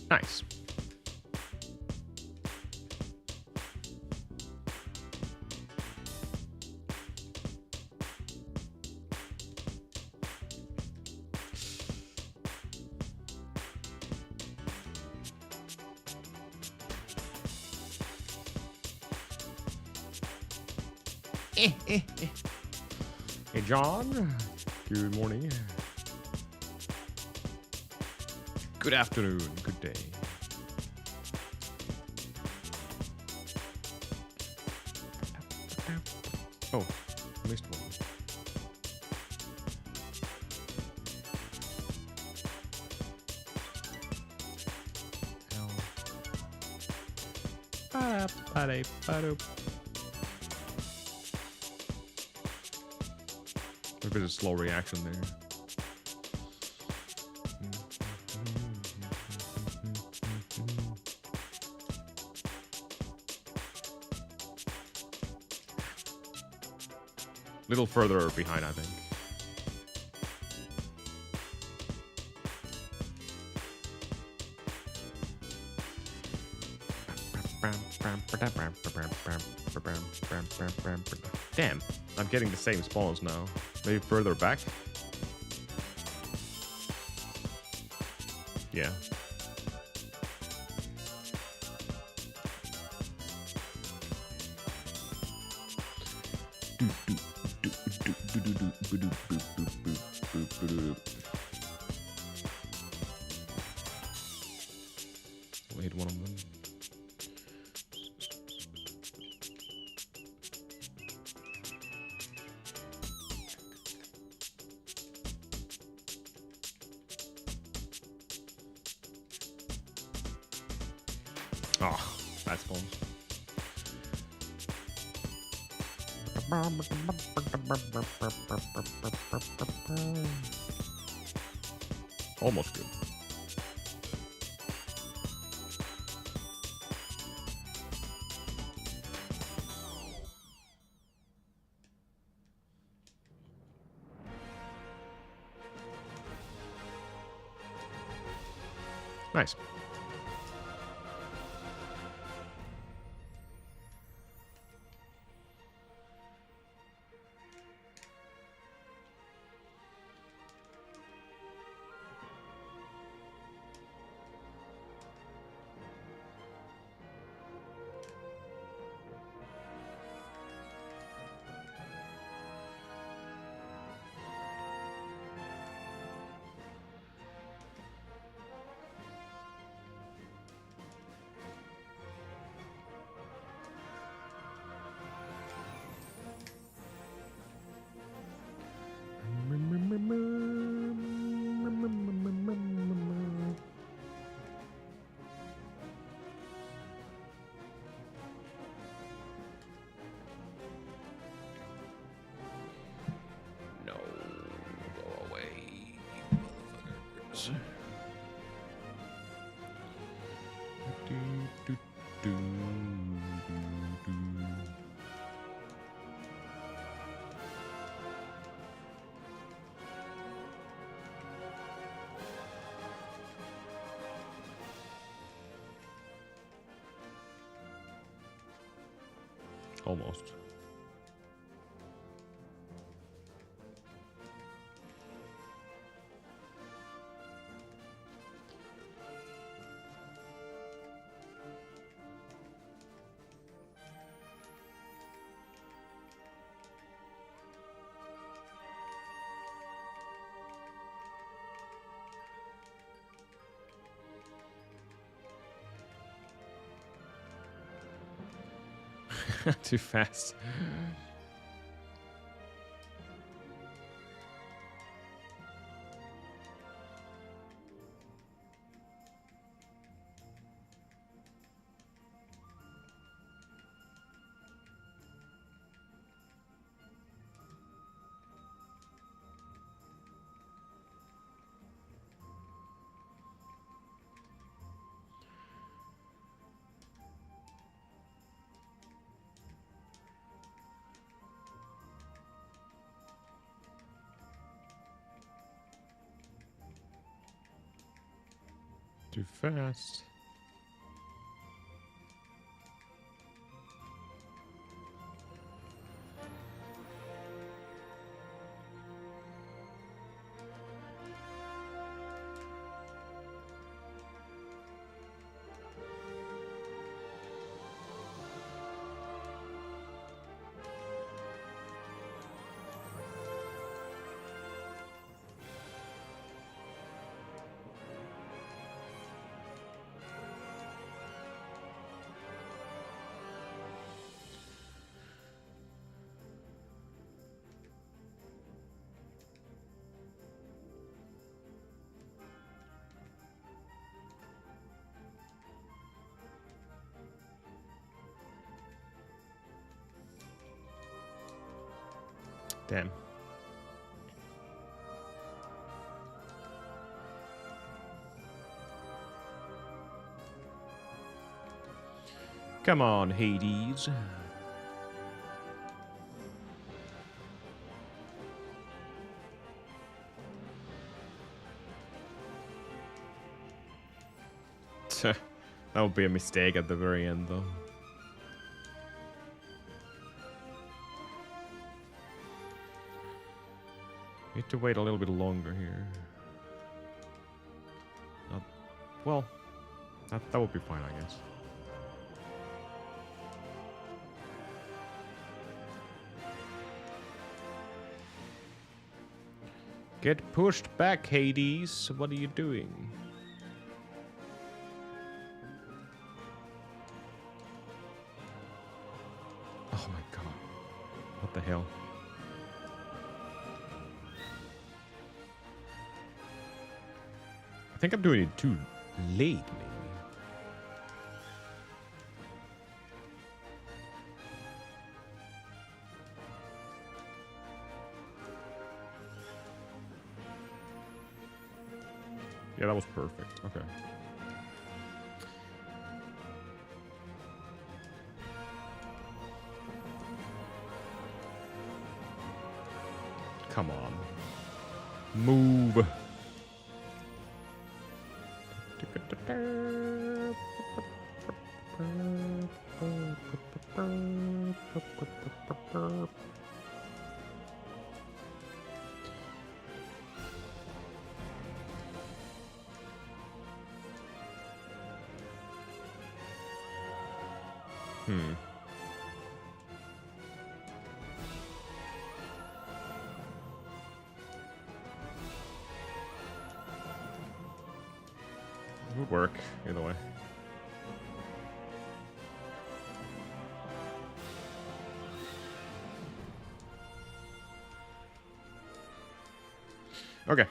Nice. Hey, John. Good morning. Good afternoon. Good day. Oh, missed one. A bit of slow reaction there. Little further behind, I think. Damn, I'm getting the same spawns now. Maybe further back? Yeah. We'll hit one of them. Oh, that spawns. Almost good. Nice. No, go away, you motherfuckers. Almost. Too fast. Too fast. Damn. Come on, Hades. That would be a mistake at the very end, though. Need to wait a little bit longer here. Well, that would be fine, I guess. Get pushed back, Hades. What are you doing? Oh my god. What the hell? I think I'm doing it too late, maybe. Yeah, that was perfect. Okay. Come on. Move. Would work either way. Okay.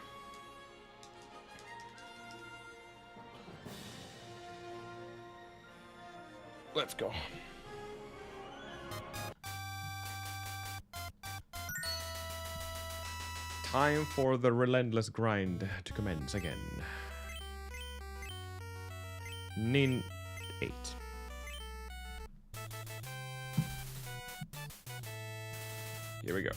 Let's go. Time for the relentless grind to commence again. Nin 8. Here we go.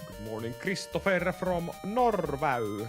Good morning, Christopher from Norvau.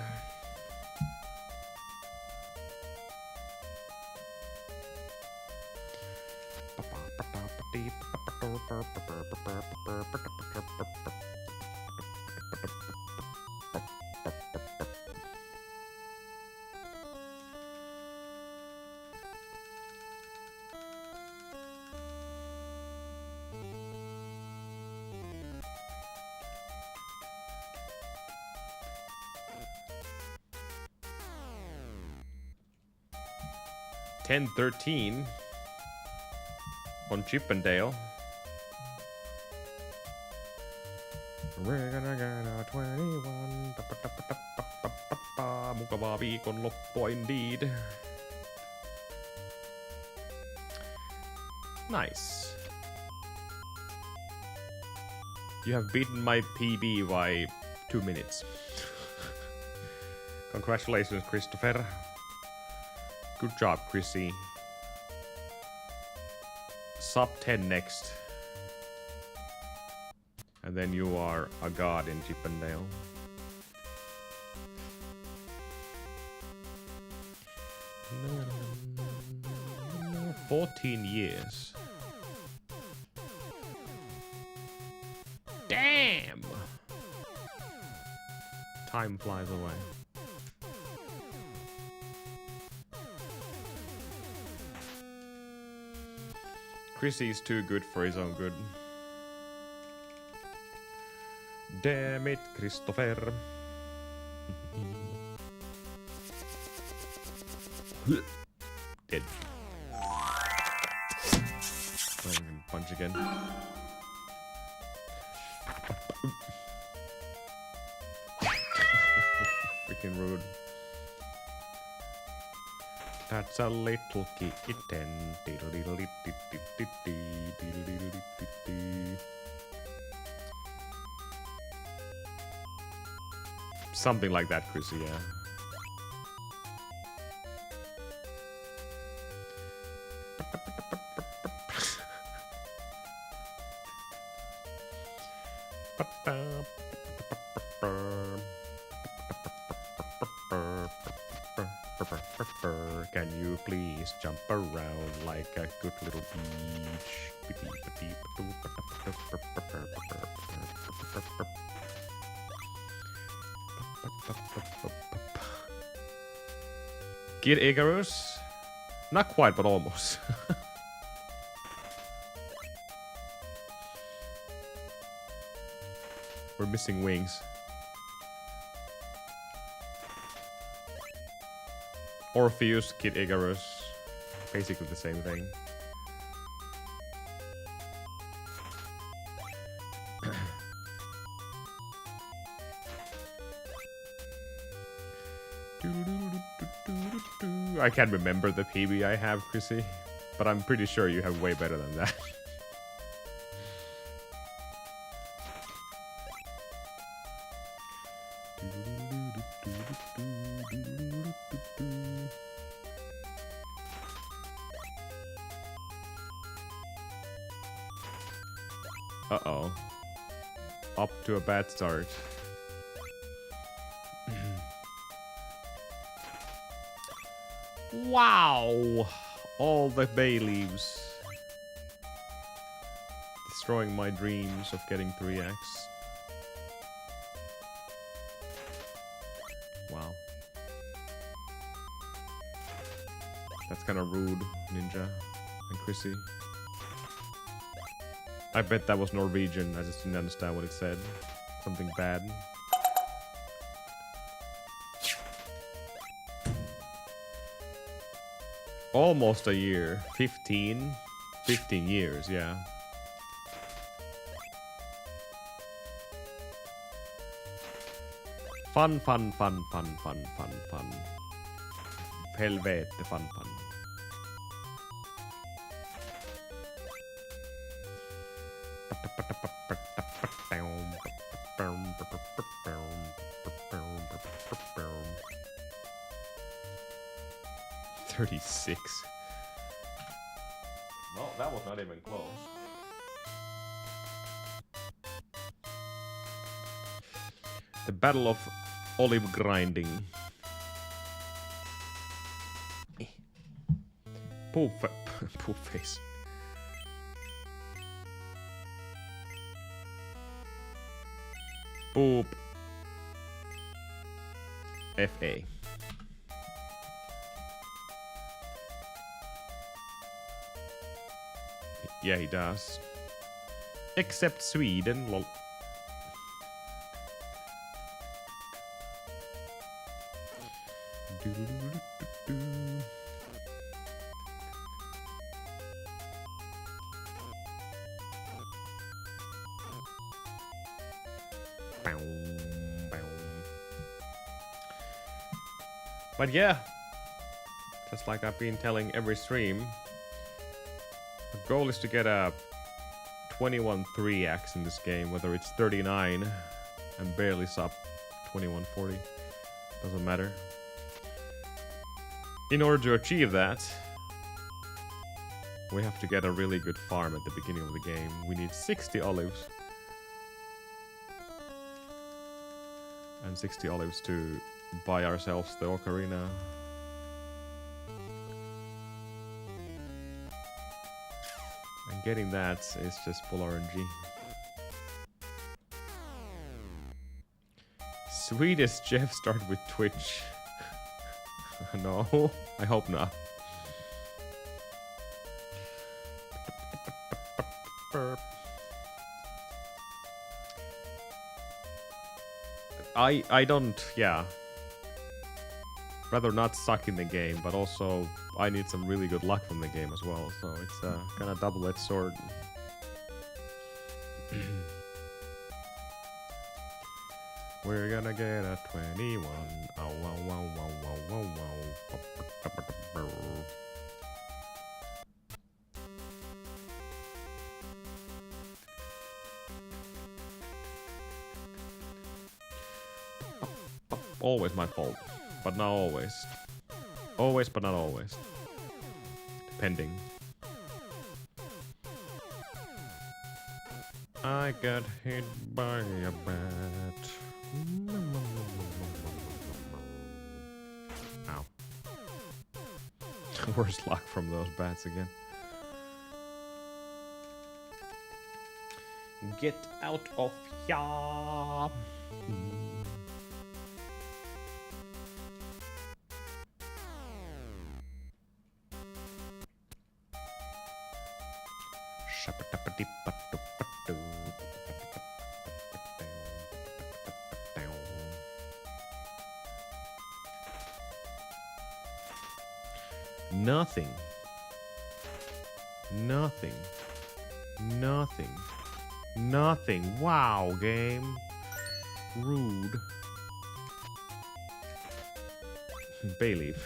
$10.13 on Chippendale. We're gonna get a 21. Mukavaa viikonloppua indeed. Nice. You have beaten my PB by 2 minutes. Congratulations, Christopher. Good job, Chrissy. Sub 10 next. And then you are a god in Chippendale. No, 14 years. Damn! Time flies away. Chrissy's too good for his own good. Damn it, Christopher. Dead. Punch again. Freaking rude. That's a little kitten. Something like that, Chrissy, yeah. Can you please jump around like a good little beach? Kid Icarus? Not quite, but almost. We're missing wings. Orpheus, Kid Icarus. Basically the same thing. I can't remember the PB I have, Chrissy, but I'm pretty sure you have way better than that. Uh-oh. Up to a bad start. Wow! All the bay leaves. Destroying my dreams of getting 3x. Wow. That's kind of rude, Ninja and Chrissy. I bet that was Norwegian, I just didn't understand what it said. Something bad. Almost a year. 15 years, yeah. Fun. Helvete fun. $36. Well, that was not even close. The Battle of Olive Grinding. Poop face. Poop. FA. Yeah, he does. Except Sweden, lol. But yeah, just like I've been telling every stream, the goal is to get a 21 3x in this game, whether it's 39 and barely sub 2140. Doesn't matter. In order to achieve that, we have to get a really good farm at the beginning of the game. We need 60 olives. And 60 olives to buy ourselves the ocarina. And getting that is just full RNG. Swedish Jeff started with Twitch. No, I hope not. I don't, yeah. Rather not suck in the game, but also I need some really good luck from the game as well, so it's a kind of double-edged sword. We're gonna get a 21. Ow, wow, wow, wow, wow, wow, wow. Always my fault, but not always. Always, but not always. Depending. I got hit by a bat. Ow. Worst luck from those bats again. Get out of here. Nothing. Nothing. Nothing. Nothing. Wow, game. Rude. Bayleaf.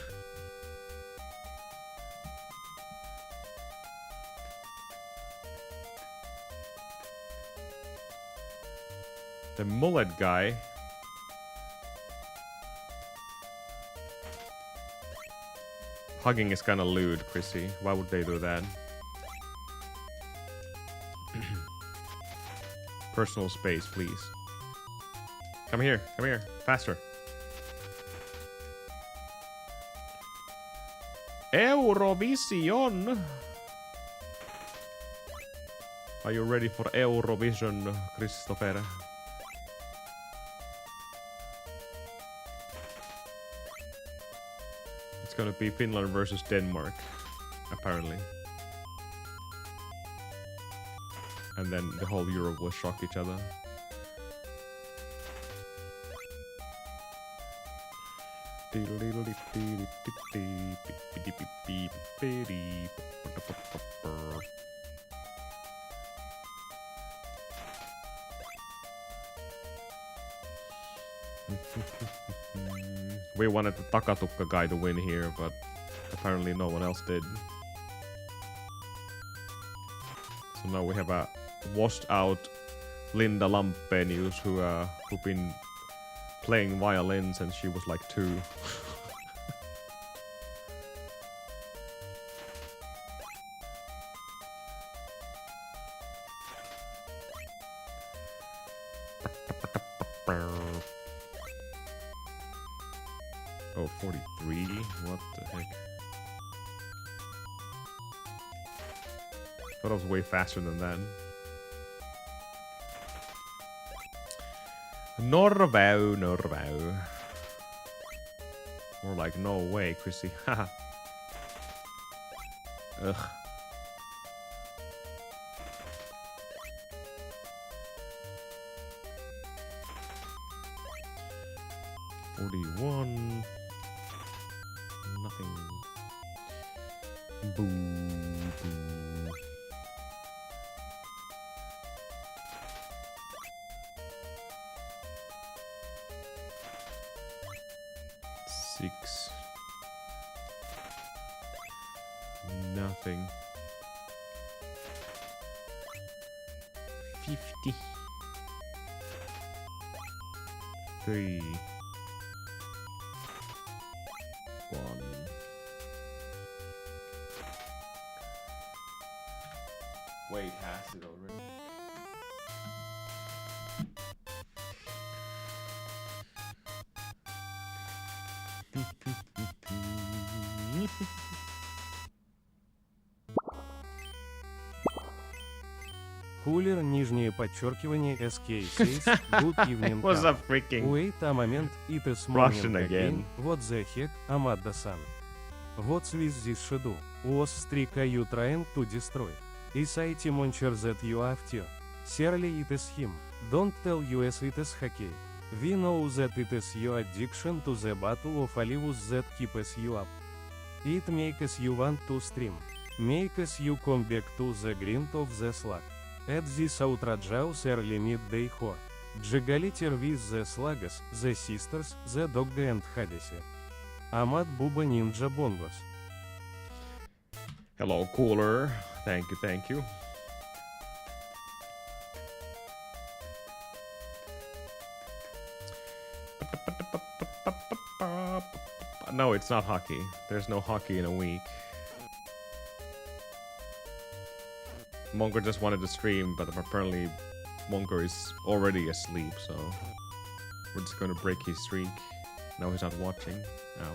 The mullet guy. Hugging is kinda lewd, Chrissy. Why would they do that? Personal space, please. Come here, faster. Eurovision! Are you ready for Eurovision, Christopher? It's gonna be Finland versus Denmark, apparently. And then the whole Europe will shock each other. We wanted the Takatukka guy to win here, but apparently no one else did. So now we have a washed out Linda Lampenius who've been playing violin since she was like 2. Oh, 43? What the heck? Thought I was way faster than that. Norvau, Norvau. More like no way, Chrissy. Haha. Ugh. $41. Nothing. Boo, boo. $6. nothing. 50. 3. 1. Way past it already. Кулер, нижнее подчеркивание, SK says, good evening. What's up, freaking Wait a moment, it is Russian morning again. What the heck, Amada-san? What's with this shadow? Was streak are you trying to destroy? Is it monster that you after? Surely it is him. Don't tell us it is hockey. We know that it is your addiction to the Battle of Olympus that keeps you up. It makes you want to stream. Makes you come back to the grind of the slug. At this outrageous early midday hour. Jigaliter with the slugs, the sisters, the dog and Hadesi. Ahmad Buba Ninja Bongos. Hello, Cooler. Thank you, thank you. No, it's not hockey. There's no hockey in a week. Monker just wanted to stream, but apparently Monker is already asleep, so we're just gonna break his streak. No, he's not watching. No.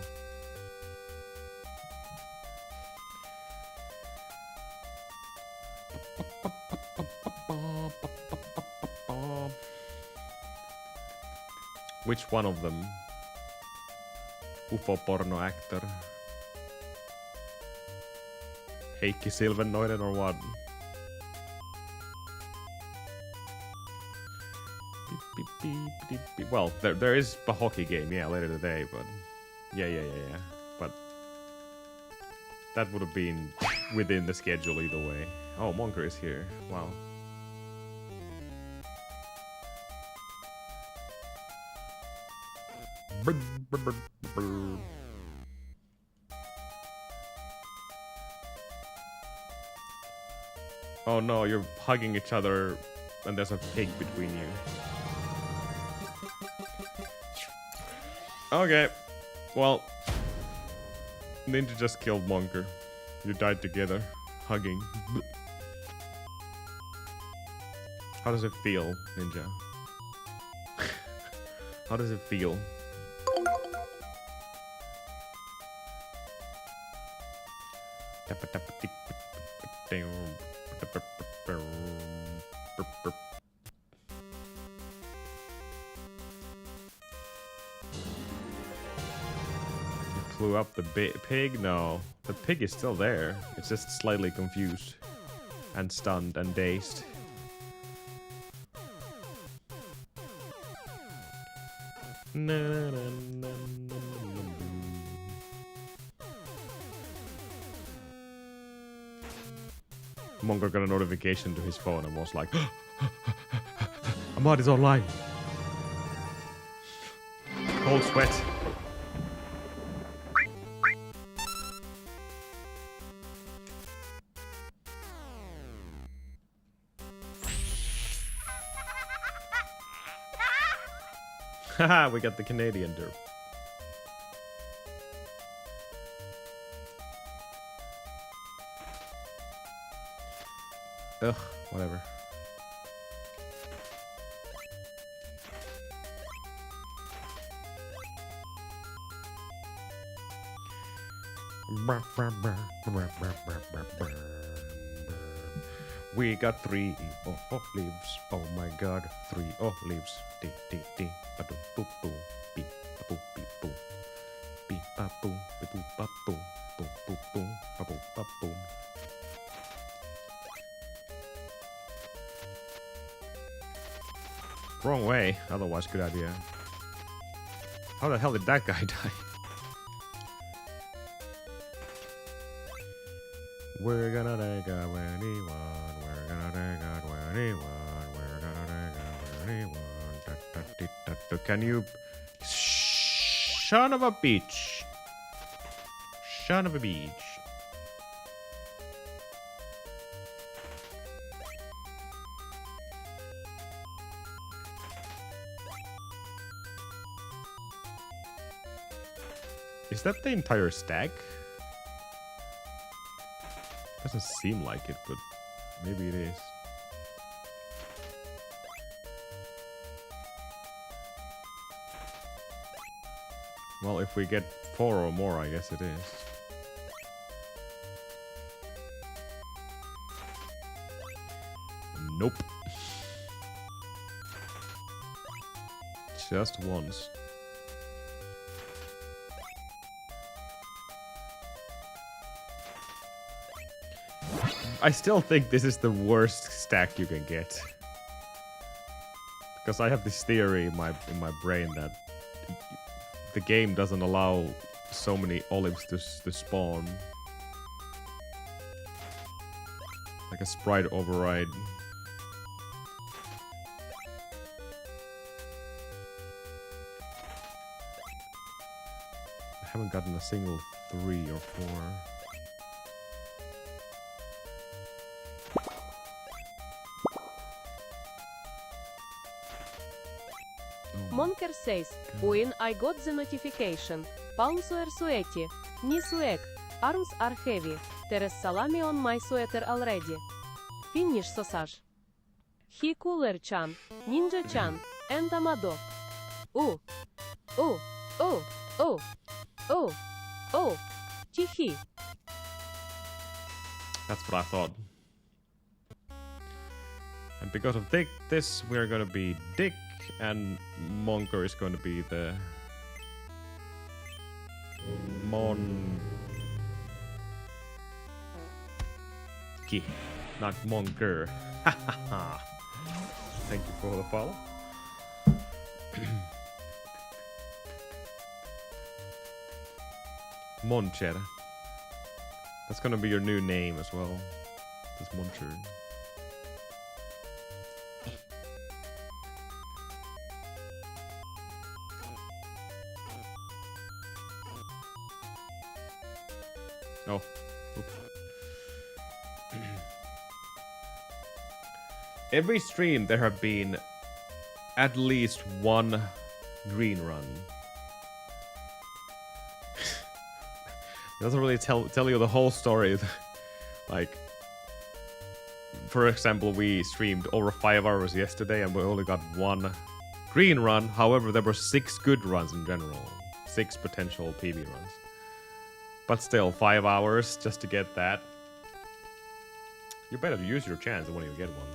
Which one of them? UFO porno actor? Heikki Silvennoinen or what? Well, there is a hockey game, yeah, later today, but yeah. But that would have been within the schedule either way. Oh, Monker is here. Wow. Oh no, you're hugging each other and there's a pig between you. Okay, well, Ninja just killed Monker. You died together, hugging. How does it feel, Ninja? How does it feel? Flew up the pig? No. The pig is still there. It's just slightly confused. And stunned and dazed. Monker got a notification to his phone and was like, Ahmad is online. Cold sweat. Haha, we got the Canadian derp. Ugh, whatever. We got 3 olives. Oh my god, 3 olives. Dee dee dee. Ba doo boo boo. Beep ba boo beep boo. Beep ba boo beep boo ba boo. Boo boo boo. Ba boo ba boo. Wrong way. Otherwise, good idea. How the hell did that guy die? We're gonna take out anyone. We're gonna take out anyone. We're gonna take out anyone. Can you... Son of a bitch. Son of a bitch. Is that the entire stack? Doesn't seem like it, but maybe it is. Well, if we get 4 or more, I guess it is. Nope. Just once. I still think this is the worst stack you can get. Because I have this theory in my brain that the game doesn't allow so many olives to spawn. Like a sprite override. I haven't gotten a single 3 or 4. Monker says, when I got the notification, palms were sweaty, knees weak, arms are heavy, there is salami on my sweater already. Finish sausage. He Cooler-chan, Ninja-chan, and Amado. Oh, oh, oh, oh, oh, oh, Tihi. That's what I thought. And because of this, we're gonna be Dick, and Monker is gonna be the Monki, not Monker. Thank you for the follow. Moncher. That's gonna be your new name as well. This Moncher. Oh, oops. Every stream there have been at least one green run. It doesn't really tell you the whole story. Like, for example, we streamed over 5 hours yesterday and we only got one green run. However, there were 6 good runs in general. 6 potential PB runs. But still, 5 hours just to get that. You better use your chance when you get one.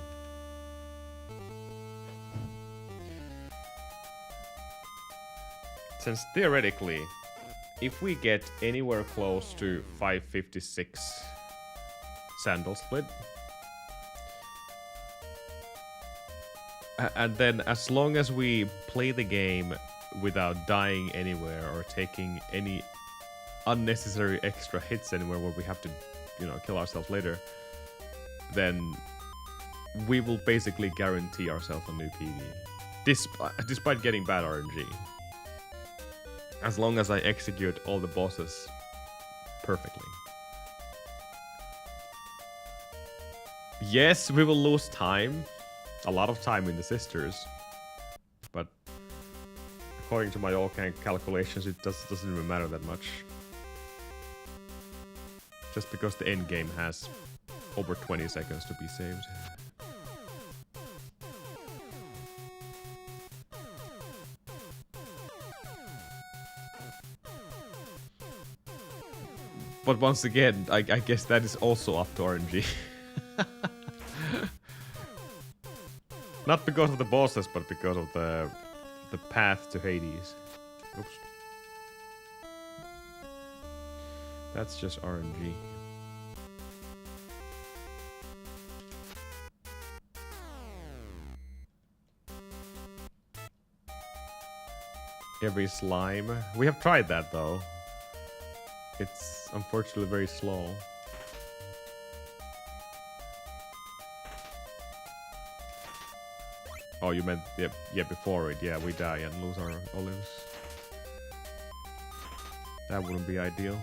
Since theoretically, if we get anywhere close to 556 sandal split, and then as long as we play the game without dying anywhere or taking any unnecessary extra hits anywhere where we have to, you know, kill ourselves later, then we will basically guarantee ourselves a new PV. Despite getting bad RNG. As long as I execute all the bosses perfectly. Yes, we will lose time. A lot of time in the sisters. But according to my all calculations, it doesn't even matter that much. Just because the end game has over 20 seconds to be saved. But once again, I guess that is also up to RNG. Not because of the bosses, but because of the path to Hades. Oops. That's just RNG. Every slime. We have tried that though. It's unfortunately very slow. Oh, you meant yeah, before it. Yeah, we die and lose our olives. That wouldn't be ideal.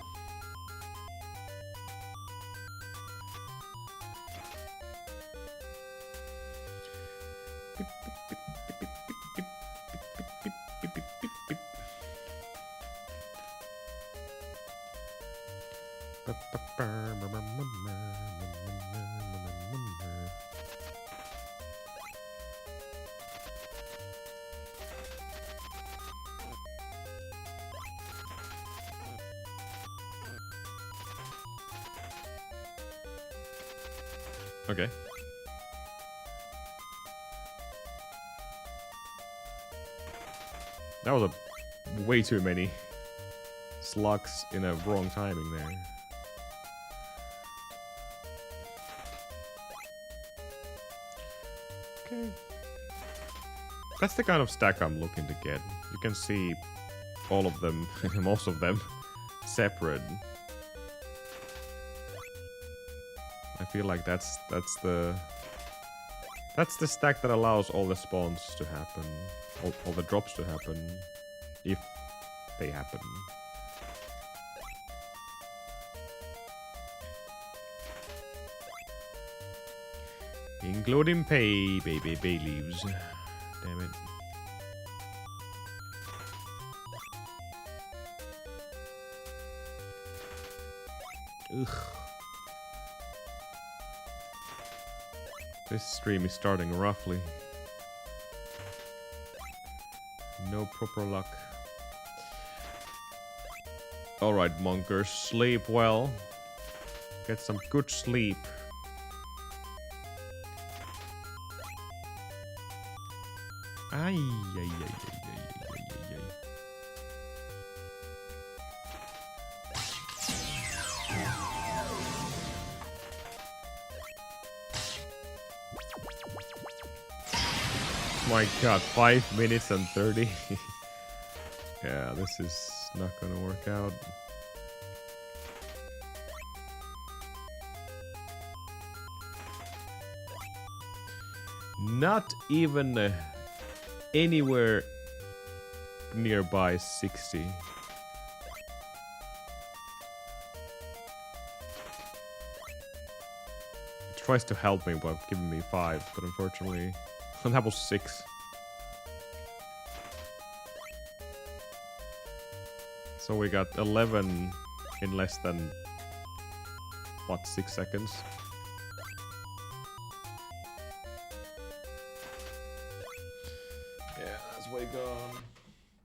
Okay. That was a way too many slugs in a wrong timing there. Okay. That's the kind of stack I'm looking to get. You can see all of them, most of them, separate. I feel like that's the stack that allows all the spawns to happen, all the drops to happen, if they happen. Including bay leaves. Damn it. Ugh. This stream is starting roughly. No proper luck. Alright, monkers, sleep well. Get some good sleep. Ay, ay, ay, ay, ay, ay, ay, ay. My god, 5 minutes and 30. Yeah, this is not gonna work out. Not even anywhere nearby 60. It tries to help me by giving me 5, but unfortunately that was 6. So we got 11 in less than, what, 6 seconds? Yeah, that's way gone.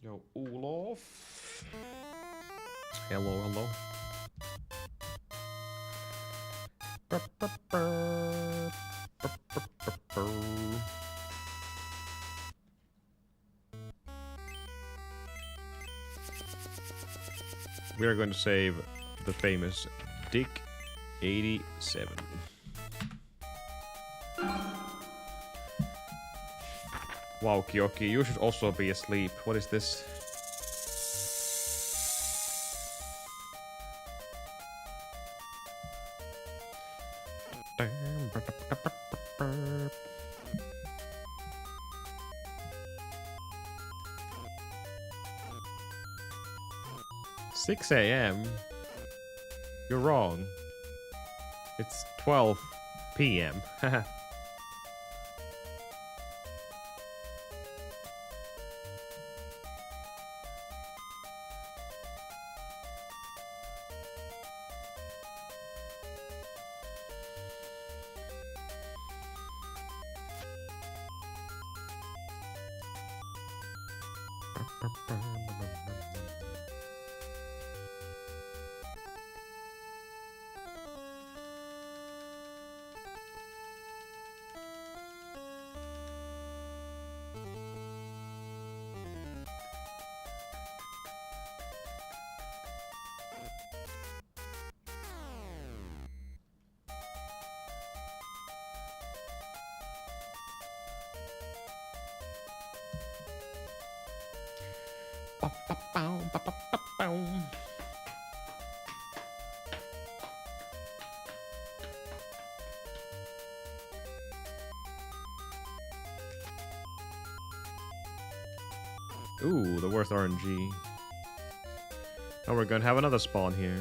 Yo, Olof. Hello, hello. We are going to save the famous Dick 87. Wow, Kyoki, you should also be asleep. What is this? "6 a.m. You're wrong. It's 12 p.m. Ooh, the worst RNG. Now we're gonna have another spawn here.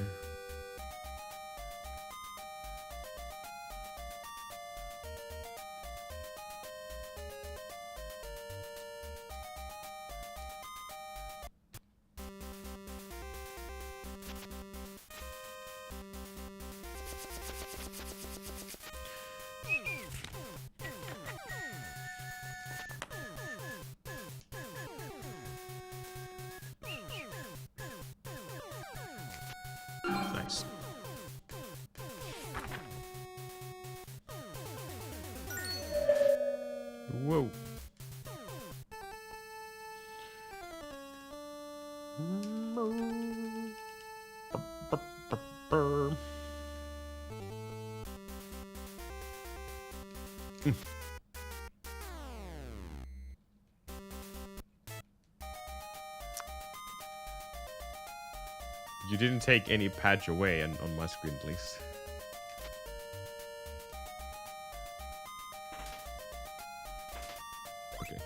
Whoa. You didn't take any patch away on my screen, please. Okay.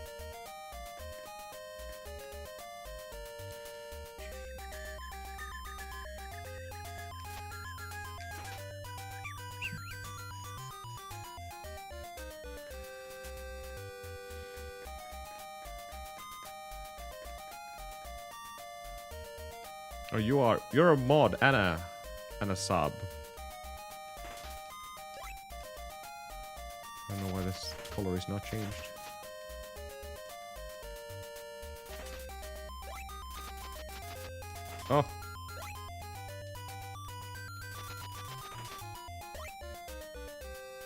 Oh, you're a mod and a sub. I don't know why this color is not changed. Oh.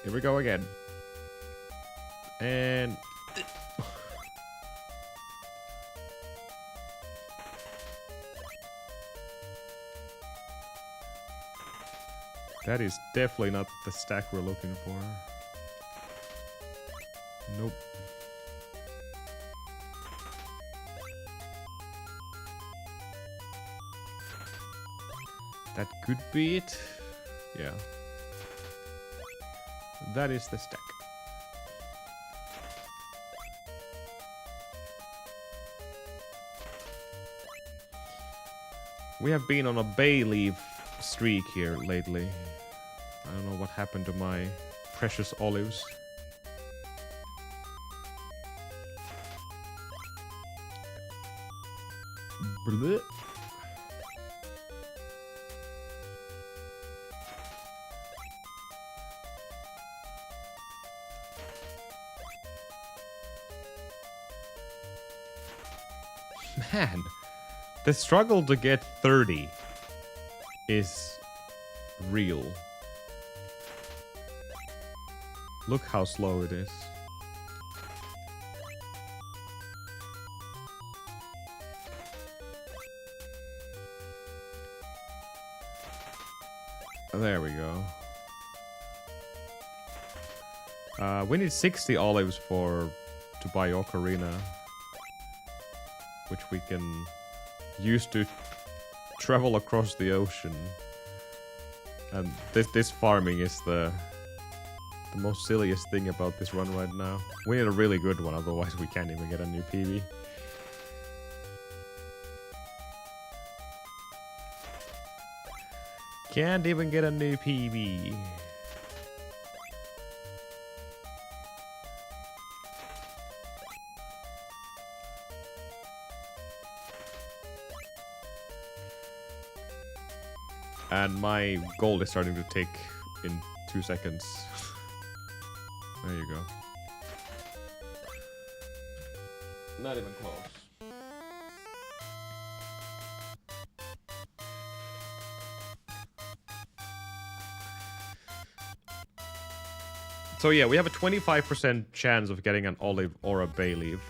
Here we go again. And that is definitely not the stack we're looking for. Nope. That could be it. Yeah. That is the stack. We have been on a bay leaf streak here lately. I don't know what happened to my precious olives. Blech. Man, the struggle to get 30 is real. Look how slow it is. There we go. We need 60 olives to buy Ocarina, which we can use to travel across the ocean. And this farming is the most silliest thing about this run right now. We need a really good one, otherwise we can't even get a new PB. Can't even get a new PB. And my gold is starting to tick in 2 seconds. There you go. Not even close. So yeah, we have a 25% chance of getting an olive or a bay leaf.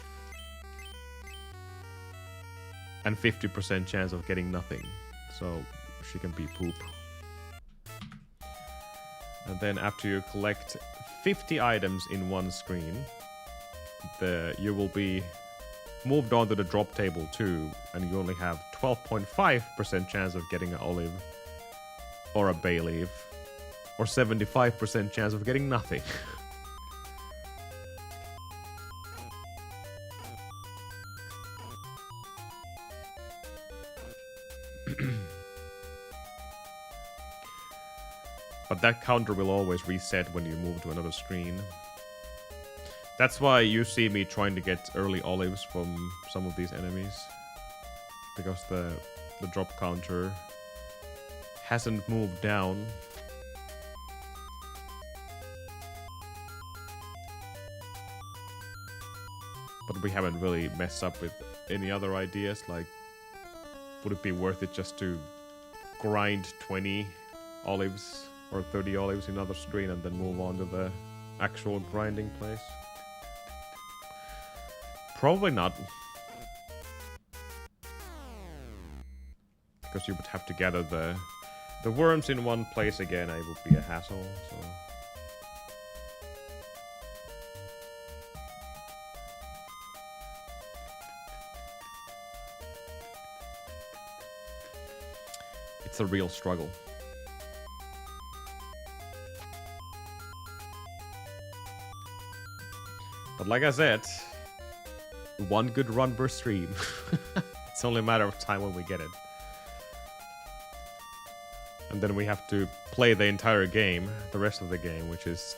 And 50% chance of getting nothing. So she can be poop. And then after you collect 50 items in one screen, you will be moved on to the drop table too, and you only have 12.5% chance of getting an olive or a bay leaf, or 75% chance of getting nothing. But that counter will always reset when you move to another screen. That's why you see me trying to get early olives from some of these enemies. Because the drop counter hasn't moved down. But we haven't really messed up with any other ideas, like would it be worth it just to grind 20 olives or 30 olives in another screen and then move on to the actual grinding place? Probably not. Because you would have to gather the worms in one place again, it would be a hassle, so... It's a real struggle. But like I said, one good run per stream. It's only a matter of time when we get it. And then we have to play the entire game, the rest of the game, which is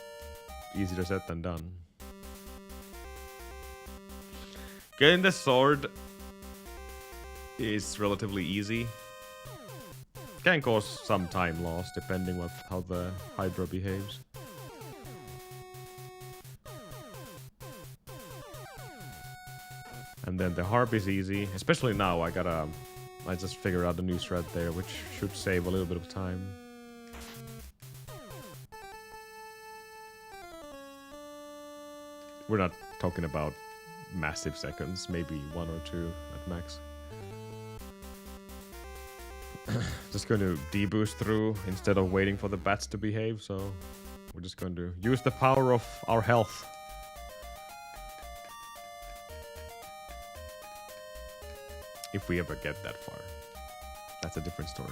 easier said than done. Getting the sword is relatively easy. Can cause some time loss depending on how the Hydra behaves. And then the harp is easy, especially now. I just figured out the new thread there, which should save a little bit of time. We're not talking about massive seconds, maybe 1 or 2 at max. Just going to deboost through instead of waiting for the bats to behave, so we're just going to use the power of our health. If we ever get that far. That's a different story.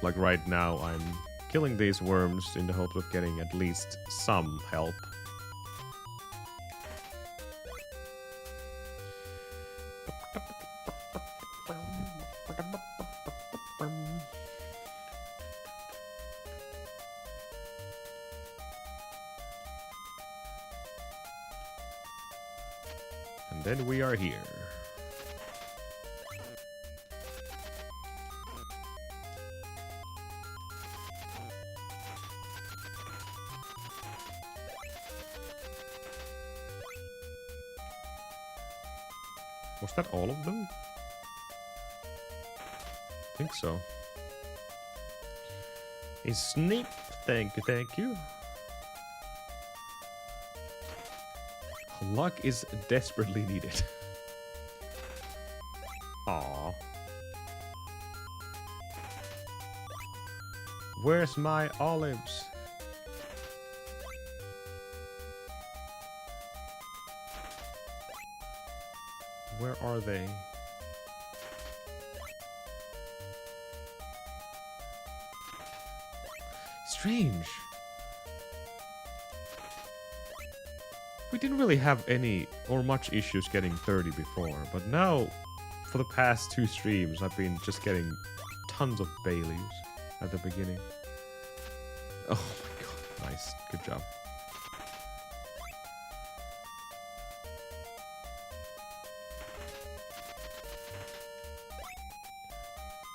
Like right now, I'm killing these worms in the hope of getting at least some help. And then we are here. Was that all of them? I think so. A sneak. Thank you, thank you. Luck is desperately needed. Aww. Where's my olives? Where are they? Strange. We didn't really have any or much issues getting 30 before, but now, for the past 2 streams, I've been just getting tons of Baileys at the beginning. Oh my god, nice. Good job.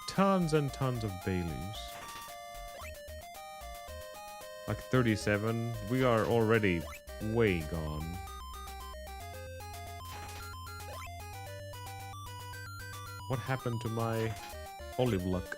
Tons and tons of Baileys. Like 37, we are already way gone. What happened to my olive luck?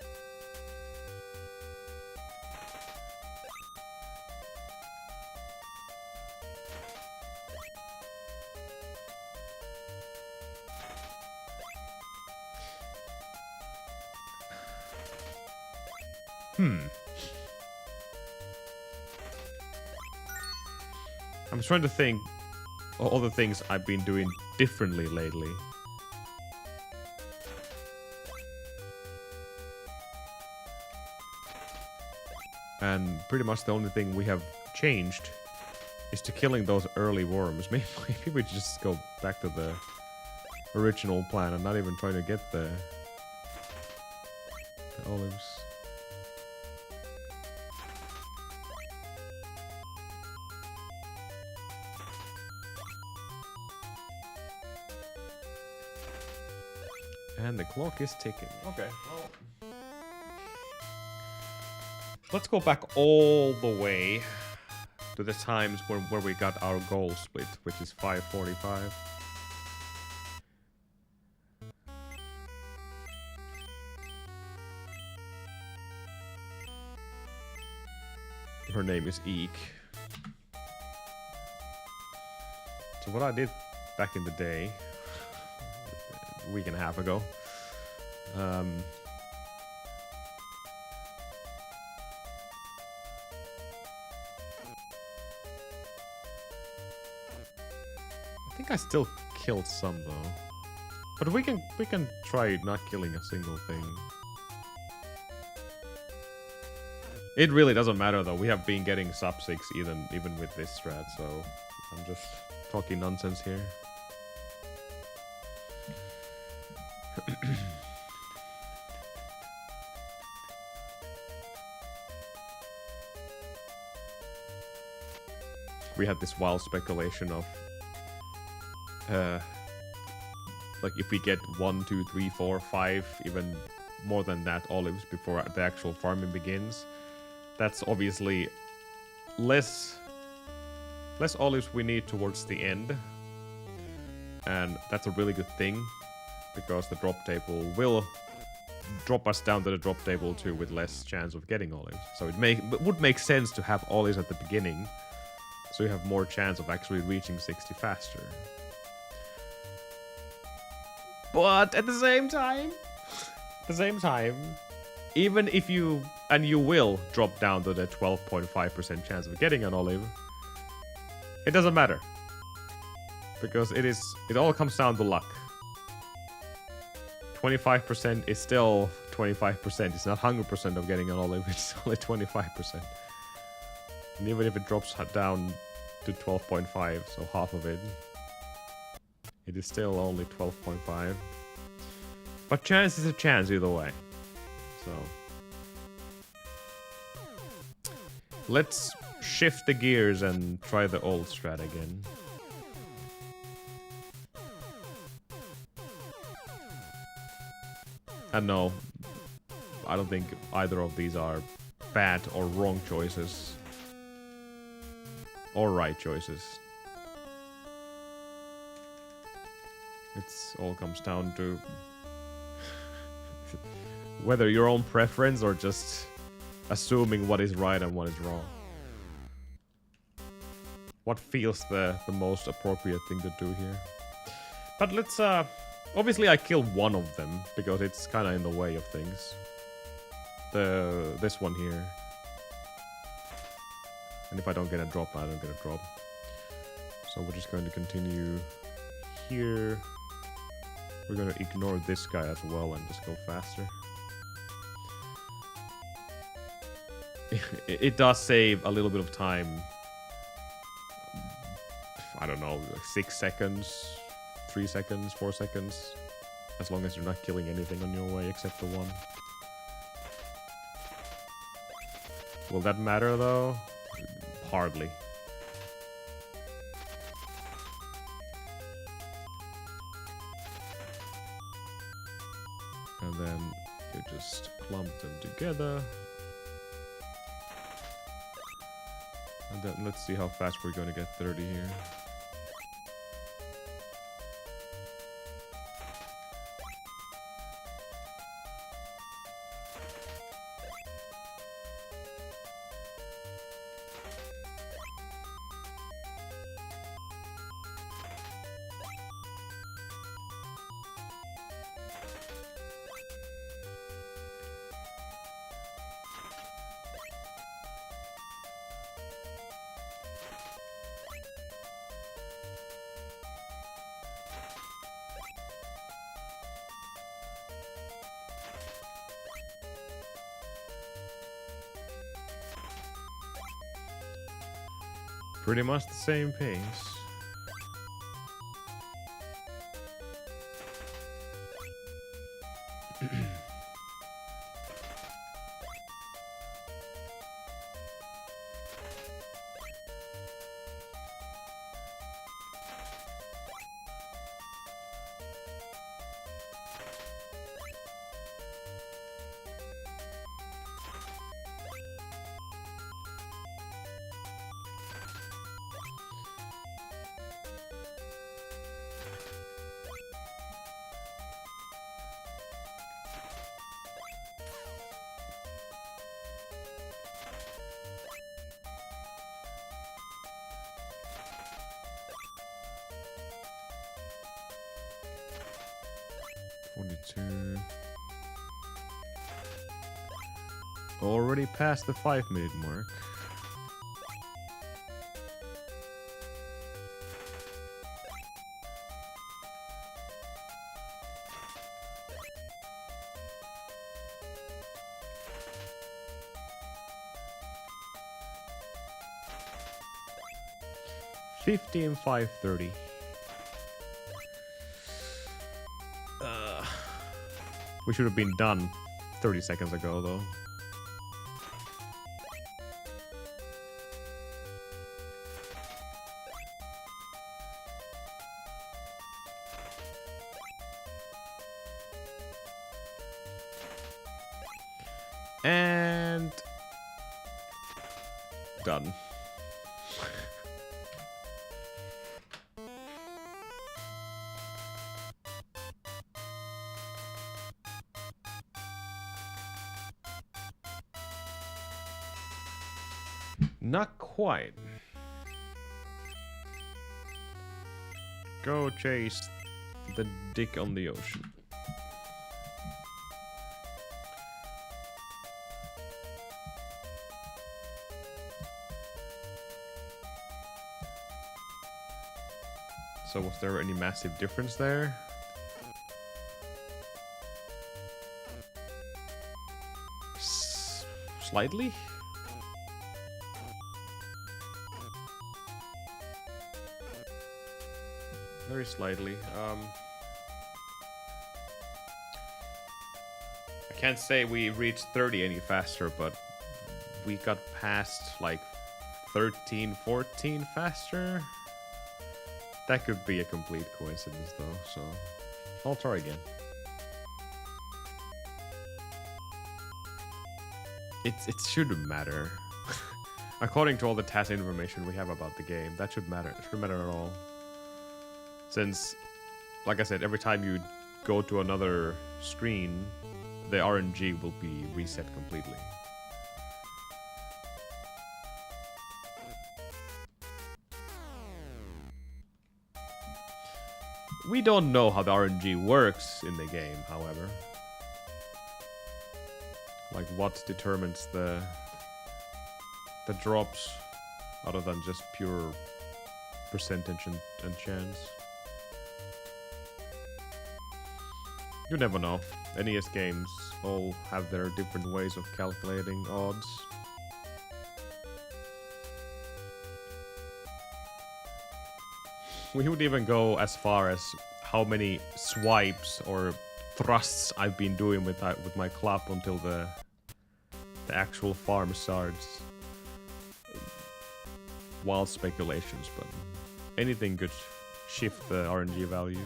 I'm trying to think all the things I've been doing differently lately. And pretty much the only thing we have changed is to killing those early worms. Maybe we just go back to the original plan and not even try to get the olives. And the clock is ticking. Okay, well... let's go back all the way to the times where we got our goal split, which is 5:45. her name is Eek. So what I did back in the day, a week and a half ago, I think I still killed some though. But we can try not killing a single thing. It really doesn't matter though. We have been getting sub 6 even with this strat, so I'm just talking nonsense here. We had this wild speculation of like if we get 1, 2, 3, 4, 5, even more than that olives before the actual farming begins, that's obviously less olives we need towards the end, and that's a really good thing because the drop table will drop us down to the drop table too with less chance of getting olives. So it would make sense to have olives at the beginning, so you have more chance of actually reaching 60 faster. But at the same time, even if you will drop down to the 12.5% chance of getting an olive, it doesn't matter. Because it all comes down to luck. 25% is still 25%. It's not 100% of getting an olive, it's only 25%. And even if it drops down to 12.5, so half of it, it is still only 12.5. But chance is a chance either way. So let's shift the gears and try the old strat again. And no, I don't think either of these are bad or wrong choices. Or right choices. It's all comes down to whether your own preference or just assuming what is right and what is wrong. What feels the most appropriate thing to do here. But let's obviously I killed one of them because it's kinda in the way of things. This one here. And if I don't get a drop, I don't get a drop. So we're just going to continue here. We're gonna ignore this guy as well and just go faster. It does save a little bit of time. I don't know, like 6 seconds, 3 seconds, 4 seconds. As long as you're not killing anything on your way except the one. Will that matter though? Hardly. And then you just clump them together. And then let's see how fast we're going to get 30 here. Pretty much the same pace. 42. Already past the 5-minute mark. $15, $5.30. We should have been done 30 seconds ago, though. And done. Not quite. Go chase the dick on the ocean. So was there any massive difference there? Slightly? Very slightly. I can't say we reached 30 any faster, but we got past like 13, 14 faster. That could be a complete coincidence though, so I'll try again. It shouldn't matter. According to all the task information we have about the game, that should matter. It shouldn't matter at all. Since, like I said, every time you go to another screen, the RNG will be reset completely. We don't know how the RNG works in the game, however. Like what determines the drops other than just pure percentage and chance. You never know. NES games all have their different ways of calculating odds. We would even go as far as how many swipes or thrusts I've been doing with my club until the actual farm starts. Wild speculations, but anything could shift the RNG value.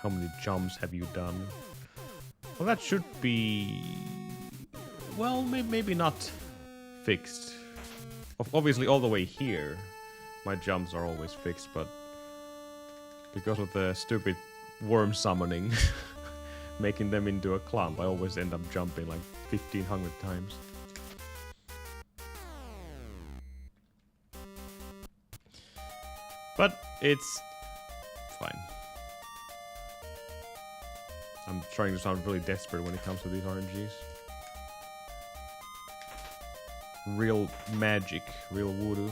How many jumps have you done? Well, that should be... Well, maybe not fixed. Obviously, all the way here, my jumps are always fixed, but because of the stupid worm summoning, making them into a clump, I always end up jumping like 1,500 times. But it's fine. I'm trying to sound really desperate when it comes to these RNGs. Real magic, real voodoo.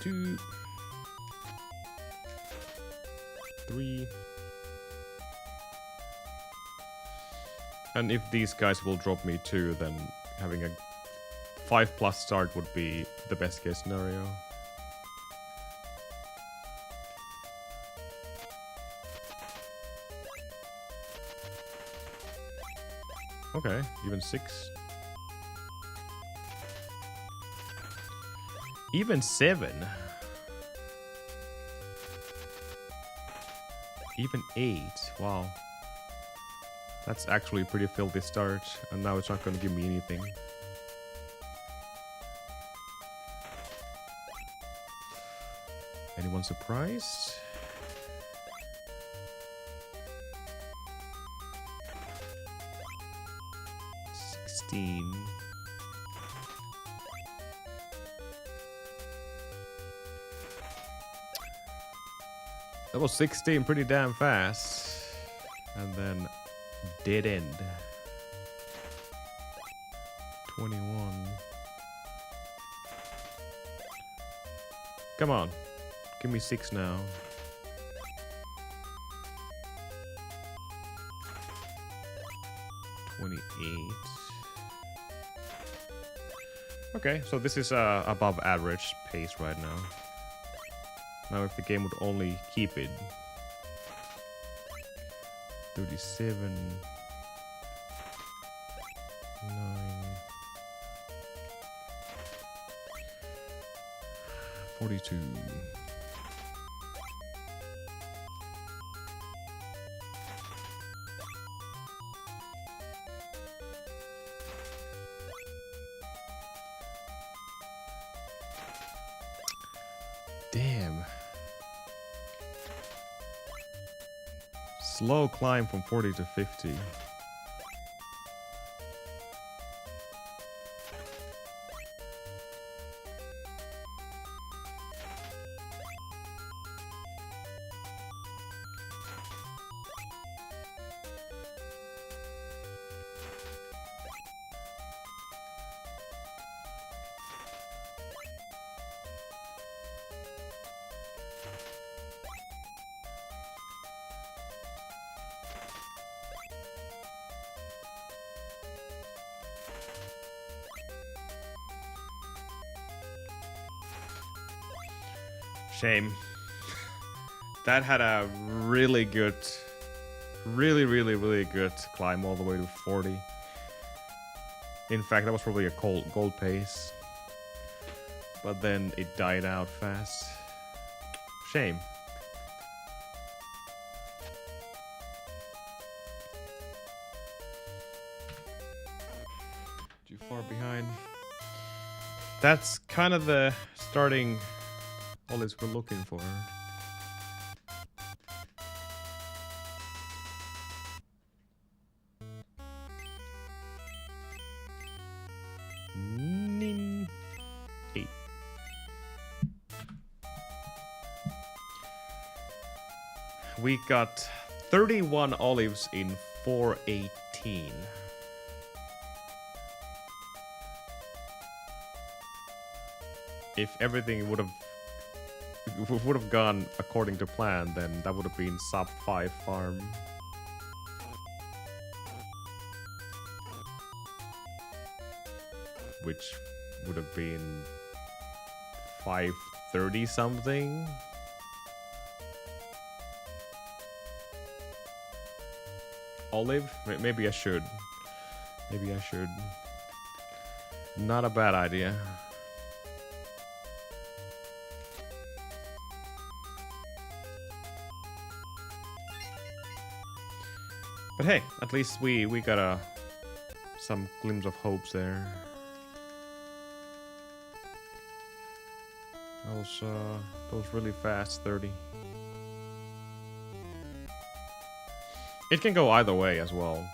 Two, 3. And if these guys will drop me 2, then having a 5+ start would be the best case scenario. Okay, even 6. Even 7. Even 8. Wow. That's actually a pretty filthy start, and now it's not going to give me anything. Anyone surprised? 16. That was 16 pretty damn fast. And then dead end. 21. Come on. Give me 6 now. Okay, so this is above average pace right now. Now if the game would only keep it. 37. 9. 42. Damn. Slow climb from 40 to 50. Shame. That had a really good, really good climb all the way to 40. In fact, that was probably a gold pace. But then it died out fast. Shame. Too far behind. That's kind of the starting olives we're looking for. Nin 8. We got 31 olives in 418. If everything would have gone according to plan, then that would have been sub 5 farm. Which would have been 530 something. Olive? Maybe I should. Maybe I should. Not a bad idea. But hey, at least we got some glimpse of hopes there. That was really fast, 30. It can go either way as well.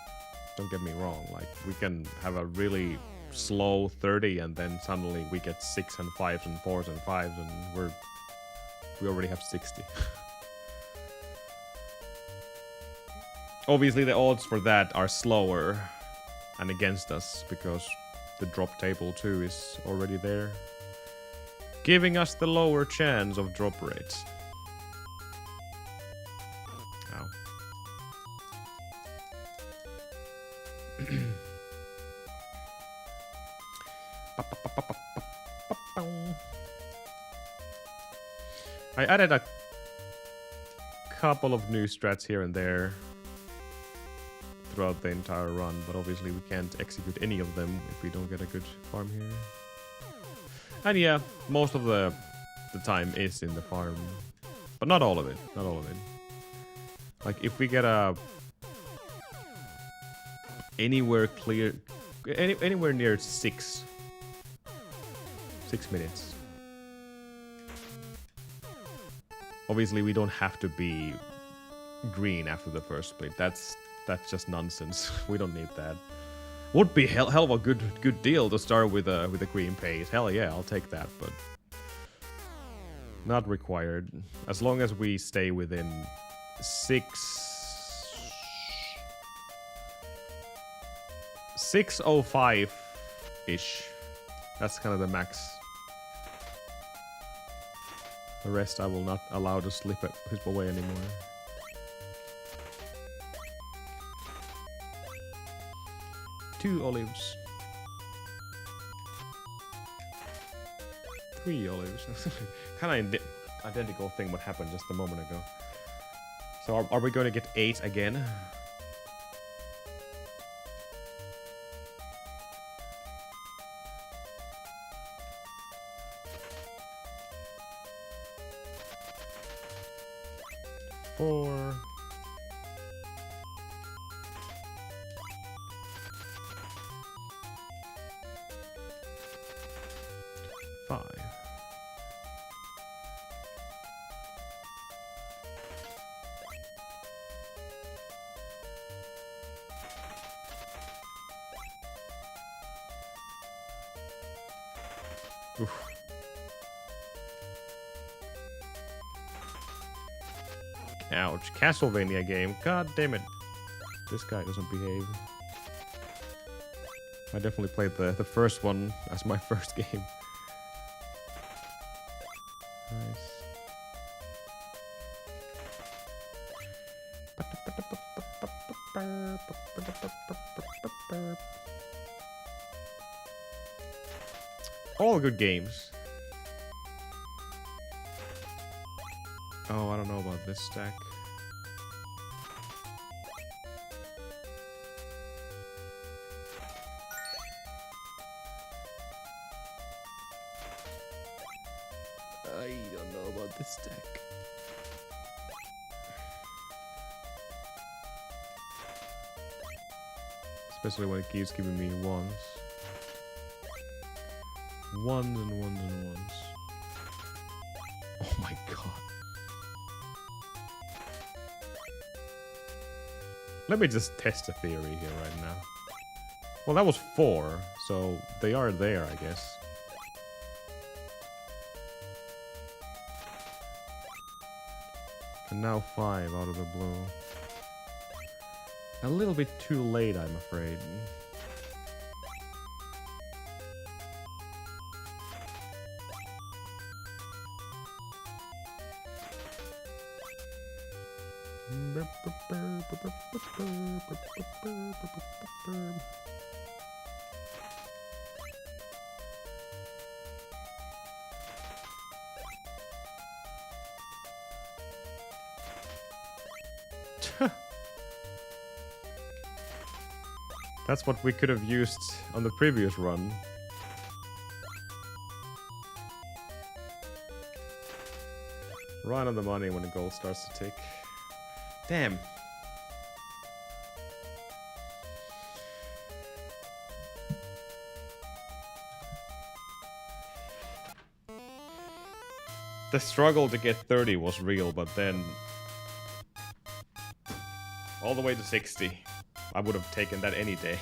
Don't get me wrong. Like, we can have a really slow 30 and then suddenly we get 6 and 5s and 4s and 5s and we already have 60. Obviously, the odds for that are slower and against us because the drop table too is already there, giving us the lower chance of drop rates. Ow. I added a couple of new strats here and there throughout the entire run, but obviously we can't execute any of them if we don't get a good farm here. And yeah, most of the time is in the farm, but not all of it. Not all of it. Like if we get a anywhere near 6 minutes. Obviously, we don't have to be green after the first split. That's just nonsense. We don't need that. Would be hell of a good deal to start with a green paste. Hell yeah, I'll take that, but not required. As long as we stay within 605 ish. That's kind of the max. The rest I will not allow to slip away anymore. Two olives. 3 olives. Kind of identical thing what happened just a moment ago. So are we going to get 8 again? Four. 5. Oof. Ouch. Castlevania game. God damn it. This guy doesn't behave. I definitely played the first one as my first game. Nice. All good games. Oh, I don't know about this stack. I don't know about this stack. Especially when it keeps giving me ones. Ones and ones and ones. Oh my god. Let me just test a theory here right now. Well, that was 4, so they are there, I guess. And now 5 out of the blue. A little bit too late, I'm afraid. That's what we could have used on the previous run. Right on the money when the goal starts to tick. Damn. The struggle to get 30 was real, but then all the way to 60. I would have taken that any day.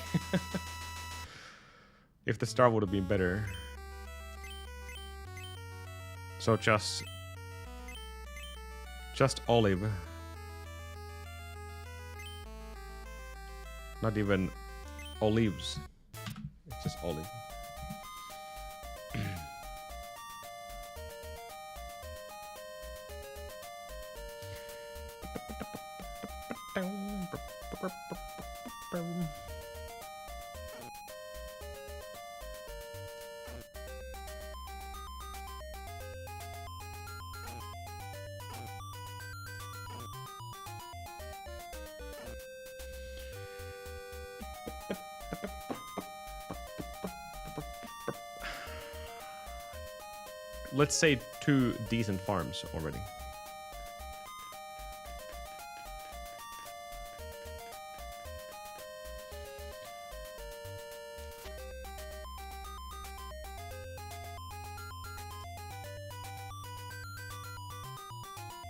If the start would have been better. So just olive. Not even olives. It's just olive. Let's say 2 decent farms already.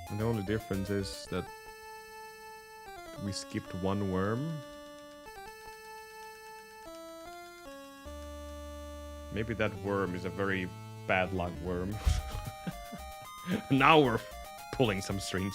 And the only difference is that we skipped 1 worm. Maybe that worm is a very bad luck worm. Now we're pulling some strings.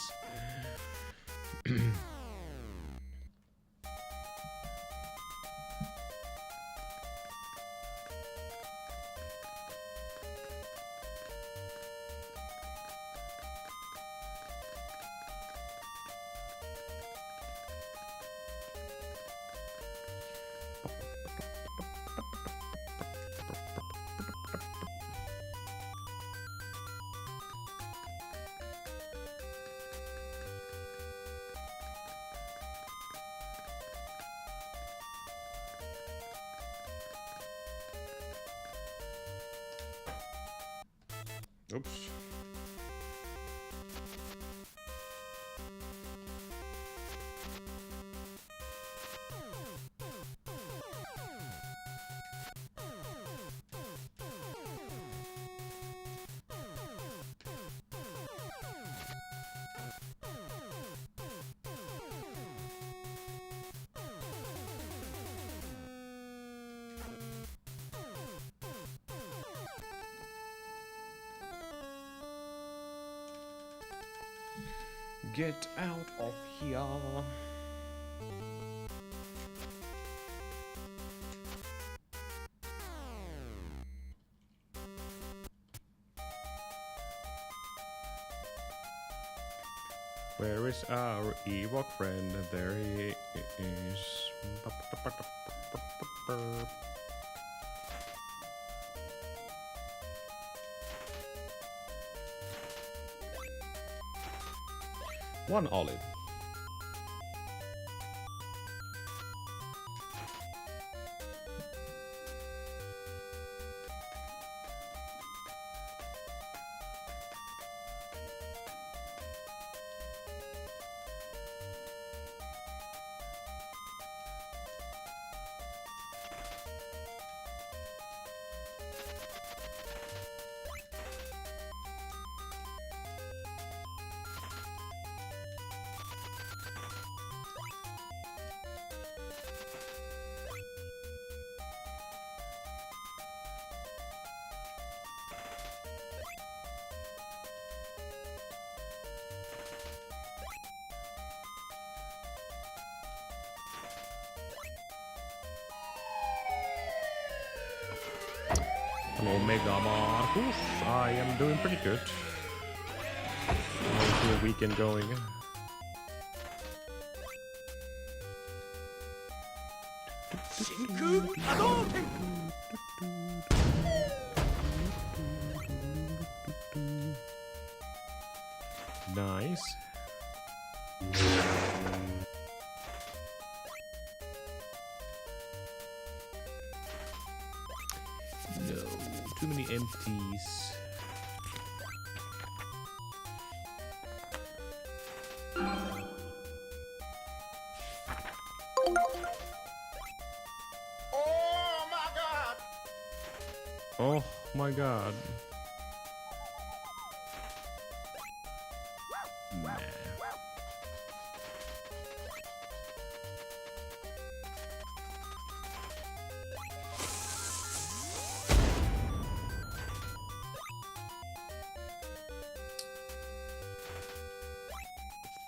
Oops. Get out of here. Where is our Ewok friend? There he is. One olive. Hello, Mega Marcus. I am doing pretty good. How's your weekend going? Nice. No, too many empties. Oh my god. Nah.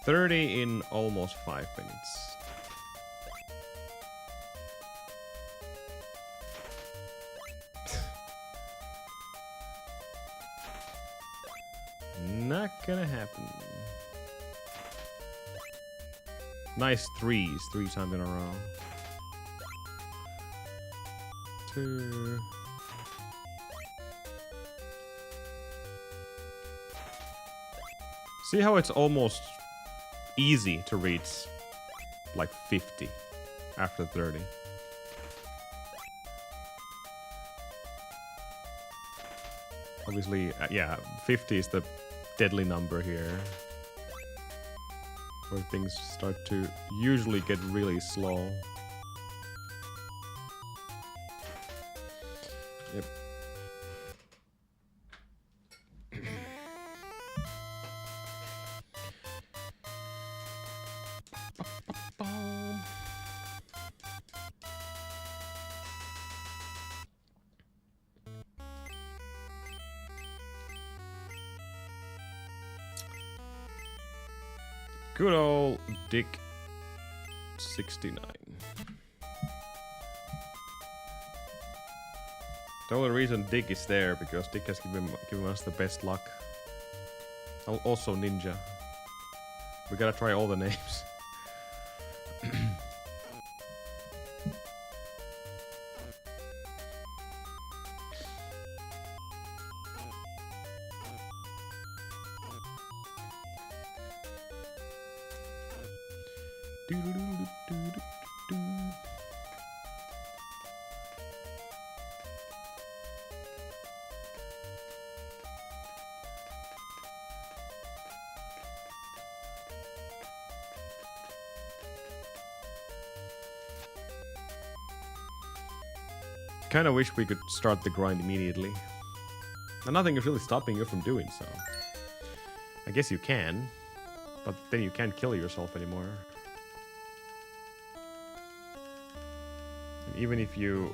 $30 in almost 5 minutes. Not gonna happen. Nice threes, 3 times in a row. 2. See how it's almost easy to reach like 50 after 30. Obviously, yeah, 50 is the deadly number here. Where things start to usually get really slow. Yep. Good old Dick 69. The only reason Dick is there because Dick has given us the best luck. Also Ninja. We gotta try all the names. Kinda wish we could start the grind immediately. And nothing is really stopping you from doing so. I guess you can, but then you can't kill yourself anymore. Even if you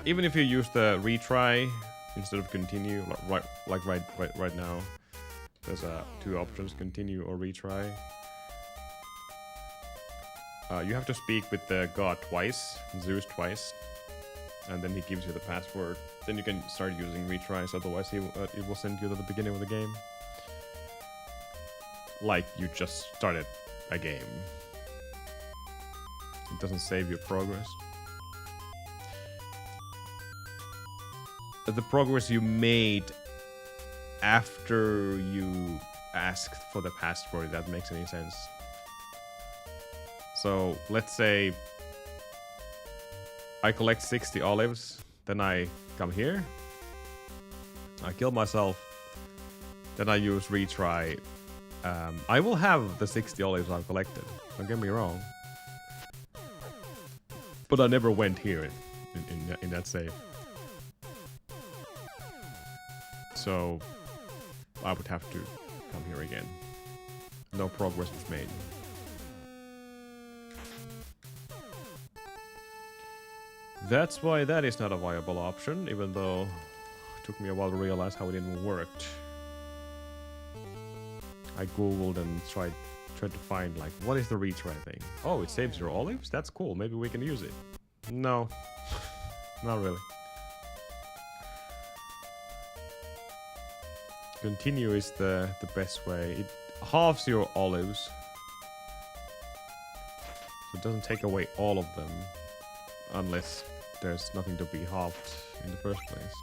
use the retry instead of continue, right now, there's two options: continue or retry. You have to speak with the god twice, Zeus twice, and then he gives you the password. Then you can start using retries. Otherwise, it will send you to the beginning of the game, like you just started a game. It doesn't save your progress. The progress you made after you asked for the password, if that makes any sense. So let's say I collect 60 olives, then I come here, I kill myself, then I use retry. I will have the 60 olives I've collected, don't get me wrong. But I never went here in that save. So I would have to come here again. No progress was made. That's why that is not a viable option, even though it took me a while to realize how it even worked. I googled and tried to find, like, what is the retry thing? Oh, it saves your olives? That's cool, maybe we can use it. No, not really. Continue is the best way. It halves your olives, so it doesn't take away all of them, unless there's nothing to be halved in the first place.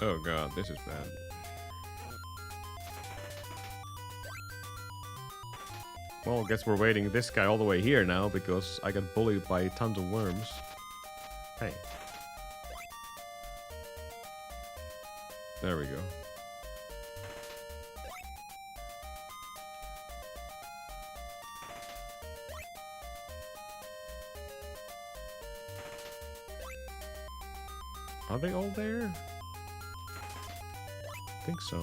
Oh god, this is bad. Well, I guess we're waiting this guy all the way here now because I got bullied by tons of worms. Hey. There we go. Are they all there? I think so.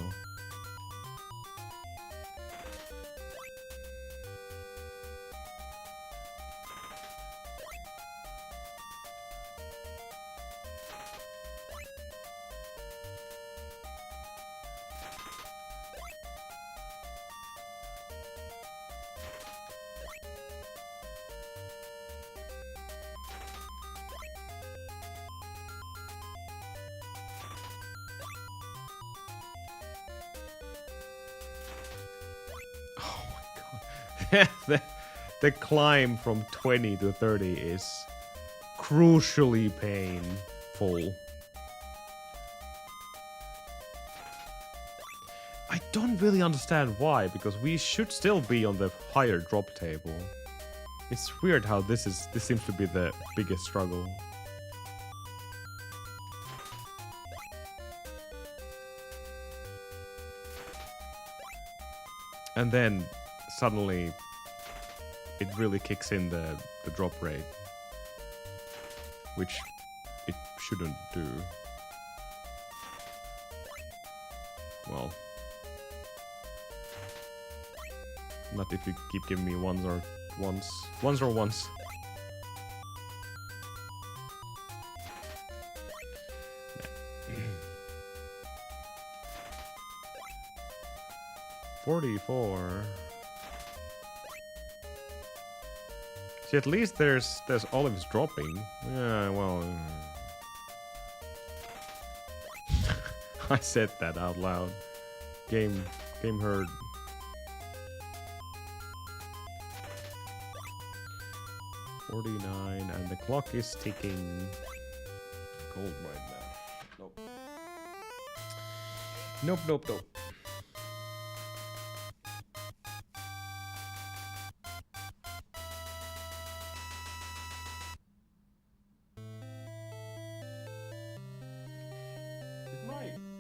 The climb from 20 to 30 is crucially painful. I don't really understand why, because we should still be on the higher drop table. It's weird how this seems to be the biggest struggle. And then suddenly it really kicks in the drop rate, which it shouldn't do. Well, not if you keep giving me ones or ones. 44. See, at least there's olives dropping. Yeah, well, I said that out loud. Game heard. $49, and the clock is ticking. Cold right now. Nope.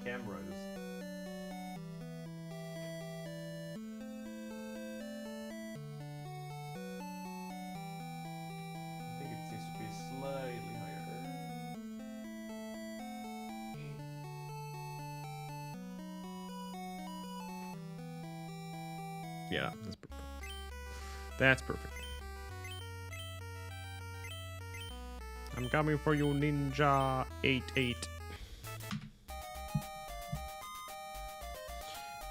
Cameras. I think it seems to be slightly higher. Yeah, that's perfect. That's perfect. I'm coming for you, Ninja 88.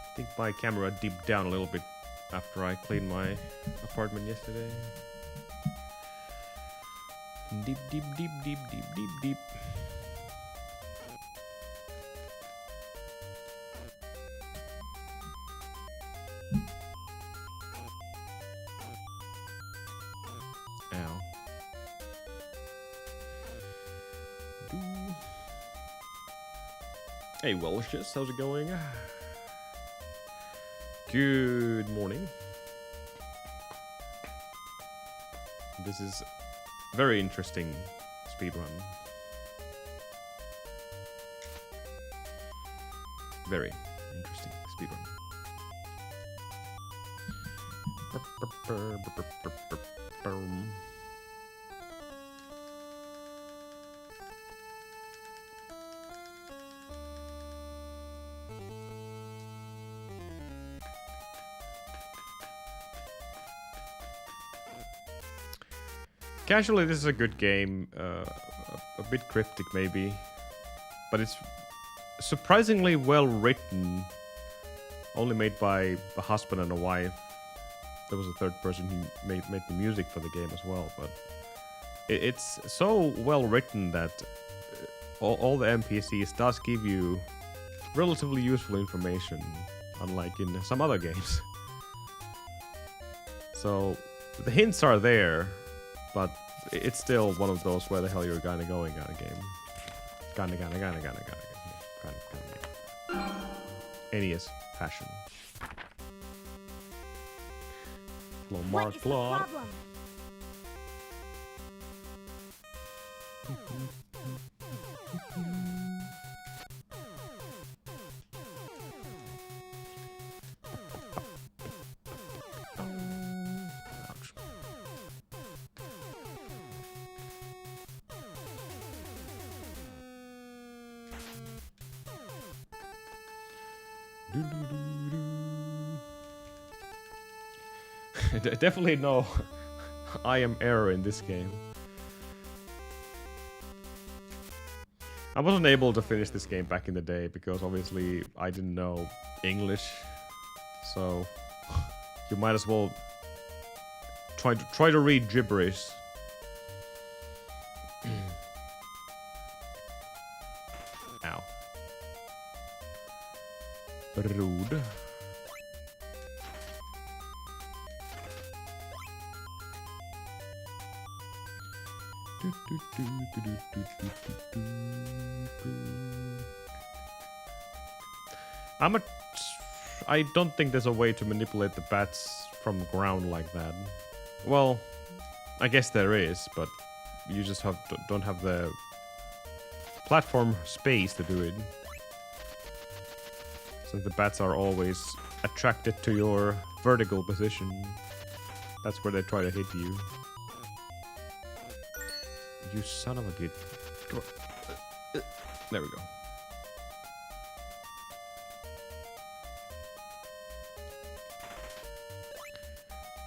I think my camera dipped down a little bit after I cleaned my apartment yesterday. Deep. Ow. Hey, Welsh's, how's it going? Good morning. This is very interesting speedrun. Very interesting speedrun. Casually, this is a good game. A bit cryptic, maybe, but it's surprisingly well written. Only made by a husband and a wife. There was a third person who made the music for the game as well. But it's so well written that all the NPCs does give you relatively useful information, unlike in some other games. So the hints are there. But it's still one of those where the hell you're kinda going kind of game. Kinda. NES fashion. Hello, Mark Claude. Definitely no I am error in this game. I wasn't able to finish this game back in the day because obviously I didn't know English, so you might as well try to read gibberish. Ow. Rude. I don't think there's a way to manipulate the bats from the ground like that. Well, I guess there is, but you just don't have the platform space to do it. Since the bats are always attracted to your vertical position. That's where they try to hit you. You son of a git. There we go.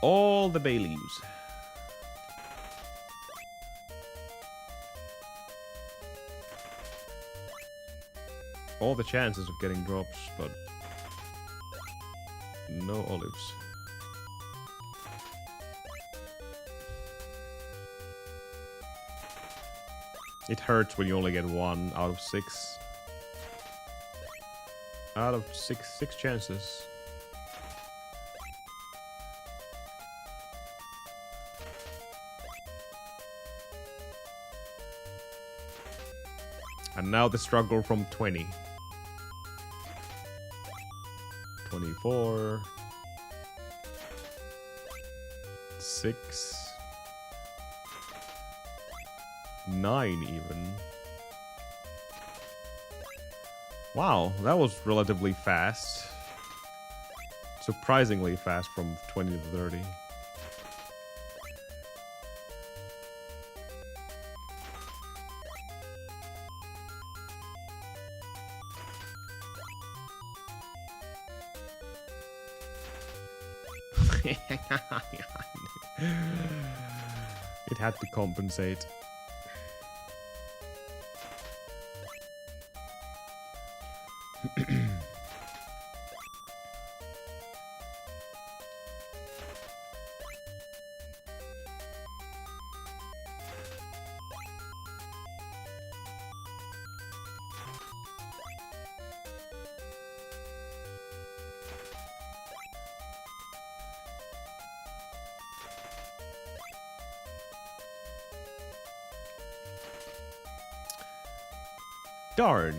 All the bay leaves. All the chances of getting drops, but no olives. It hurts when you only get 1 out of 6. Out of six chances. And now the struggle from 20. 24. 6. 9 even. Wow, that was relatively fast. Surprisingly fast from 20 to 30. It had to compensate. Darn.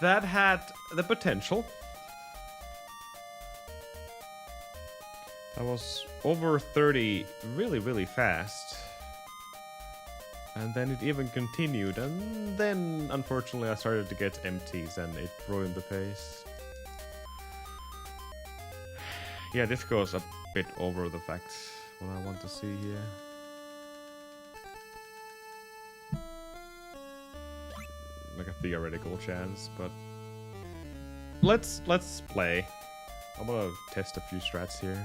That had the potential. I was over 30 really, really fast. And then it even continued, and then unfortunately I started to get empties and it ruined the pace. Yeah, this goes a bit over the facts, what I want to see here. Like a theoretical chance, but let's play. I'm gonna test a few strats here.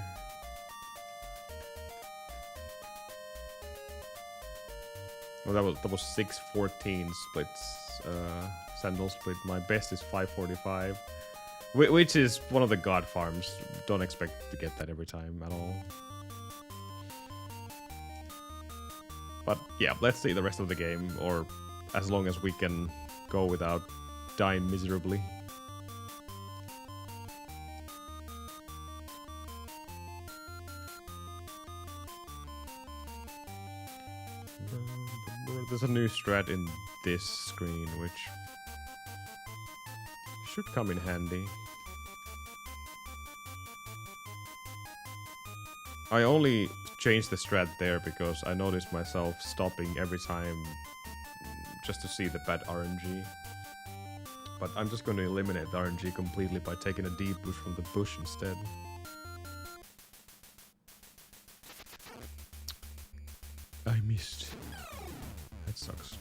Well, that was 614 splits, sandal split. My best is 545, which is one of the god farms. Don't expect to get that every time at all. But yeah, let's see the rest of the game, or as long as we can go without dying miserably. There's a new strat in this screen, which should come in handy. I only changed the strat there because I noticed myself stopping every time just to see the bad RNG. But I'm just going to eliminate the RNG completely by taking a deep bush from the bush instead. I missed. That sucks.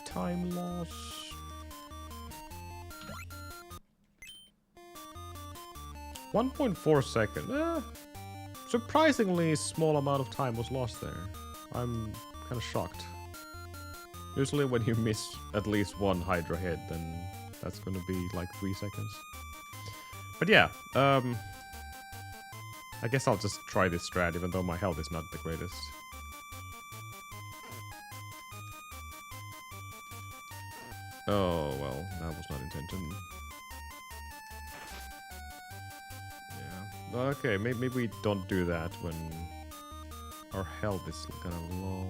Time loss. .4 second. Surprisingly small amount of time was lost there. I'm kind of shocked. Usually when you miss at least one Hydra hit, then that's gonna be like 3 seconds. But yeah, I guess I'll just try this strat even though my health is not the greatest. Oh, well, that was not intention. Yeah. Okay, maybe we don't do that when our health is kind of low.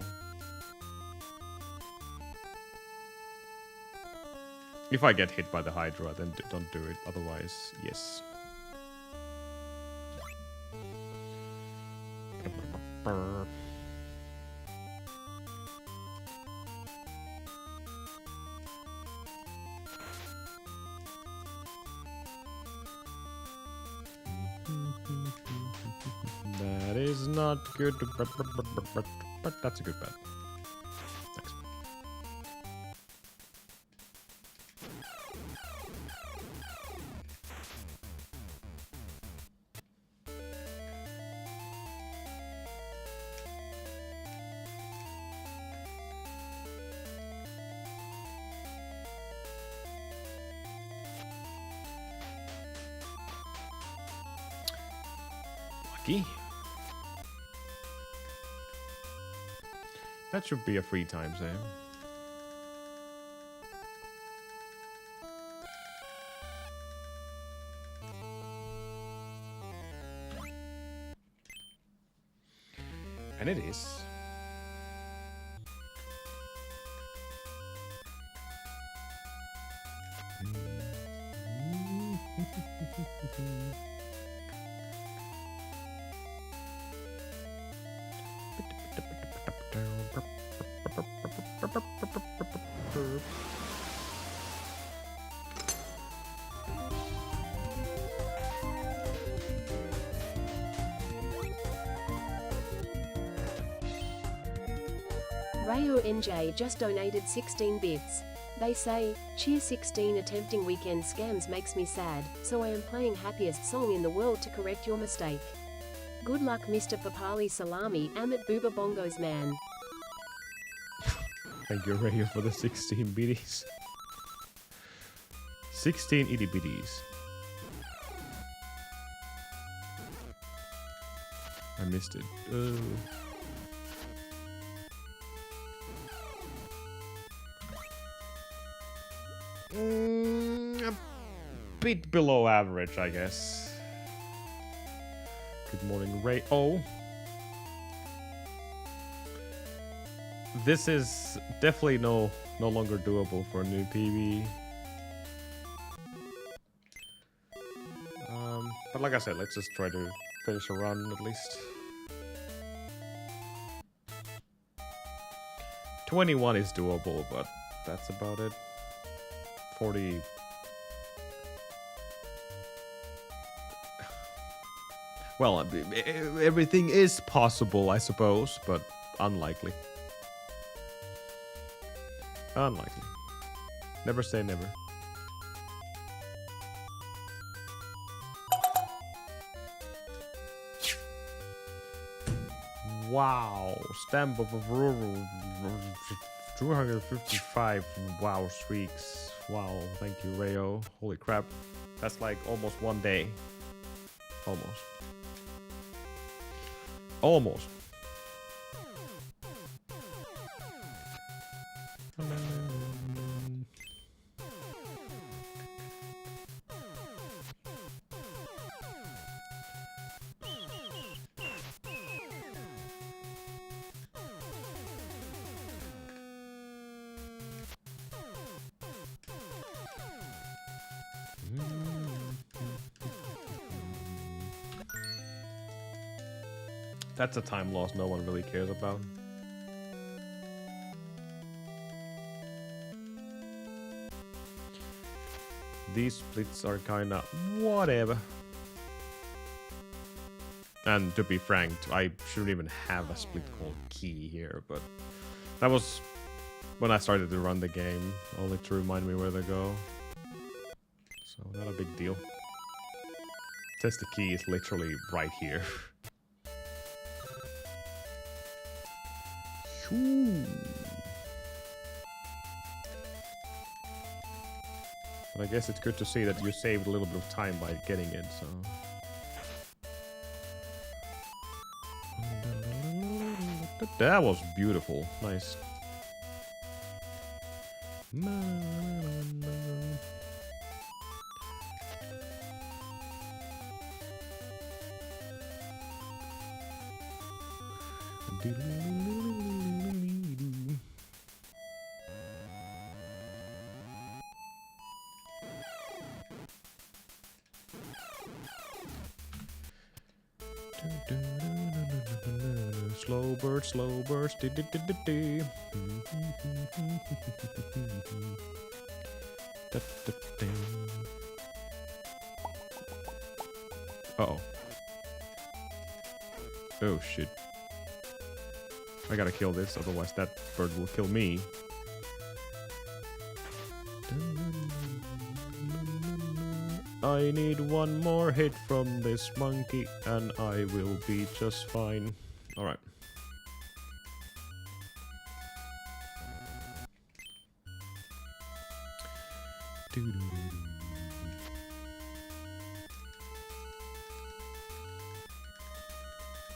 If I get hit by the Hydra, then don't do it. Otherwise, yes. That is not good, but that's a good bet. Thanks. Lucky. That should be a free time save. And it is. Rayo NJ just donated 16 bits. They say, cheer 16 attempting weekend scams makes me sad, so I am playing happiest song in the world to correct your mistake. Good luck Mr. Papali Salami, Amit Booba Bongos man. Thank you, Rayo, for the 16 biddies. 16 itty bitties. I missed it. A bit below average, I guess. Good morning, Ray. Oh. This is definitely no longer doable for a new PB. But like I said, let's just try to finish a run at least. 21 is doable, but that's about it. 40. Well, everything is possible, I suppose, but unlikely. Unlikely. Never say never. Wow. Stamp of Rural. 255 wow streaks. Wow, thank you, Rayo. Holy crap. That's like almost one day. Almost. Almost. That's a time loss no one really cares about. These splits are kinda whatever. And to be frank, I shouldn't even have a split called key here, but that was when I started to run the game, only to remind me where to go. So not a big deal. Test the key is literally right here. But I guess it's good to see that you saved a little bit of time by getting it, so... That was beautiful. Nice. Slow bird, slow bird. Uh-oh. Oh shit. I gotta kill this, otherwise that bird will kill me. I need one more hit from this monkey and I will be just fine. Alright.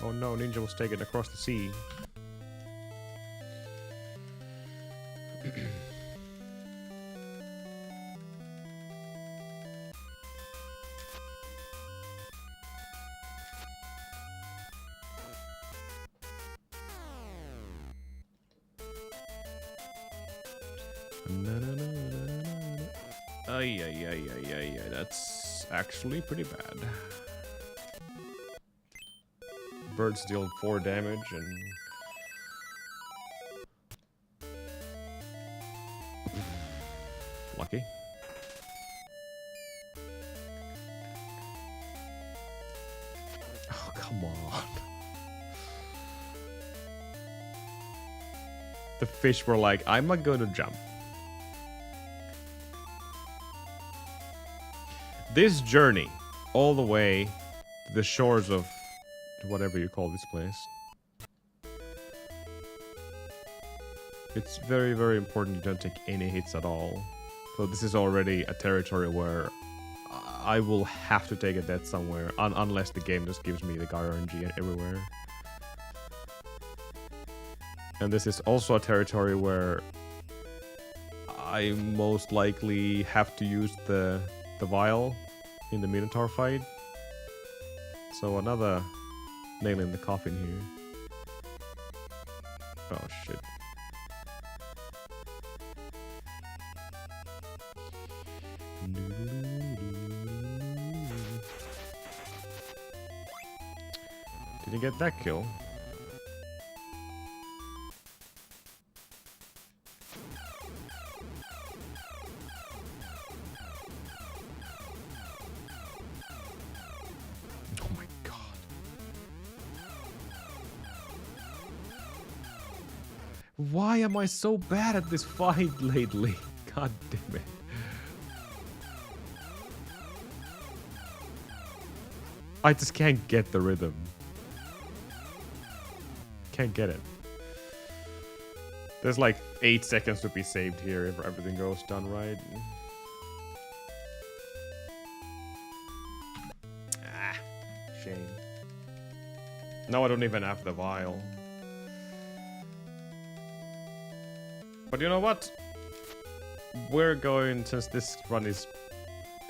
Oh no, Ninja was taken across the sea. Ay, that's actually pretty bad. Birds deal 4 damage and... Lucky. Oh, come on. The fish were like, I'm not going to jump. This journey, all the way to the shores of whatever you call this place. It's very, very important you don't take any hits at all. So this is already a territory where I will have to take a death somewhere, unless the game just gives me the RNG everywhere. And this is also a territory where I most likely have to use the vial in the Minotaur fight. So another nail in the coffin here. Oh shit. Did he get that kill? Why am I so bad at this fight lately? God damn it. I just can't get the rhythm. Can't get it. There's like 8 seconds to be saved here if everything goes done right. Ah, shame. Now I don't even have the vial. But you know what? We're going, since this run is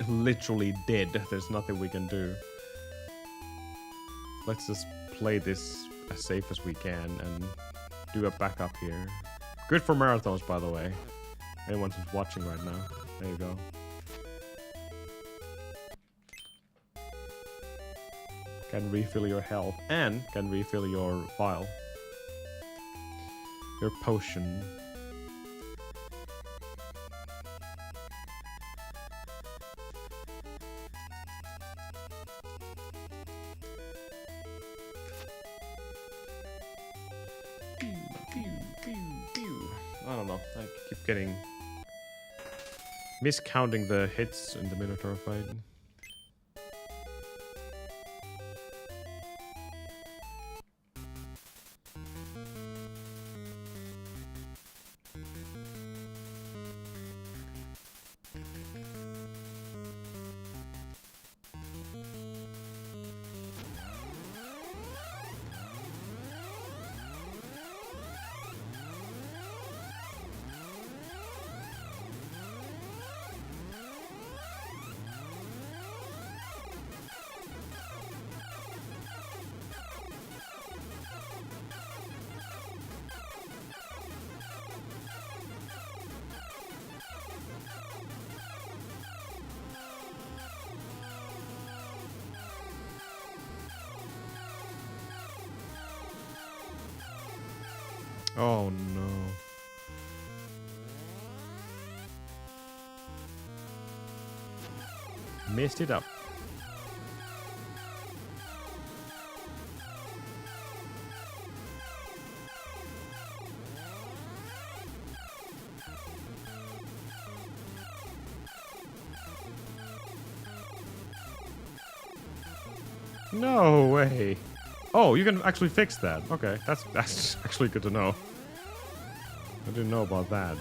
literally dead, there's nothing we can do. Let's just play this as safe as we can and do a backup here. Good for marathons, by the way. Anyone who's watching right now. There you go. Can refill your health and can refill your vial. Your potion. I don't know. I keep getting miscounting the hits in the Minotaur fight. Oh no. Messed it up. No way. Oh, you can actually fix that. Okay, that's actually good to know. I didn't know about that.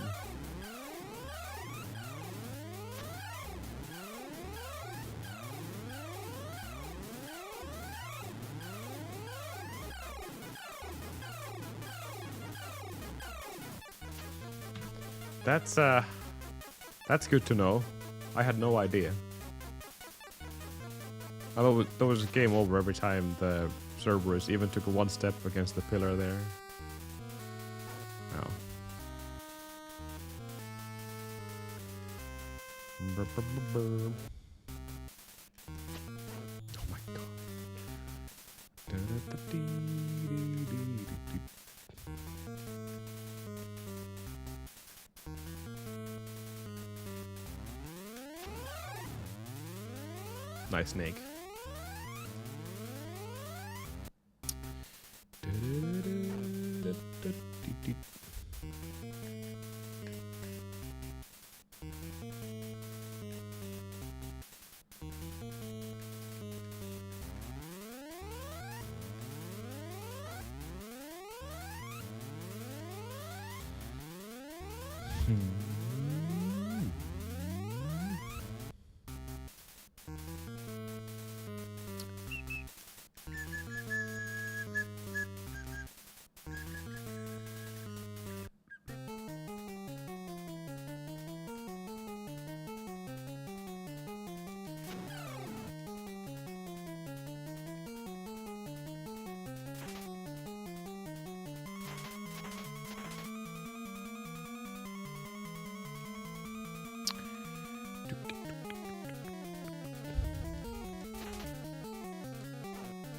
That's good to know. I had no idea. I thought that was game over every time the Cerberus even took one step against the pillar there. Oh. Oh my god. Nice snake.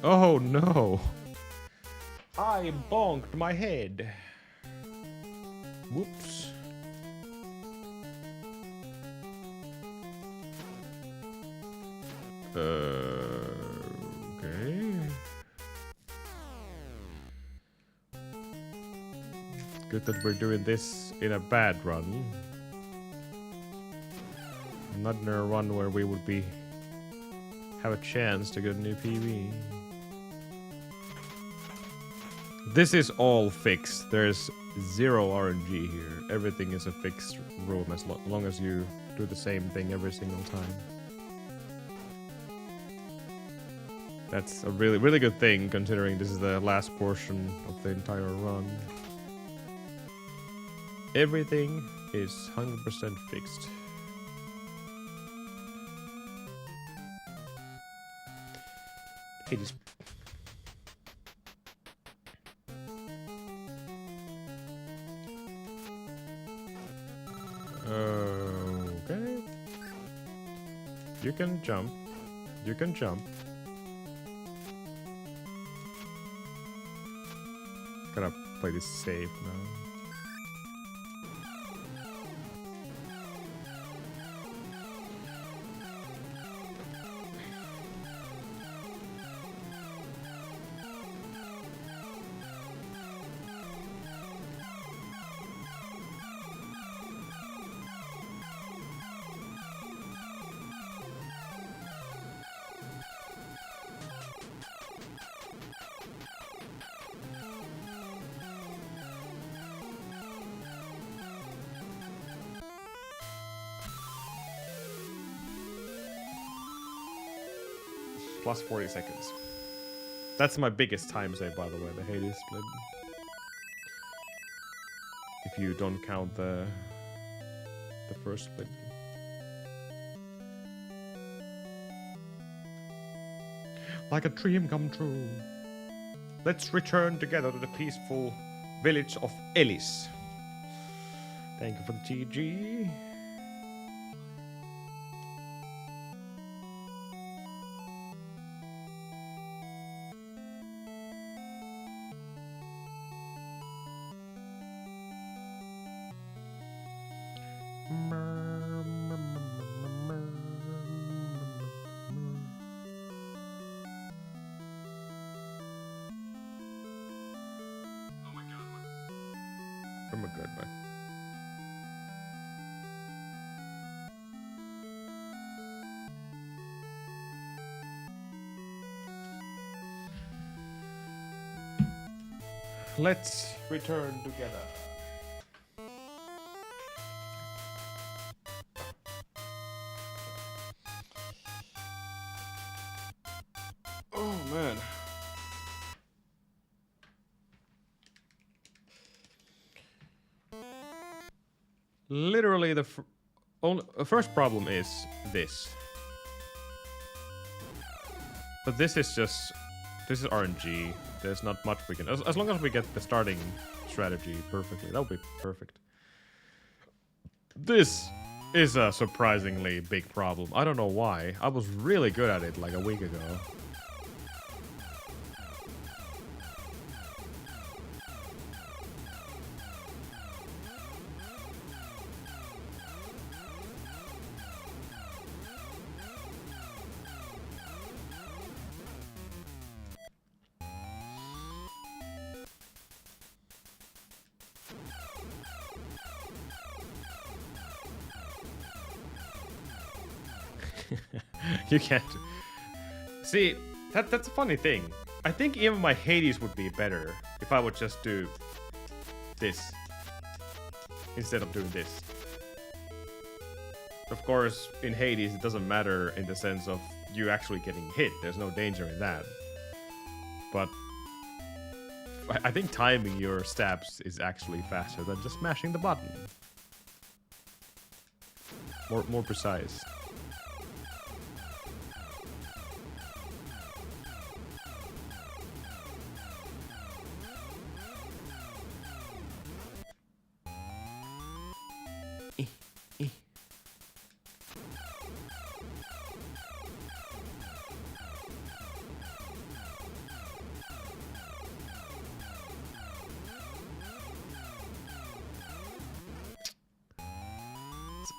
Oh no! I bonked my head. Whoops. Okay. Good that we're doing this in a bad run. Not in a run where we would be have a chance to get a new PB. This is all fixed. There's zero RNG here. Everything is a fixed room as long as you do the same thing every single time. That's a really good thing considering this is the last portion of the entire run. Everything is 100% fixed. It is. Okay. You can jump. You can jump. Gotta play this safe now. Plus 40 seconds. That's my biggest time save, by the way, the Hades split. If you don't count the first split. Like a dream come true. Let's return together to the peaceful village of Elis. Thank you for the GG. let's return together. Oh man. Literally the first problem is this. But this is RNG. There's not much we can... As long as we get the starting strategy perfectly, that'll be perfect. This is a surprisingly big problem. I don't know why. I was really good at it like a week ago. You can't. See, that's a funny thing. I think even my Hades would be better if I would just do this instead of doing this. Of course, in Hades, it doesn't matter in the sense of you actually getting hit. There's no danger in that. But I think timing your stabs is actually faster than just mashing the button. More precise.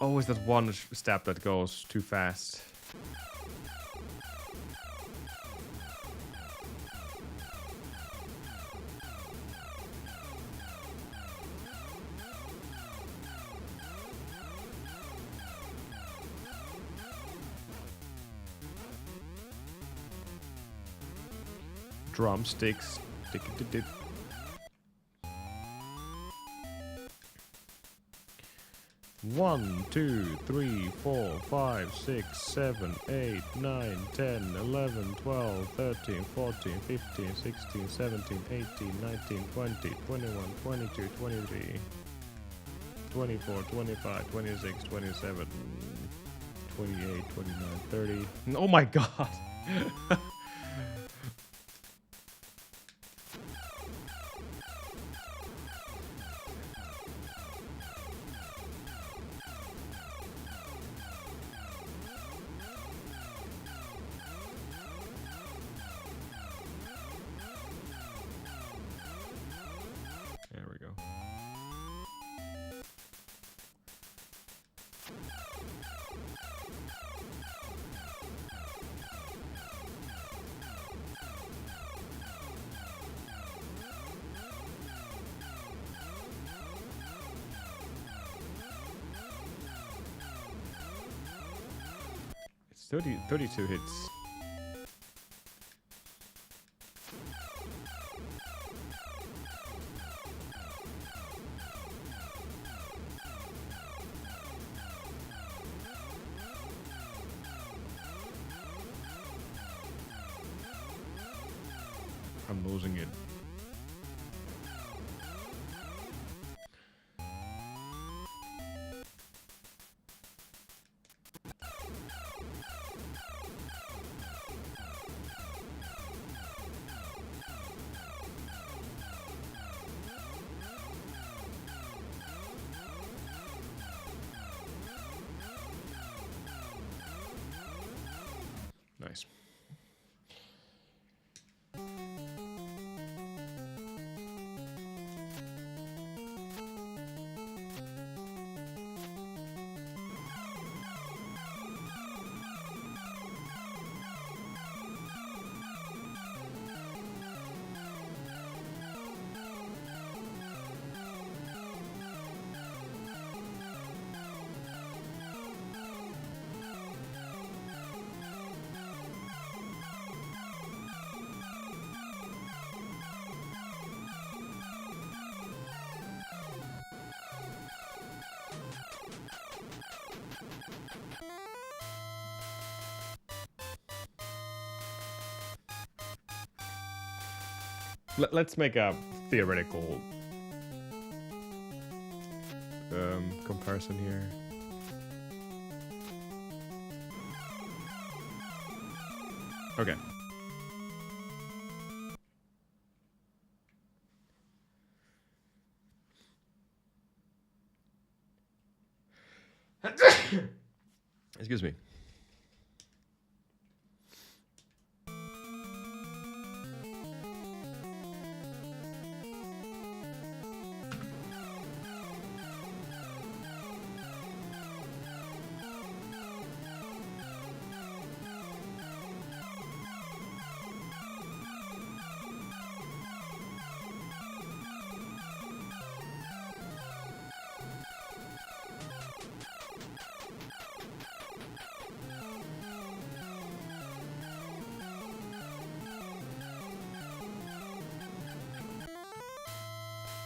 Always that one step that goes too fast. Drumsticks. Tick-a-dip-dip. 1, 2, 3, 4, 5, 6, 7, 8, 9, 10, 11, 12, 13, 14, 15, 16, 17, 18, 19, 20, 21, 22, 23, 24, 25, 26, 27, 28, 29, 30. Oh my god! There we go. It's 32 hits. I'm losing it. Nice. Let's make a theoretical comparison here. Okay. Excuse me.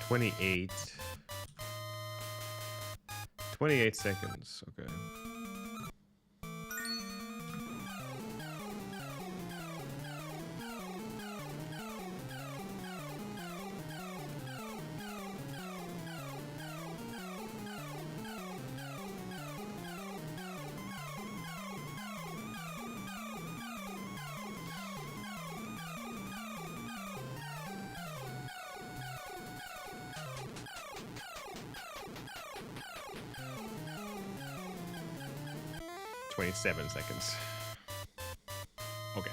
$28. 28 seconds, okay. $27 Okay.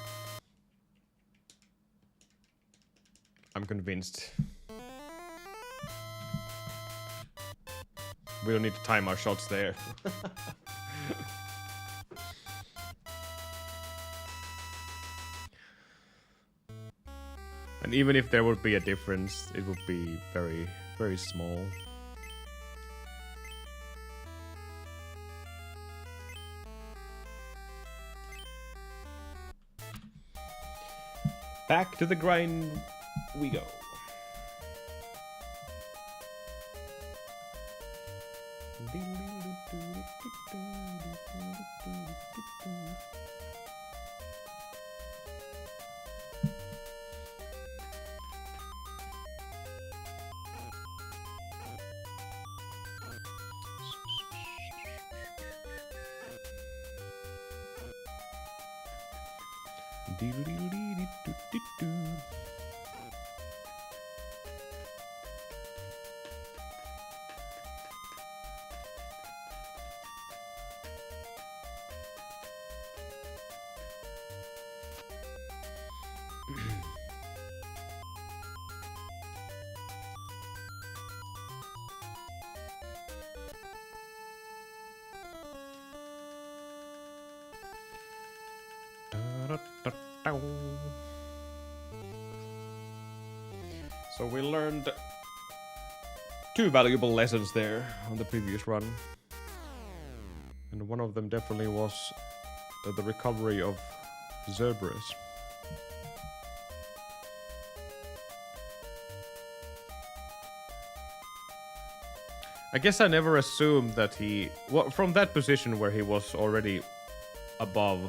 I'm convinced. We don't need to time our shots there. And even if there would be a difference, it would be very, very small. Back to the grind we go. So we learned 2 valuable lessons there on the previous run. And one of them definitely was the recovery of Zerberus. I guess I never assumed that he... Well, from that position where he was already above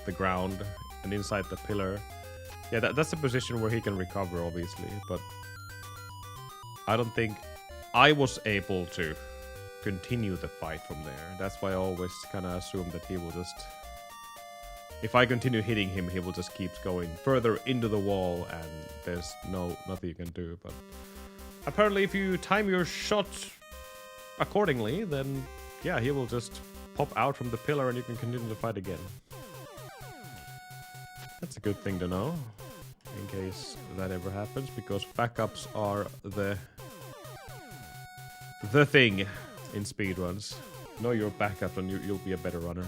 the ground and inside the pillar. Yeah, that's the position where he can recover, obviously, but I don't think I was able to continue the fight from there. That's why I always kind of assumed that he will just... If I continue hitting him, he will just keep going further into the wall and there's nothing you can do, but... Apparently, if you time your shot accordingly, then yeah, he will just pop out from the pillar and you can continue the fight again. That's a good thing to know, in case that ever happens, because backups are the thing in speedruns. Know your backup and you'll be a better runner.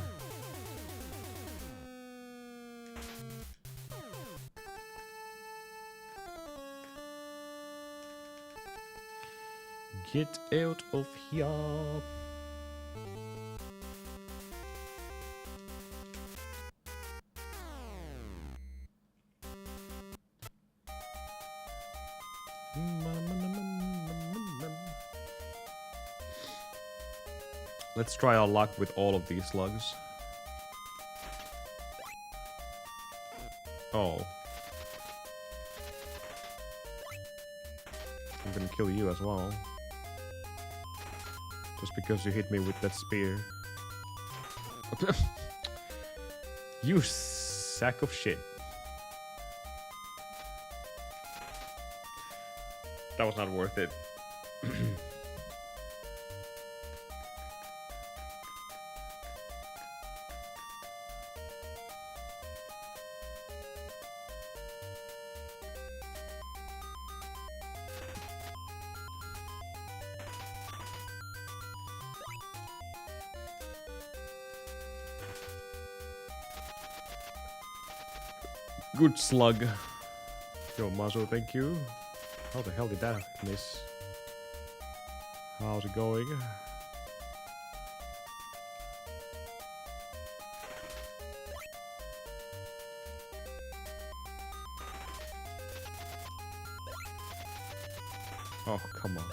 Get out of here. Let's try our luck with all of these slugs. Oh. I'm gonna kill you as well. Just because you hit me with that spear. You sack of shit. That was not worth it. Good slug. Yo, Mazo, thank you. How the hell did that miss? How's it going? Oh, come on.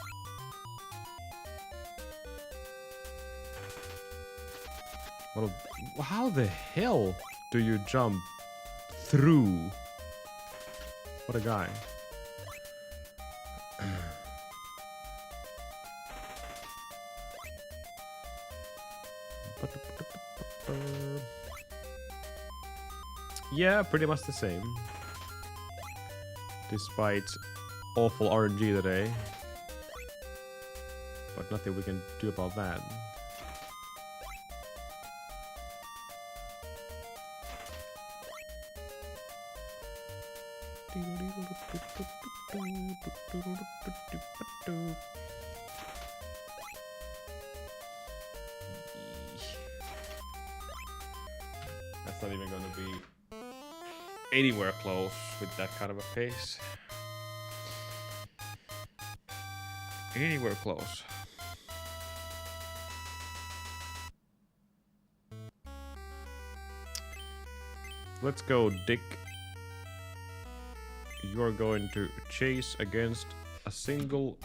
How the hell do you jump through? What a guy. Yeah, pretty much the same. Despite awful RNG today. But nothing we can do about that. That's not even gonna be anywhere close with that kind of a pace. Anywhere close. Let's go, Dick. You're going to chase against a single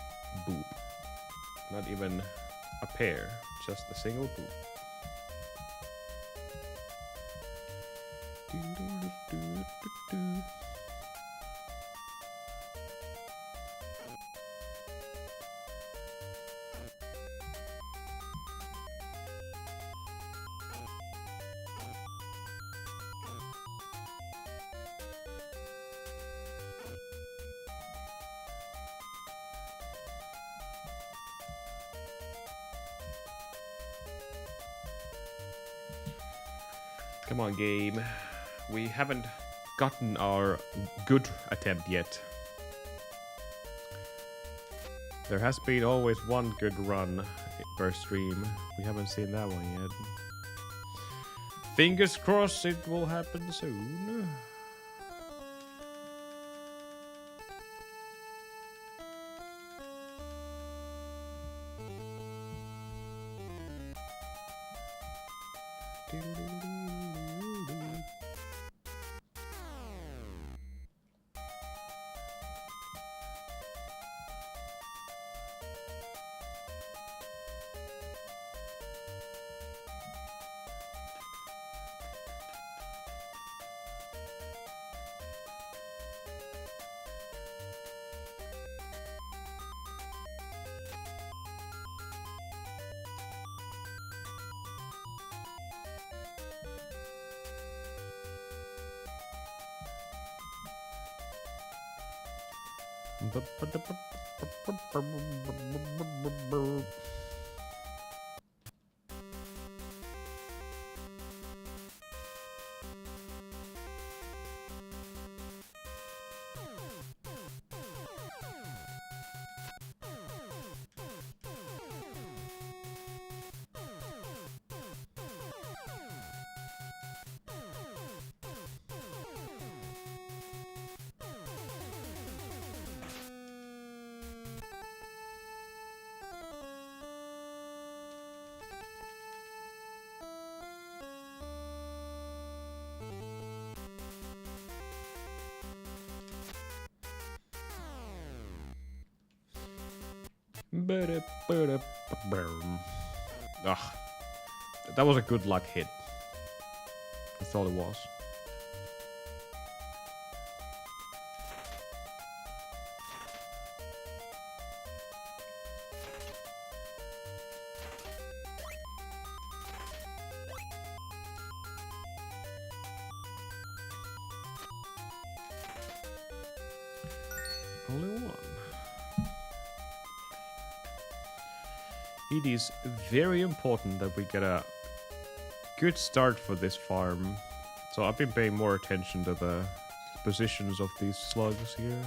boob. Not even a pair, just a single boob. Come on, game. We haven't gotten our good attempt yet. There has been always one good run per stream. We haven't seen that one yet. Fingers crossed it will happen soon. Ugh. That was a good luck hit. That's all it was. Only one. It is very important that we get a good start for this farm. So I've been paying more attention to the positions of these slugs here.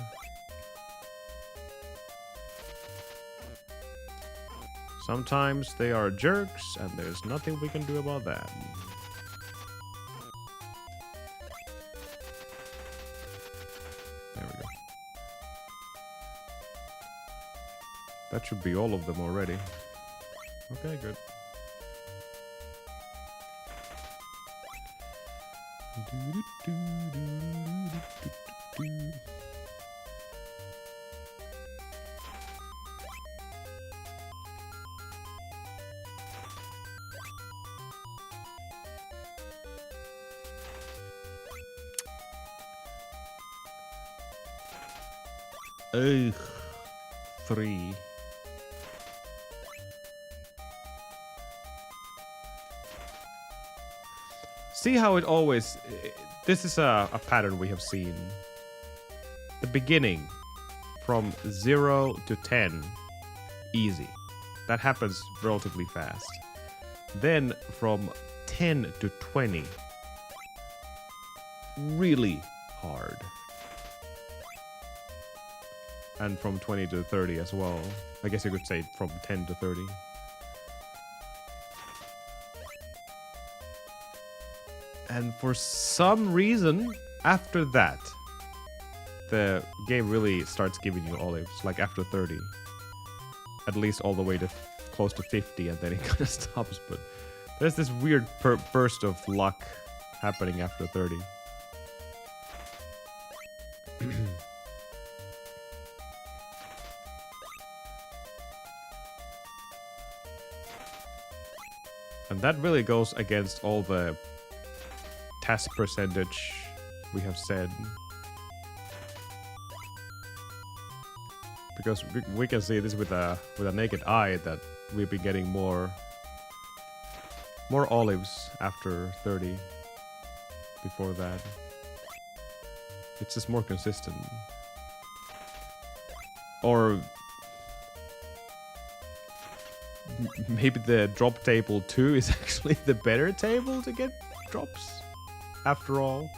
Sometimes they are jerks, and there's nothing we can do about that. There we go. That should be all of them already. Okay, good. Ugh. 3. See how it always... This is a pattern we have seen. The beginning, from 0 to 10, easy. That happens relatively fast. Then from 10 to 20, really hard. And from 20 to 30 as well. I guess you could say from 10 to 30. And for some reason, after that, the game really starts giving you olives, like after 30. At least all the way to close to 50, and then it kind of stops. But there's this weird burst of luck happening after 30. And that really goes against all the task percentage we have said. Because we can see this with a naked eye that we've been getting more olives after 30 before that. It's just more consistent. Or maybe the drop table 2 is actually the better table to get drops after all.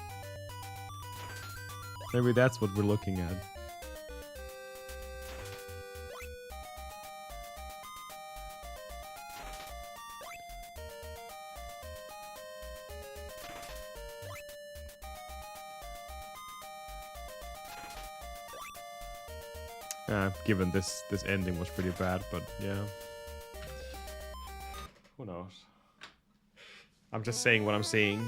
Maybe that's what we're looking at. Given this ending was pretty bad, but yeah. Who knows? I'm just saying what I'm seeing.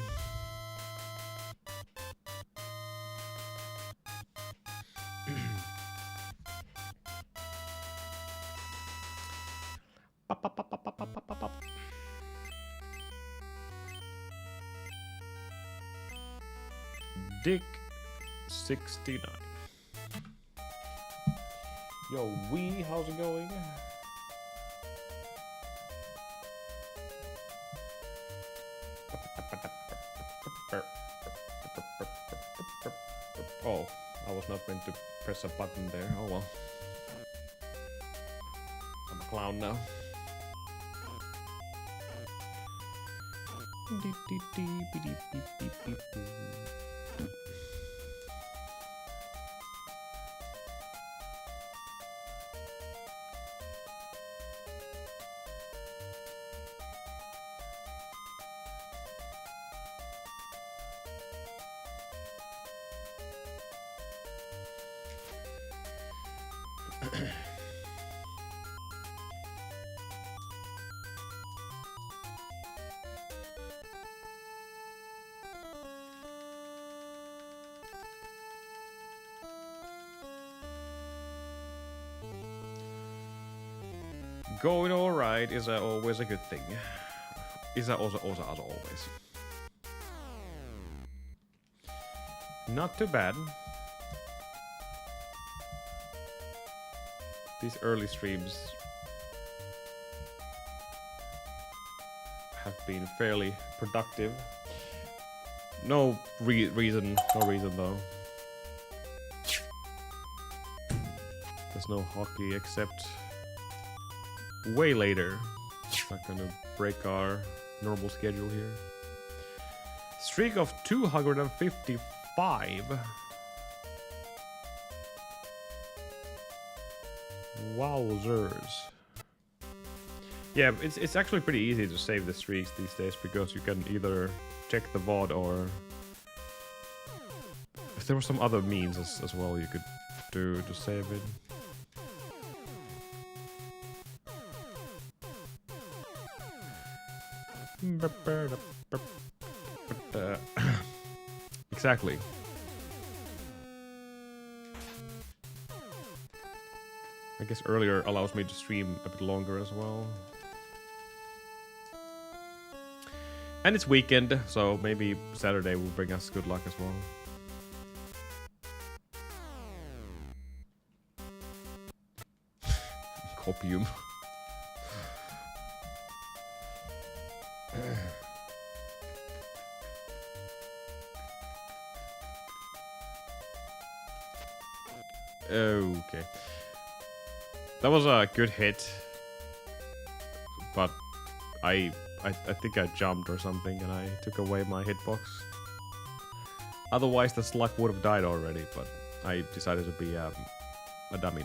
Dick 69. Yo, Wee, how's it going? Oh, I was not meant to press a button there. Oh well. I'm a clown now. Going alright is always a good thing. Is also as always. Not too bad. These early streams have been fairly productive. No reason though. There's no hockey except way later. It's not gonna break our normal schedule here. Streak of 255. Wowzers. Yeah, it's actually pretty easy to save the streaks these days because you can either check the VOD or if there were some other means as well you could do to save it. Exactly. I guess earlier allows me to stream a bit longer as well. And it's weekend, so maybe Saturday will bring us good luck as well. Copium. Okay. That was a good hit. But I think I jumped or something and I took away my hitbox. Otherwise the slug would have died already, but I decided to be a dummy.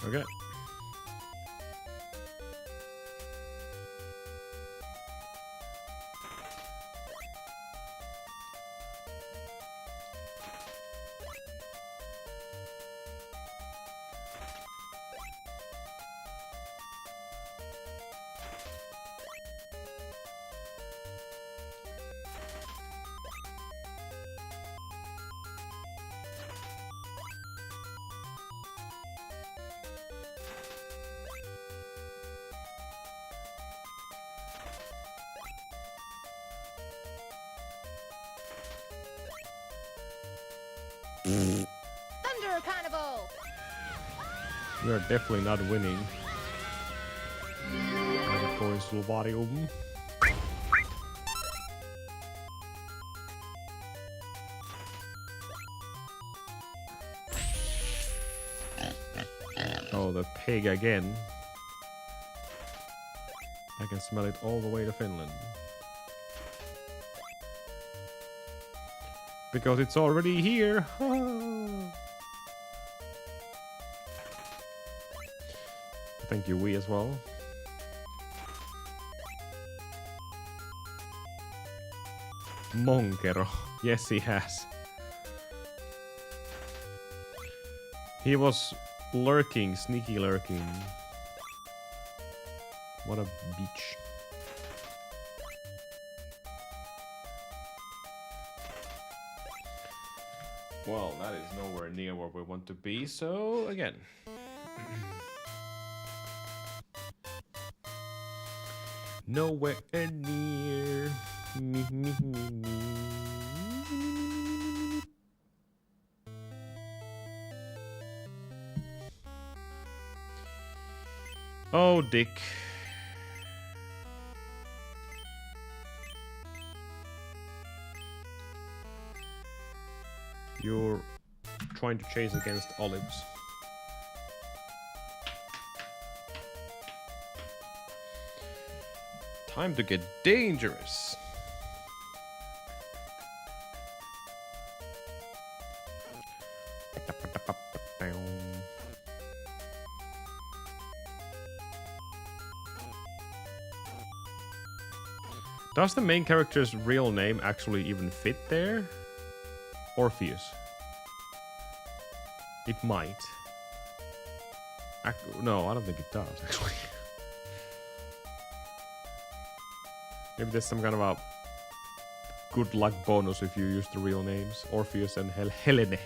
Okay. Thunder Carnival! We are definitely not winning. According to Slovarium. Oh, the pig again. I can smell it all the way to Finland. Because it's already here. Thank you, we as well. Monkero. Yes, he has. He was lurking, sneaky lurking. What a beach. Well, that is nowhere near where we want to be, so again. Nowhere near. Me. Oh, Dick. You're trying to chase against olives. Time to get dangerous. Does the main character's real name actually even fit there? Orpheus. It might. No, I don't think it does, actually. Maybe there's some kind of a good luck bonus if you use the real names. Orpheus and Helene.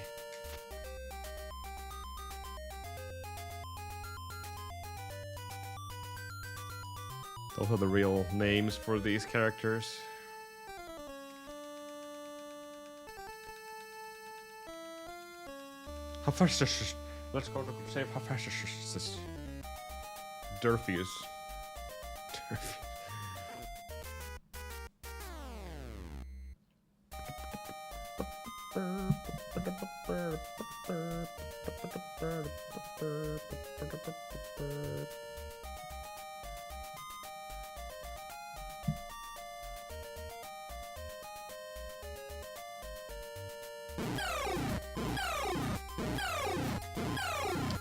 Those are the real names for these characters. Hephaestus. Let's go to save Hephaestus. Durfius.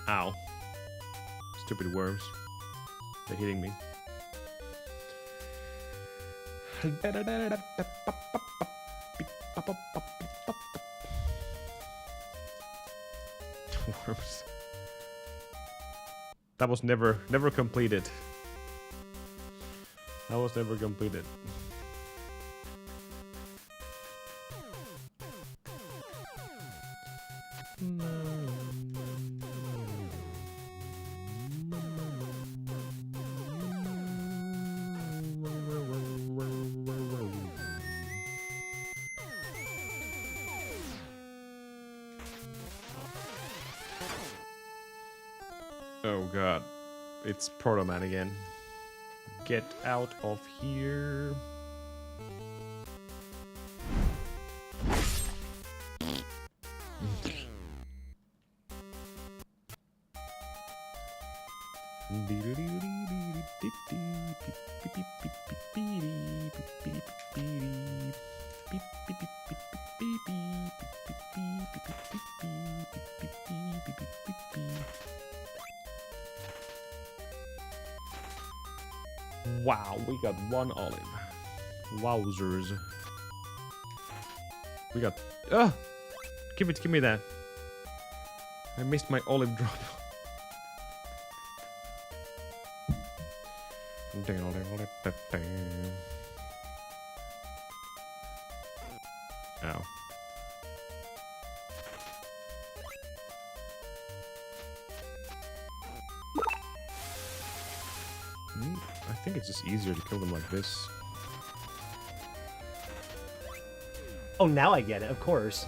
Ow. Stupid worms. They're hitting me. Worms. That was never completed. That was never completed. Oh god. It's Proto Man again. Get out of here. Wow, we got one olive. Wowzers. We got... Give me that. I missed my olive drop. Ow. I think it's just easier to kill them like this. Oh, now I get it, of course.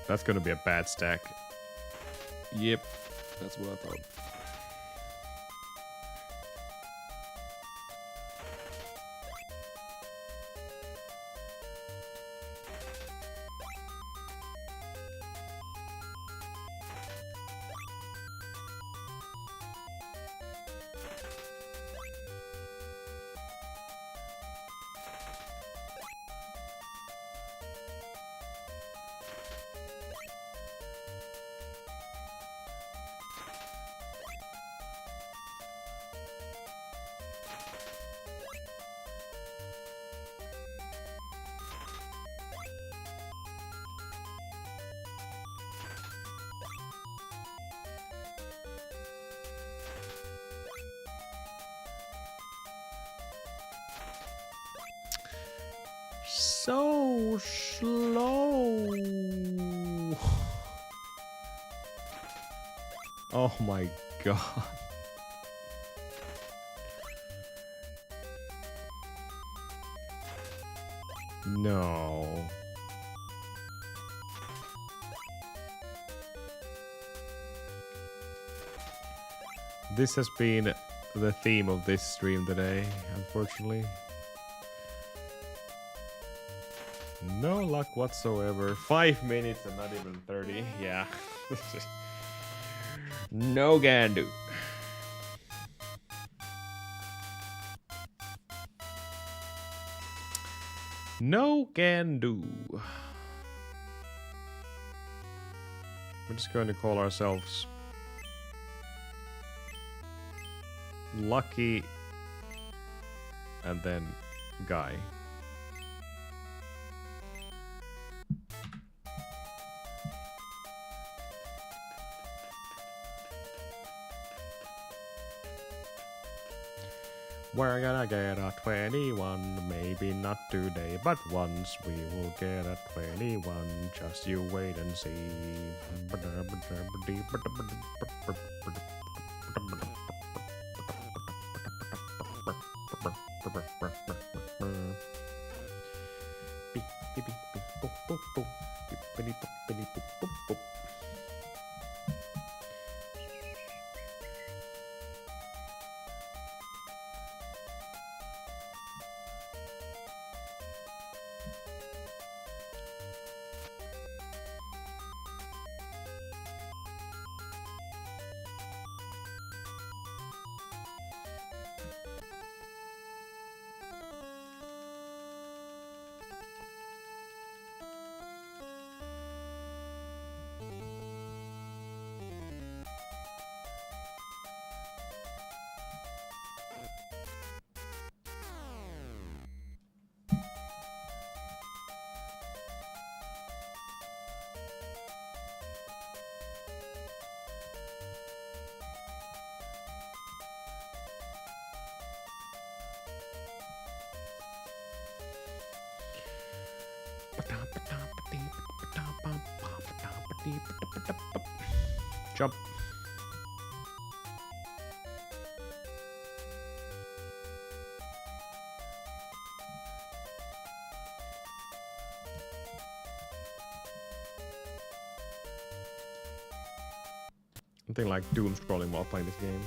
That's gonna be a bad stack. Yep, that's what I thought. So slow. Oh my god. No. This has been the theme of this stream today, unfortunately. No luck whatsoever. 5 minutes and not even 30. Yeah. No can do. No can do. We're just going to call ourselves Lucky and then Guy. We're gonna get a 21, maybe not today, but once we will get a 21. Just you wait and see. boop, bippity boppity boop boop boop. Jump. Something like doom scrolling while playing this game.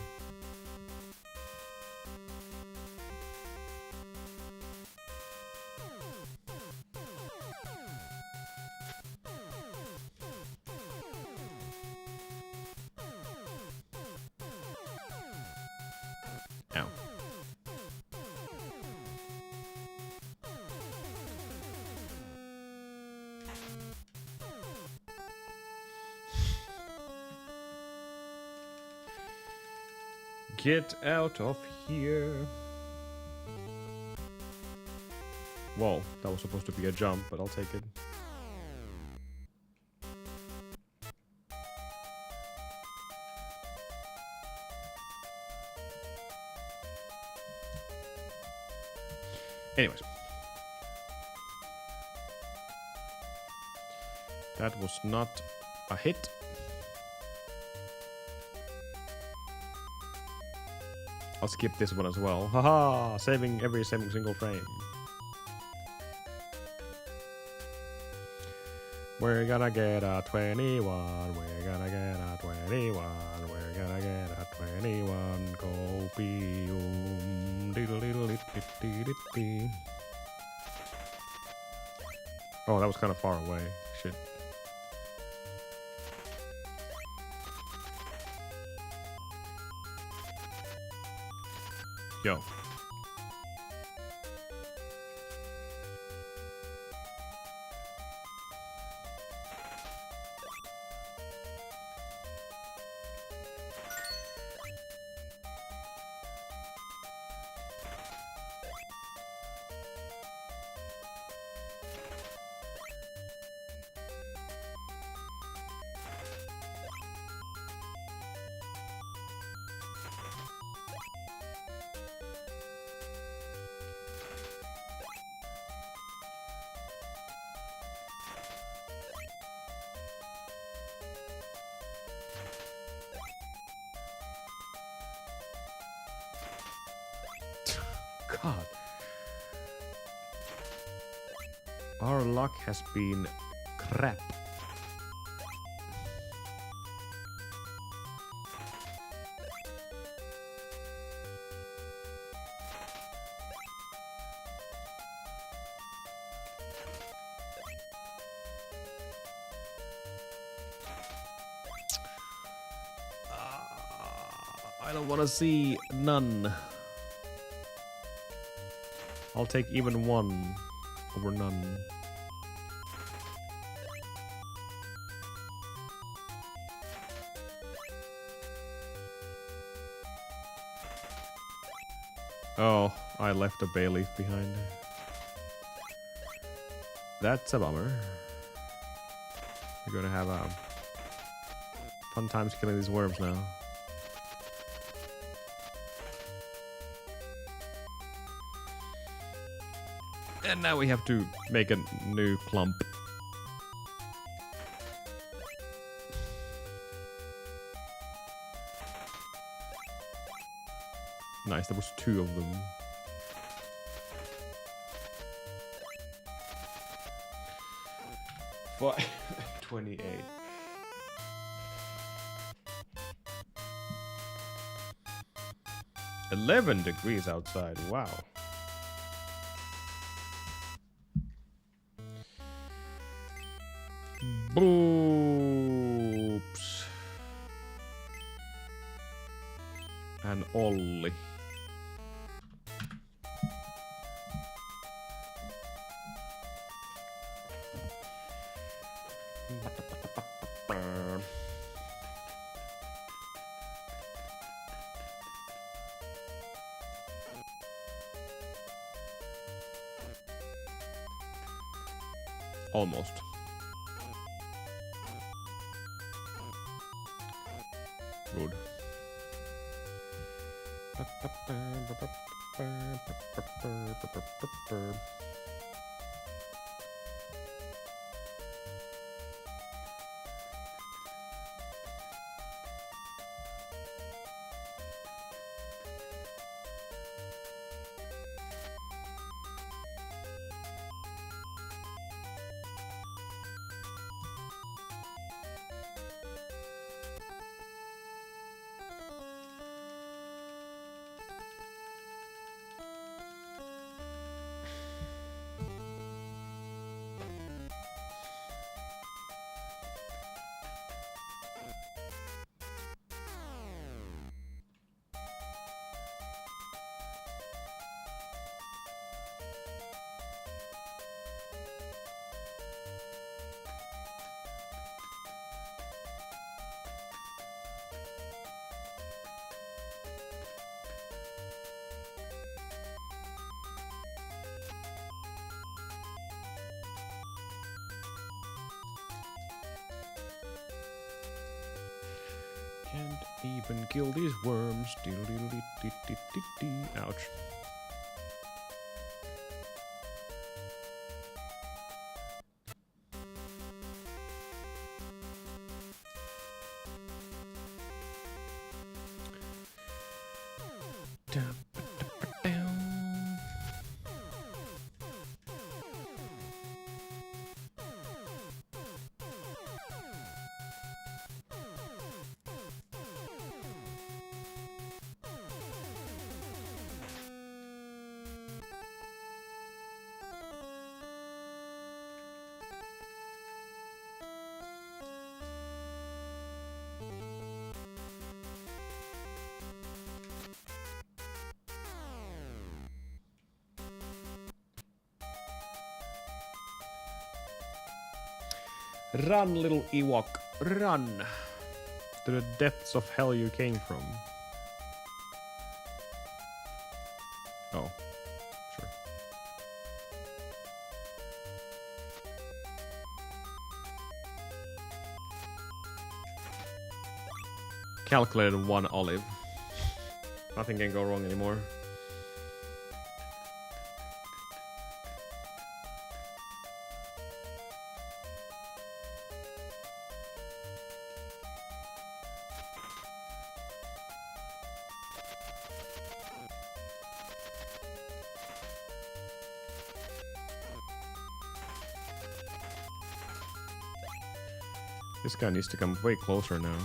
Ow. Get out of here. Whoa, that was supposed to be a jump, but I'll take it. Anyways. That was not a hit. I'll skip this one as well. Haha! Saving every single frame. We're gonna get a 21. We're gonna get a 21. We're gonna get a 21. Copium. Diddle-diddle-dit-dit-dit-dit. Oh, that was kind of far away. Shit. Yo. God. Our luck has been crap. I don't want to see none. I'll take even one over none. Oh, I left a bay leaf behind. That's a bummer. We're gonna have fun times killing these worms now. And now we have to make a new clump. Nice, there was 2 of them. 28. $11 outside. Wow. Boops. And Olli. Almost. Good. Can't even kill these worms. Ouch. Run, little Ewok, run! To the depths of hell you came from. Oh, sure. Calculated 1 olive. Nothing can go wrong anymore. This guy needs to come way closer now.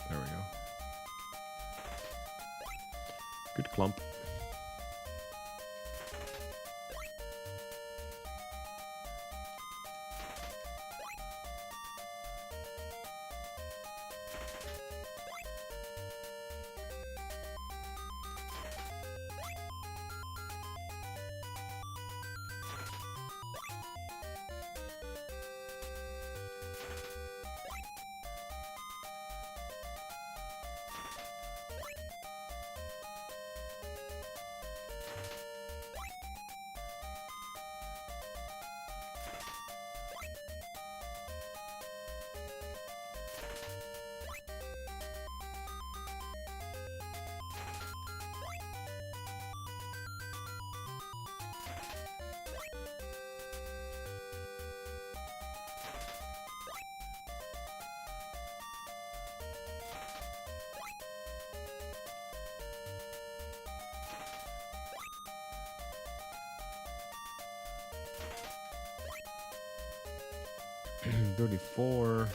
There we go. Good clump. 34.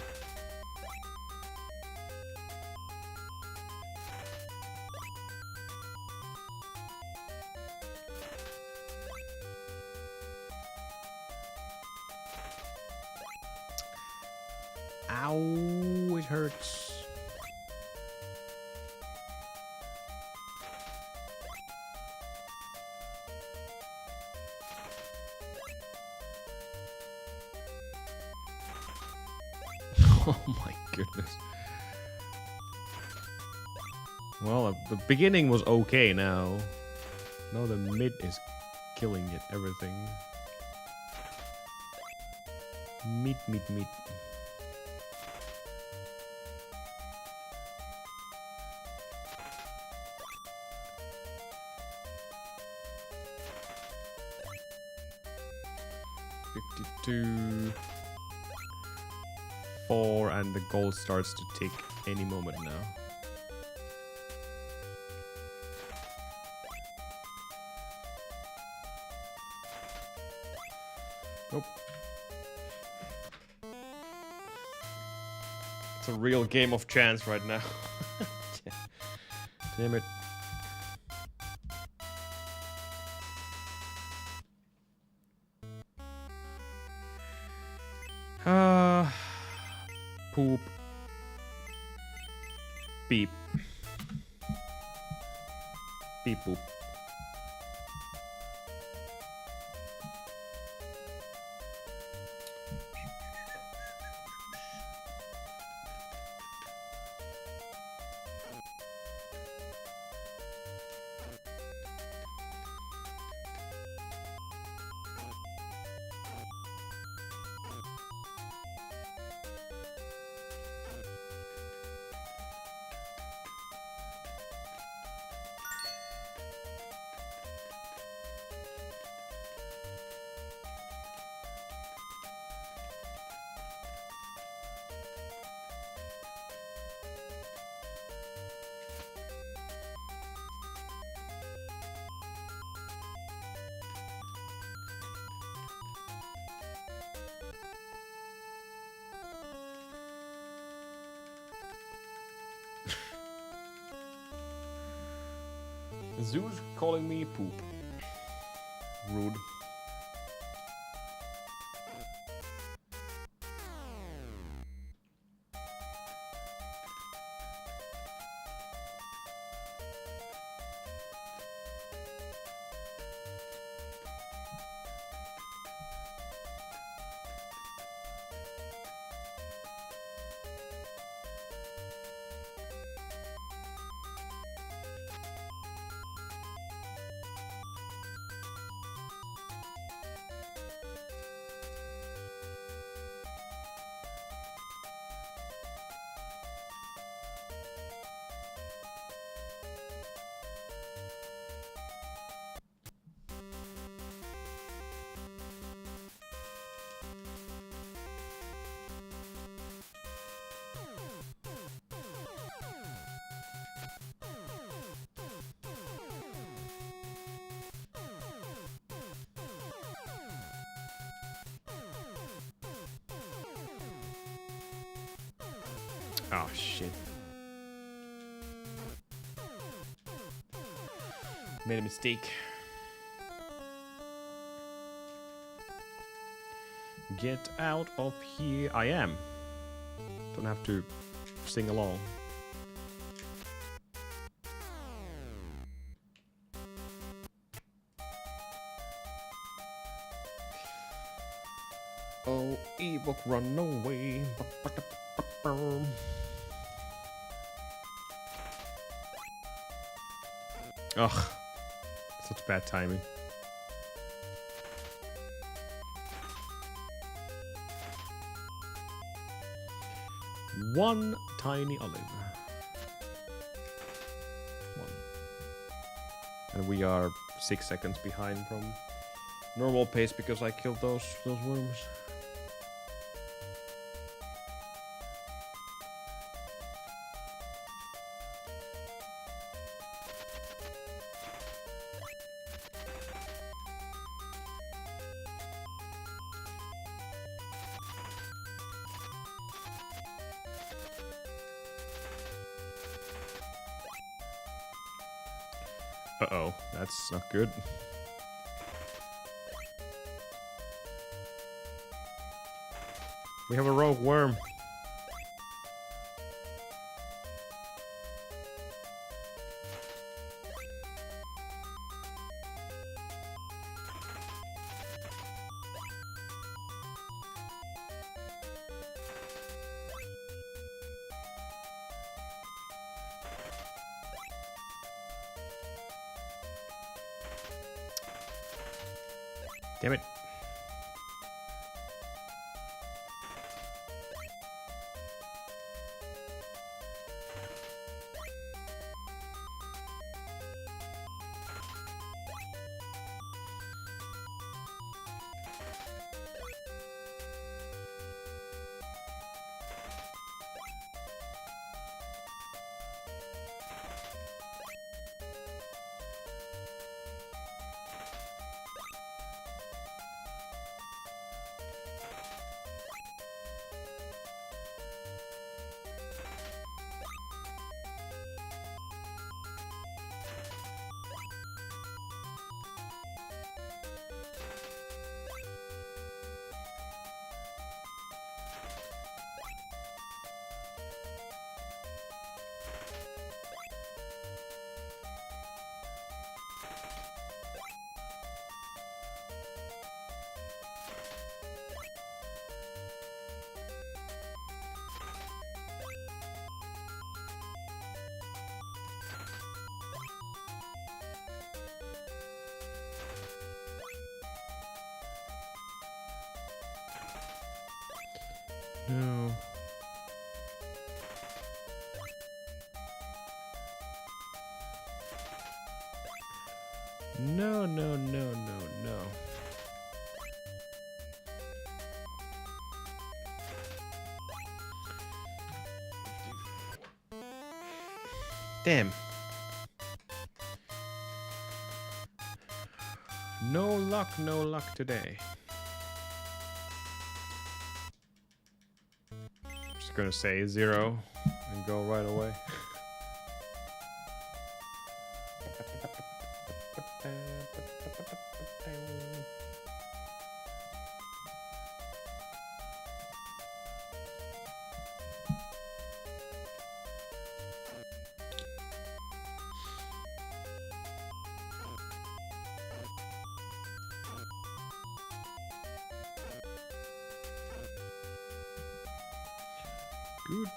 Ow, it hurts. Oh my goodness. Well, the beginning was okay now. Now the mid is killing it, everything. Mid. 52. 4, and the goal starts to tick any moment now. Nope. It's a real game of chance right now. Damn it. Poop. Beep. Beep boop. Zeus calling me poop. Rude. Oh shit. Made a mistake. Get out of here. I am. Don't have to sing along. Oh, Ewok, run away. Ugh, such bad timing. One tiny olive. One. And we are 6 seconds behind from normal pace because I killed those worms. Uh-oh, that's not good. We have a rogue worm. Damn it. No. No, no, no, no, no. Damn. No luck today. Just gonna say 0 and go right away. Good.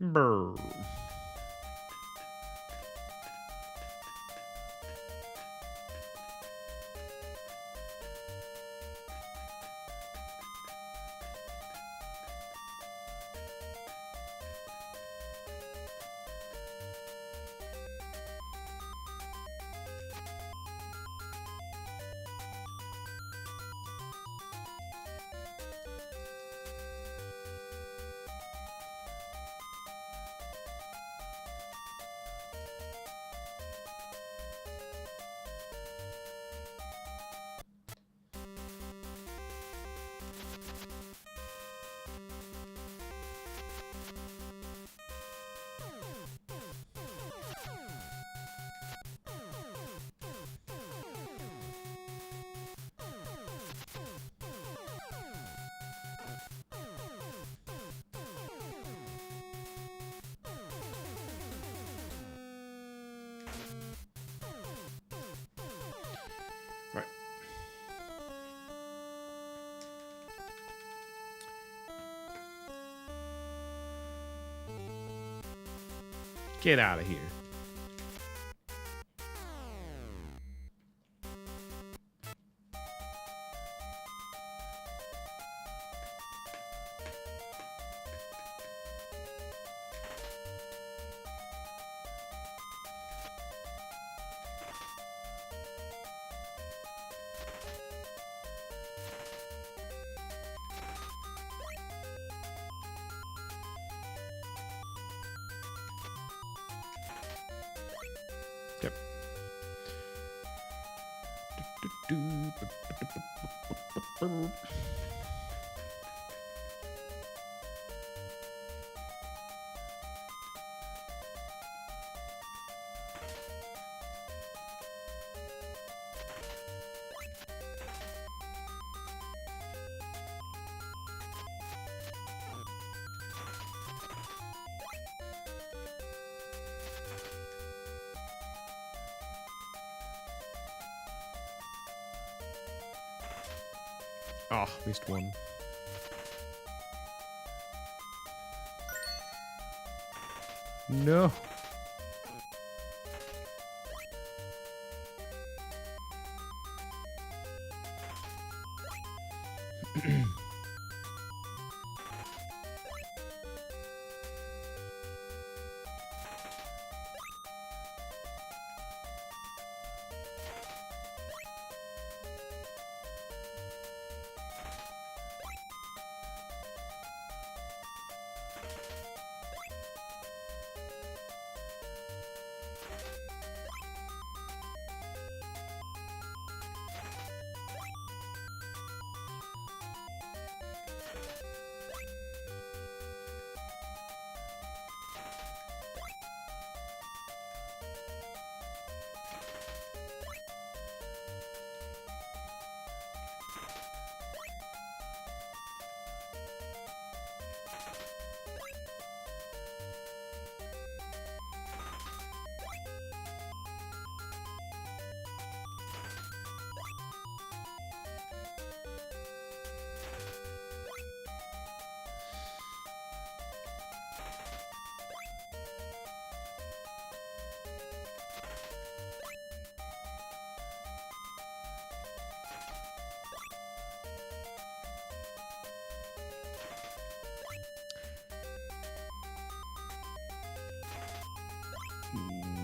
Brr. Right. Get out of here. Yep. Ah, missed one. No.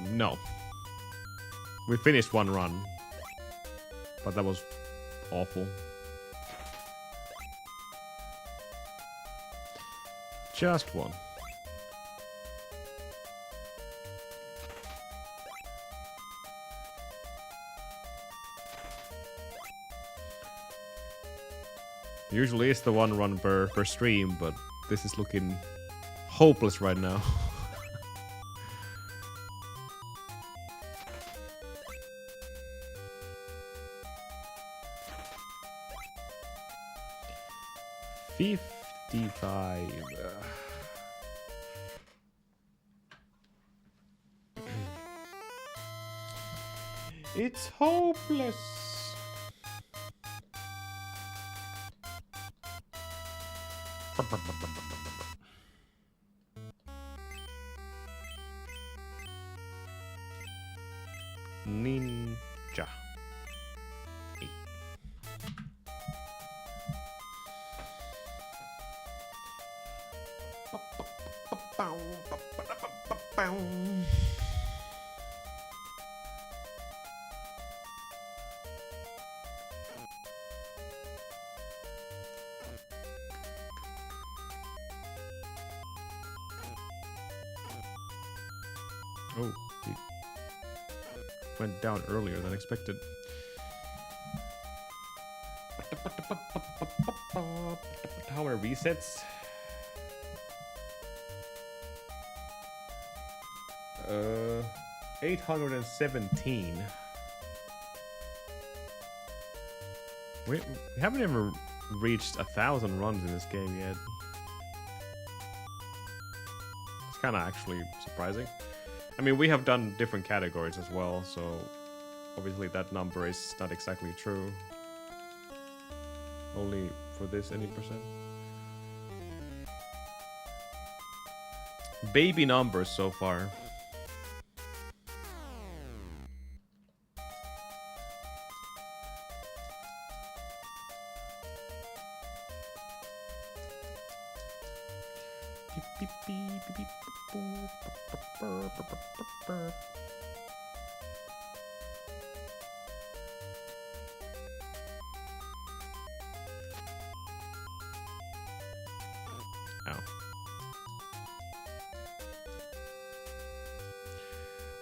No. We finished one run. But that was awful. Just one. Usually it's the one run per stream, but this is looking hopeless right now. It's hopeless. Ninja. Oh, he went down earlier than expected. How are resets? 817. We haven't ever reached 1,000 runs in this game yet. It's kind of actually surprising. I mean, we have done different categories as well, so obviously that number is not exactly true. Only for this any percent. Baby numbers so far.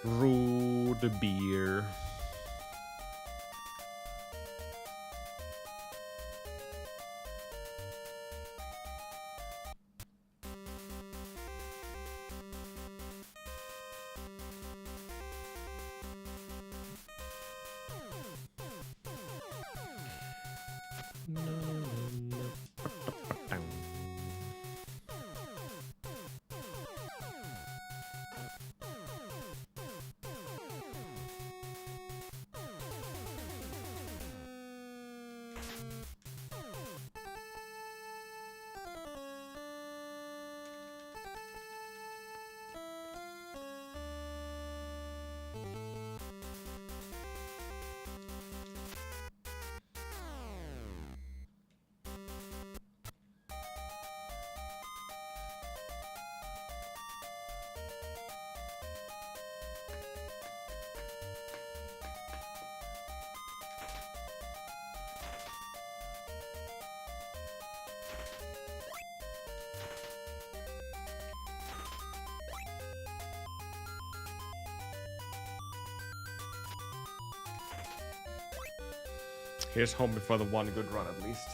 Rude. the beer. Here's hoping for the one good run at least.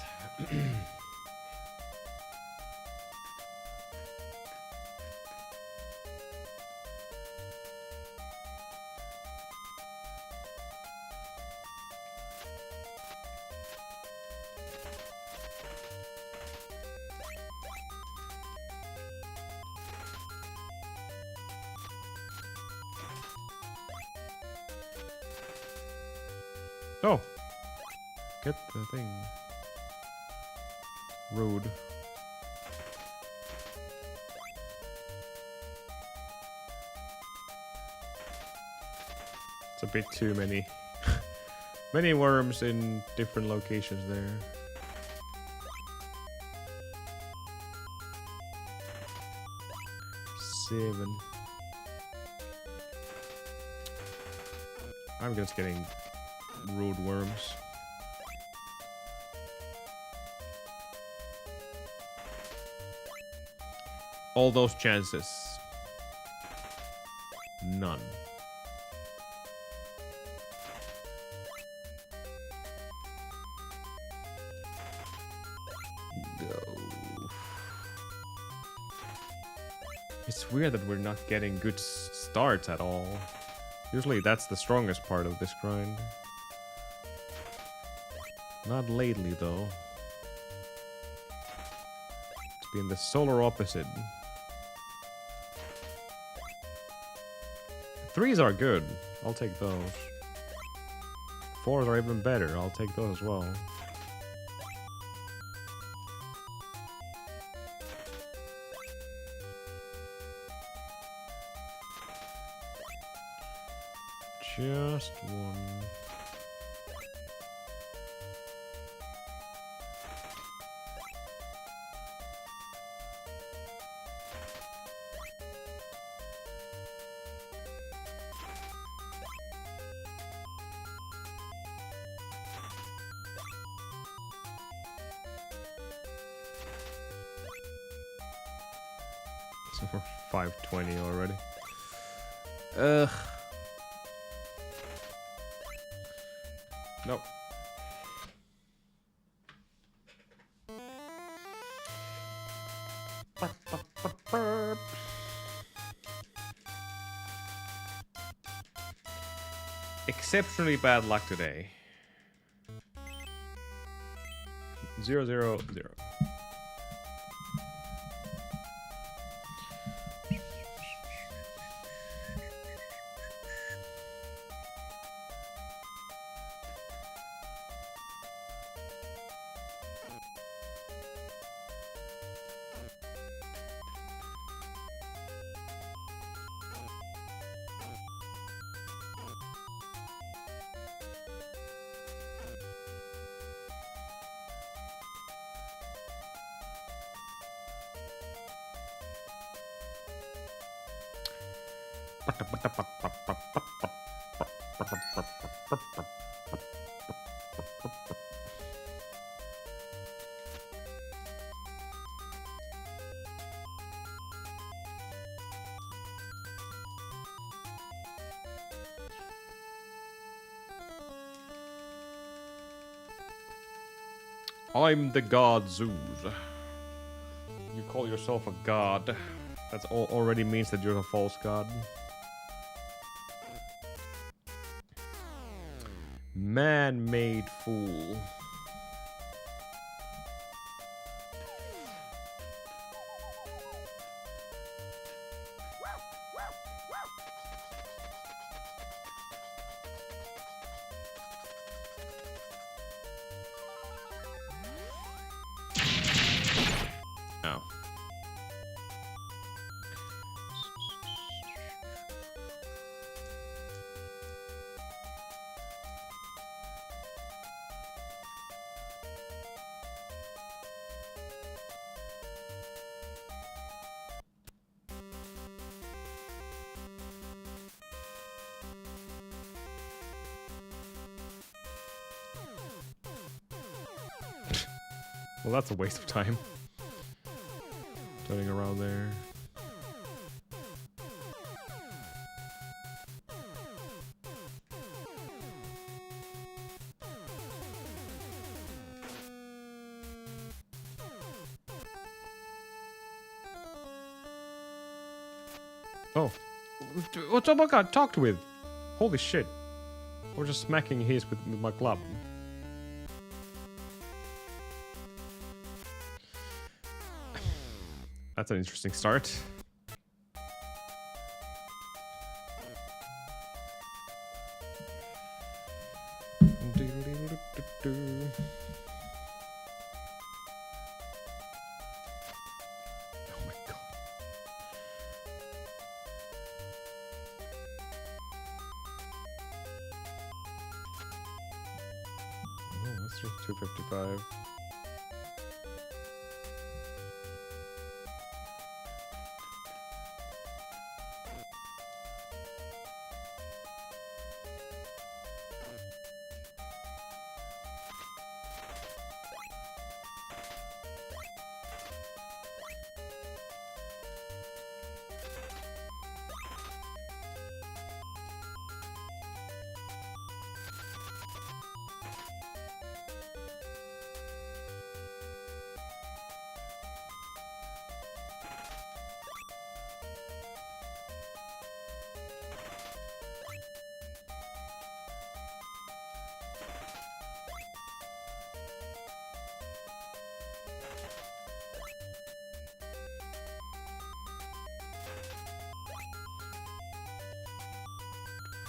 Oh! Get the thing. Rude. It's a bit too many. Many worms in different locations there. Seven. I'm just getting rude worms. All those chances. None. Go. It's weird that we're not getting good starts at all. Usually that's the strongest part of this grind. Not lately though. It's been the solar opposite. Threes are good. I'll take those. Fours are even better. I'll take those as well. Just one. So we're 520 already. Ugh. Nope. Exceptionally bad luck today. 0, 0, 0. I'm the god Zeus. You call yourself a god. That already means that you're a false god. Man-made fool. Oh. Well, that's a waste of time. Turning around there. Oh. What's up? I got talked with. Holy shit. I was just smacking his with my club. That's an interesting start. Oh my god. Oh, that's just 255.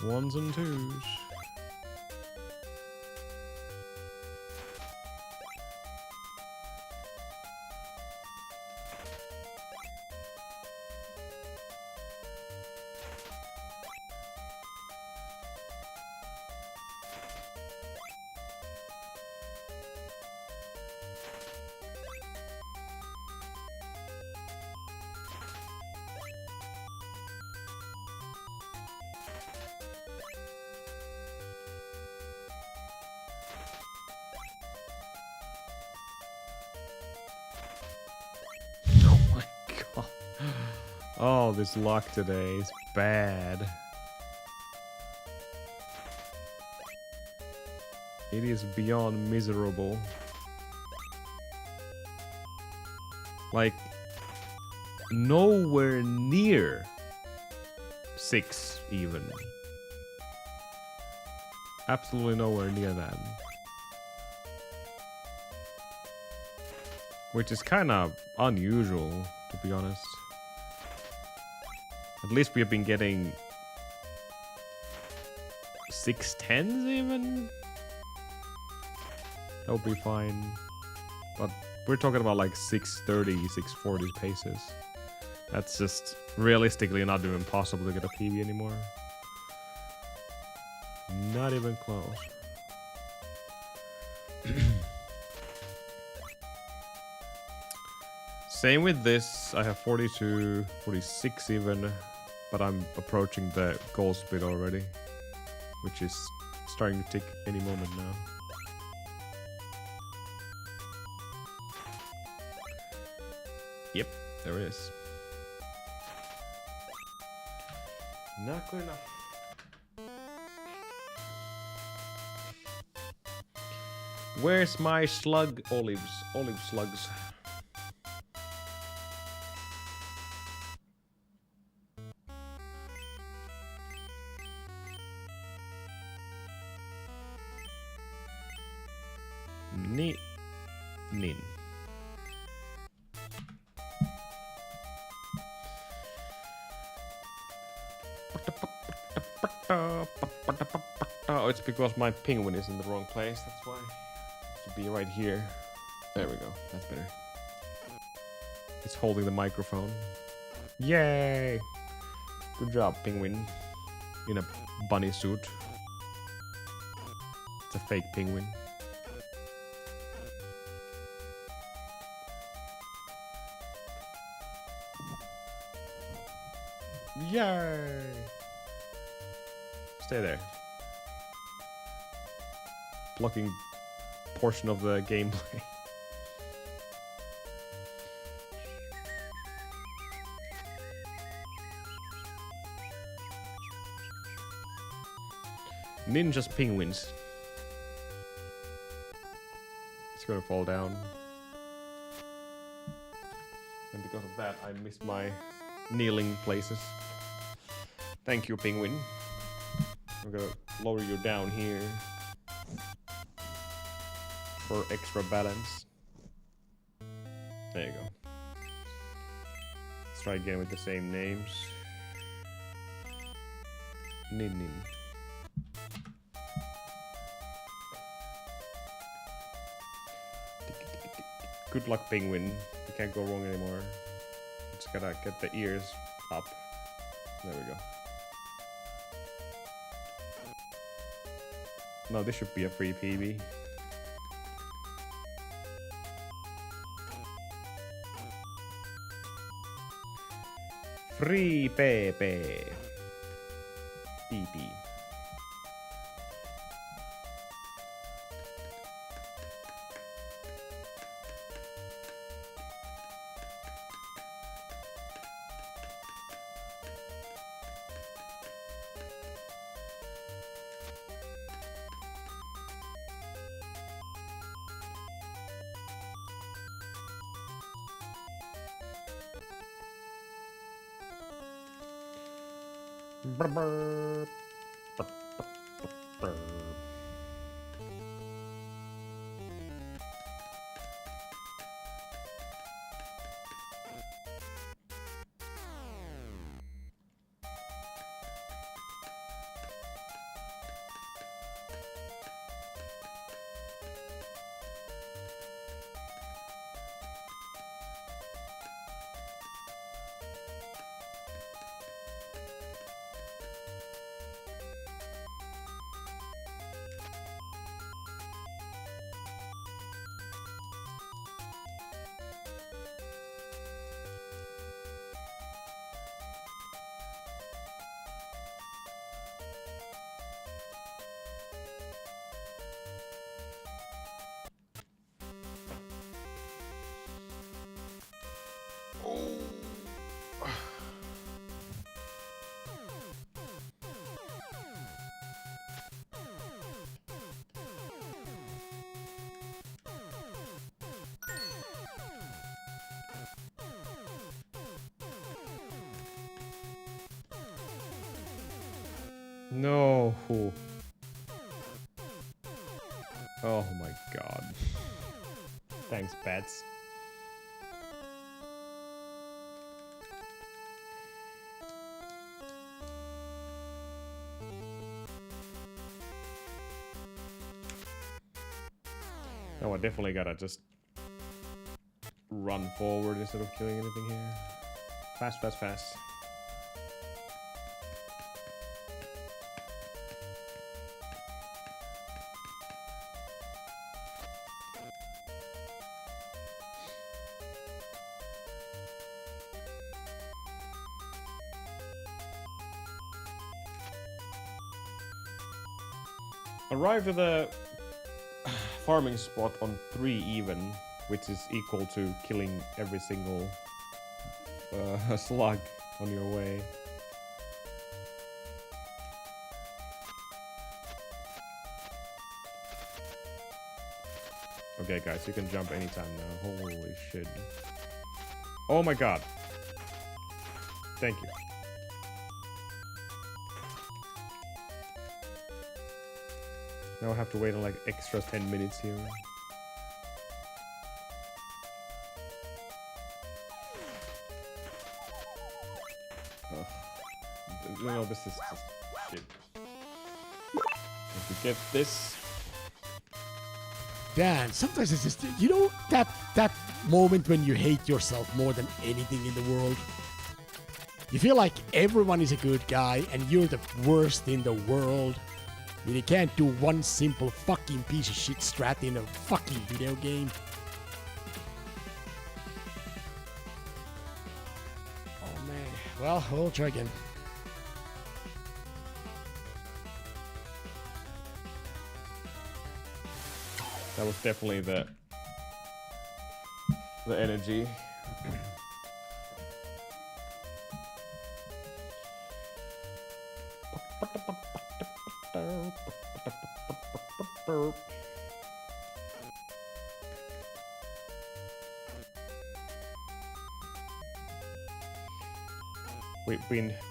Ones and twos. Oh, this luck today is bad. It is beyond miserable. Like, nowhere near 6 even. Absolutely nowhere near that. Which is kind of unusual, to be honest. At least we have been getting 6 10s even. That would be fine. But we're talking about like 630, 640 paces. That's just realistically not even possible to get a PB anymore. Not even close. Same with this. I have 42, 46 even. But I'm approaching the goal speed already. Which is starting to tick any moment now. Yep, there it is. Not good enough. Where's my slug olives? Olive slugs. Nin. Oh, it's because my penguin is in the wrong place, that's why. It should be right here. There we go, that's better. It's holding the microphone. Yay! Good job, penguin. In a bunny suit. It's a fake penguin. Yay! Stay there. Blocking portion of the gameplay. Ninja's penguins. It's gonna fall down. And because of that, I missed my kneeling places. Thank you, penguin. I'm gonna lower you down here for extra balance. There you go. Let's try again with the same names. Nin. Good luck, penguin. You can't go wrong anymore. Just gotta get the ears up. There we go. No, this should be a free PB. Free PP. PP. No. Oh my god. Thanks, pets. No, I definitely gotta just run forward instead of killing anything here. Fast, fast, fast. Arrive at the farming spot on 3 even, which is equal to killing every single slug on your way. Okay, guys, you can jump anytime now. Holy shit. Oh my god. Thank you. Now I have to wait like extra 10 minutes here. Ugh. No, this is just shit. If we get this. Dan, sometimes it's just, you know, that moment when you hate yourself more than anything in the world. You feel like everyone is a good guy and you're the worst in the world. I mean, you can't do one simple fucking piece of shit strat in a fucking video game. Oh man. Well, we'll try again. That was definitely the energy.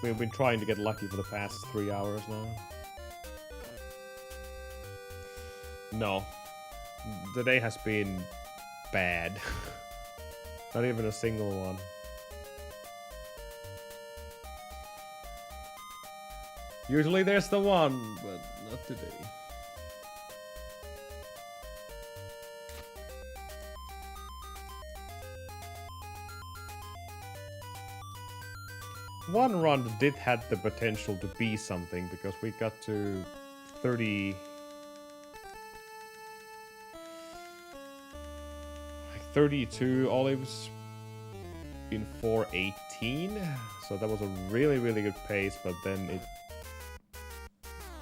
We've been trying to get lucky for the past 3 hours now. No. The day has been bad. Not even a single one. Usually there's the one, but not today. One run did have the potential to be something because we got to 30... 32 olives in 4:18, so that was a really good pace, but then it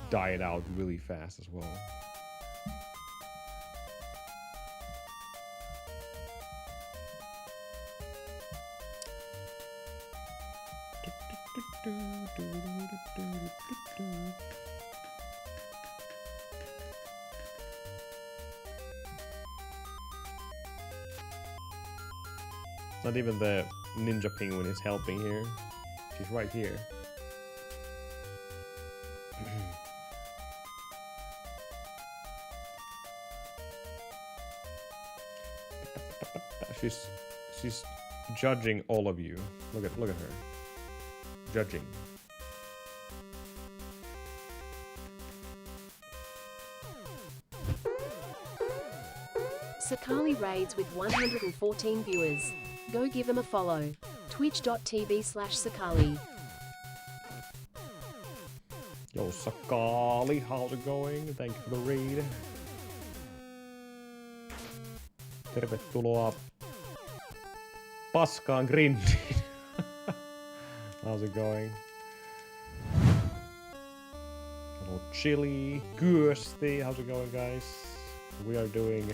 died out really fast as well. Not even the ninja penguin is helping here. She's right here. She's judging all of you. Look at her. Judging. Sakali raids with 114 viewers. Go give them a follow. Twitch.tv/Sakali. Yo, Sakali, how's it going? Thank you for the raid. Tervetuloa paskaan grindiin. How's it going? Hello, Chili, Gyösti, how's it going, guys? We are doing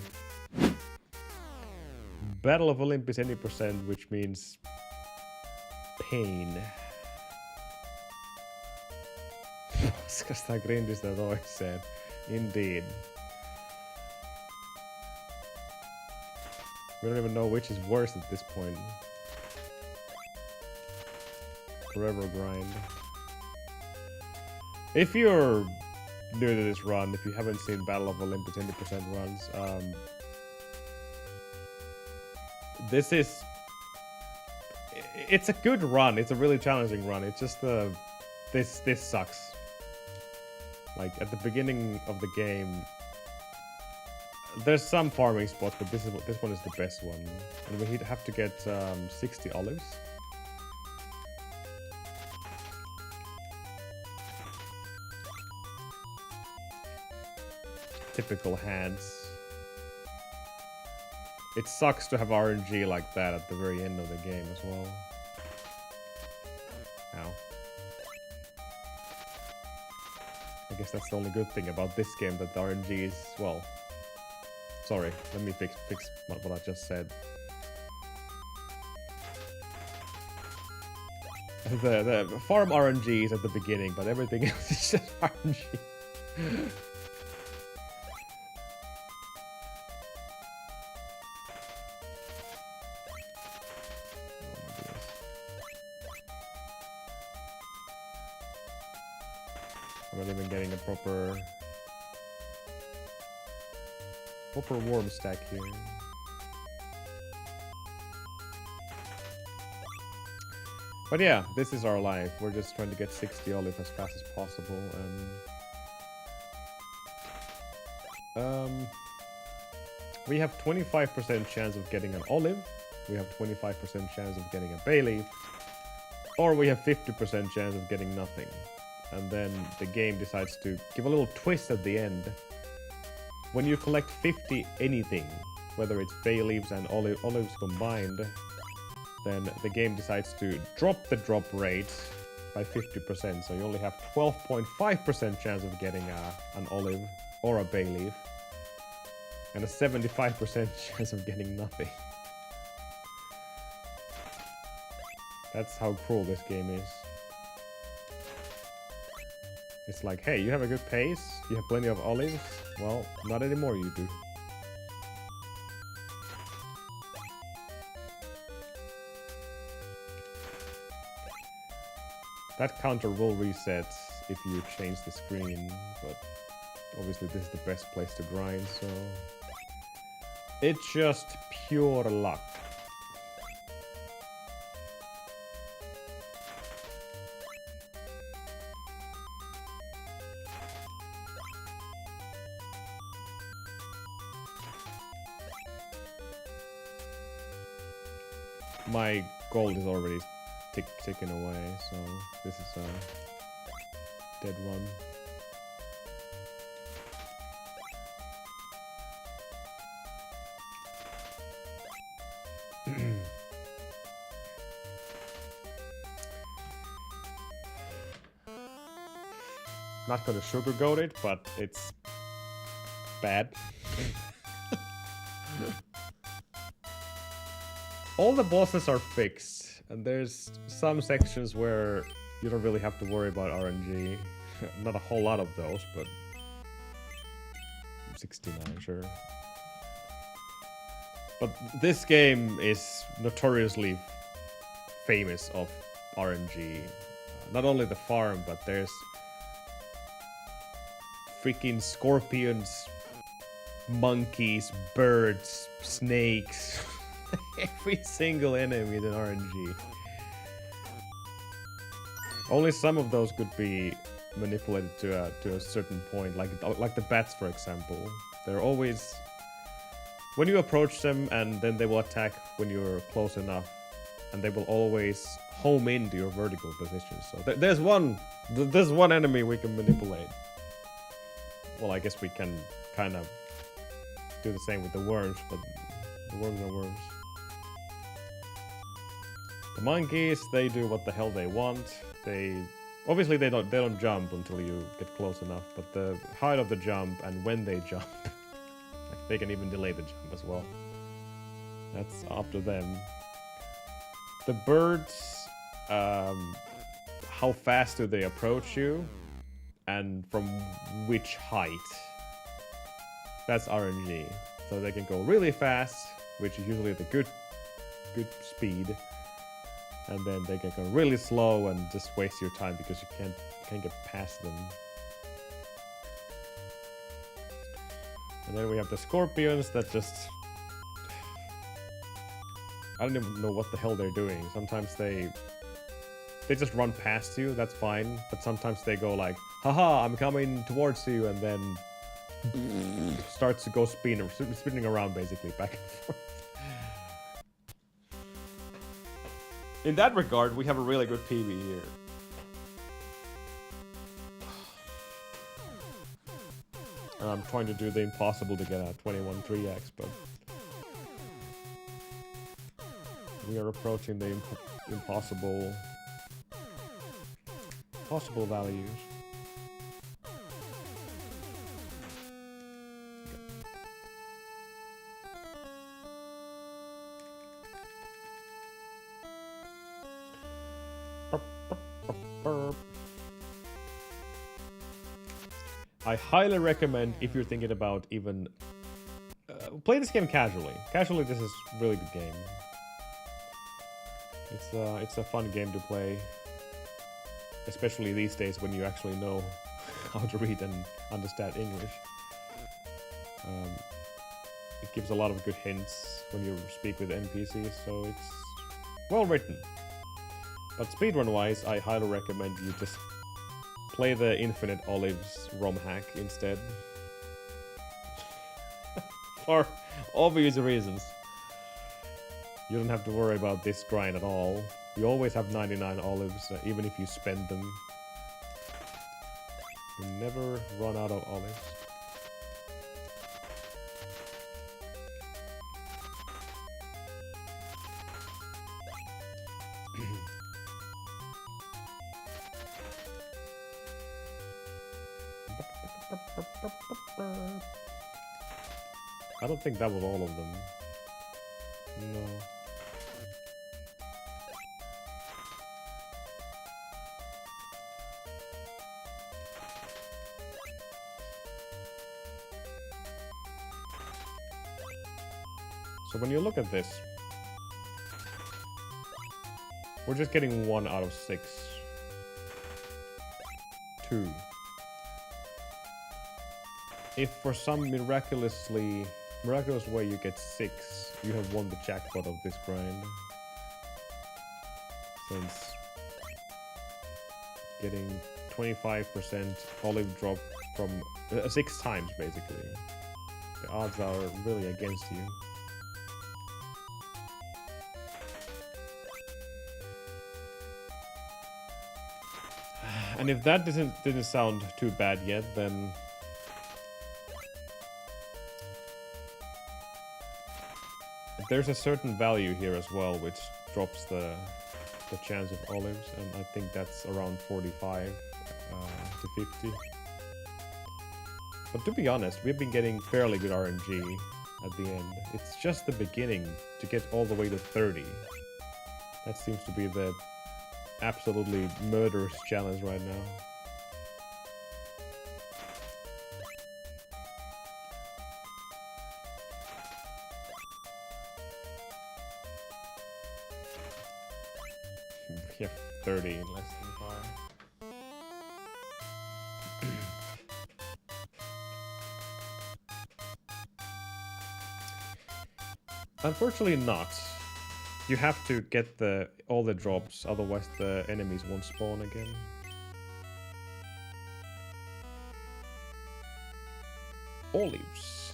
Battle of Olympus 80%, which means pain. Paskasta grindistä toiseen. Indeed. We don't even know which is worse at this point. Forever grind. If you're new to this run, if you haven't seen Battle of Olympus 80% runs, this is... It's a good run. It's a really challenging run. It's just this sucks. Like at the beginning of the game, there's some farming spots, but this one is the best one. And we have to get 60 olives. Typical hands. It sucks to have RNG like that at the very end of the game as well. Ow. I guess that's the only good thing about this game, that the RNG is, well... Sorry, let me fix what I just said. The farm RNG is at the beginning, but everything else is just RNG. I'm not even getting a proper worm stack here. But yeah, this is our life. We're just trying to get 60 olive as fast as possible, and we have 25% chance of getting an olive, we have 25% chance of getting a bay leaf, or we have 50% chance of getting nothing. And then the game decides to give a little twist at the end. When you collect 50 anything, whether it's bay leaves and olives combined, then the game decides to drop the drop rate by 50%. So you only have 12.5% chance of getting an olive or a bay leaf, and a 75% chance of getting nothing. That's how cruel this game is. It's like, hey, you have a good pace, you have plenty of olives. Well, not anymore, you do. That counter will reset if you change the screen, but obviously this is the best place to grind, so it's just pure luck. My gold is already ticking away, so this is a dead run. Not gonna sugarcoat it, but it's bad. All the bosses are fixed, and there's some sections where you don't really have to worry about RNG. Not a whole lot of those, but 69, sure. But this game is notoriously famous of RNG. Not only the farm, but there's freaking scorpions, monkeys, birds, snakes. Every single enemy is an RNG. Only some of those could be manipulated to a certain point, like the bats, for example. They're always, when you approach them, and then they will attack when you're close enough, and they will always home into your vertical position. So there's one enemy we can manipulate. Well, I guess we can kind of do the same with the worms, but the worms are worms. The monkeys, they do what the hell they want. Obviously they don't jump until you get close enough, but the height of the jump and when they jump, like they can even delay the jump as well. That's up to them. The birds, how fast do they approach you, and from which height? That's RNG. So they can go really fast, which is usually the good speed. And then they can go really slow and just waste your time because you can't get past them. And then we have the scorpions that just, I don't even know what the hell they're doing. Sometimes they just run past you, that's fine. But sometimes they go like, haha, I'm coming towards you, and then starts to go spinning around basically back and forth. In that regard, we have a really good PB here. And I'm trying to do the impossible to get a 21 3x, but we are approaching the impossible values. I highly recommend, if you're thinking about even play this game casually. Casually, this is a really good game. It's a fun game to play, especially these days when you actually know how to read and understand English. It gives a lot of good hints when you speak with NPCs, so it's well written. But speedrun-wise, I highly recommend you just play the Infinite Olives ROM hack instead. For obvious reasons. You don't have to worry about this grind at all. You always have 99 olives, even if you spend them. You never run out of olives. I don't think that was all of them. No. So when you look at this, we're just getting 1 out of 6. 2. If for some miraculous way you get 6, you have won the jackpot of this grind. Since getting 25% olive drop from 6 times basically. The odds are really against you. And if that didn't sound too bad yet, then there's a certain value here as well, which drops the chance of olives, and I think that's around 45 to 50. But to be honest, we've been getting fairly good RNG at the end. It's just the beginning to get all the way to 30. That seems to be the absolutely murderous challenge right now. We have 30 in less than 5. Unfortunately not. You have to get all the drops, otherwise the enemies won't spawn again. Olives.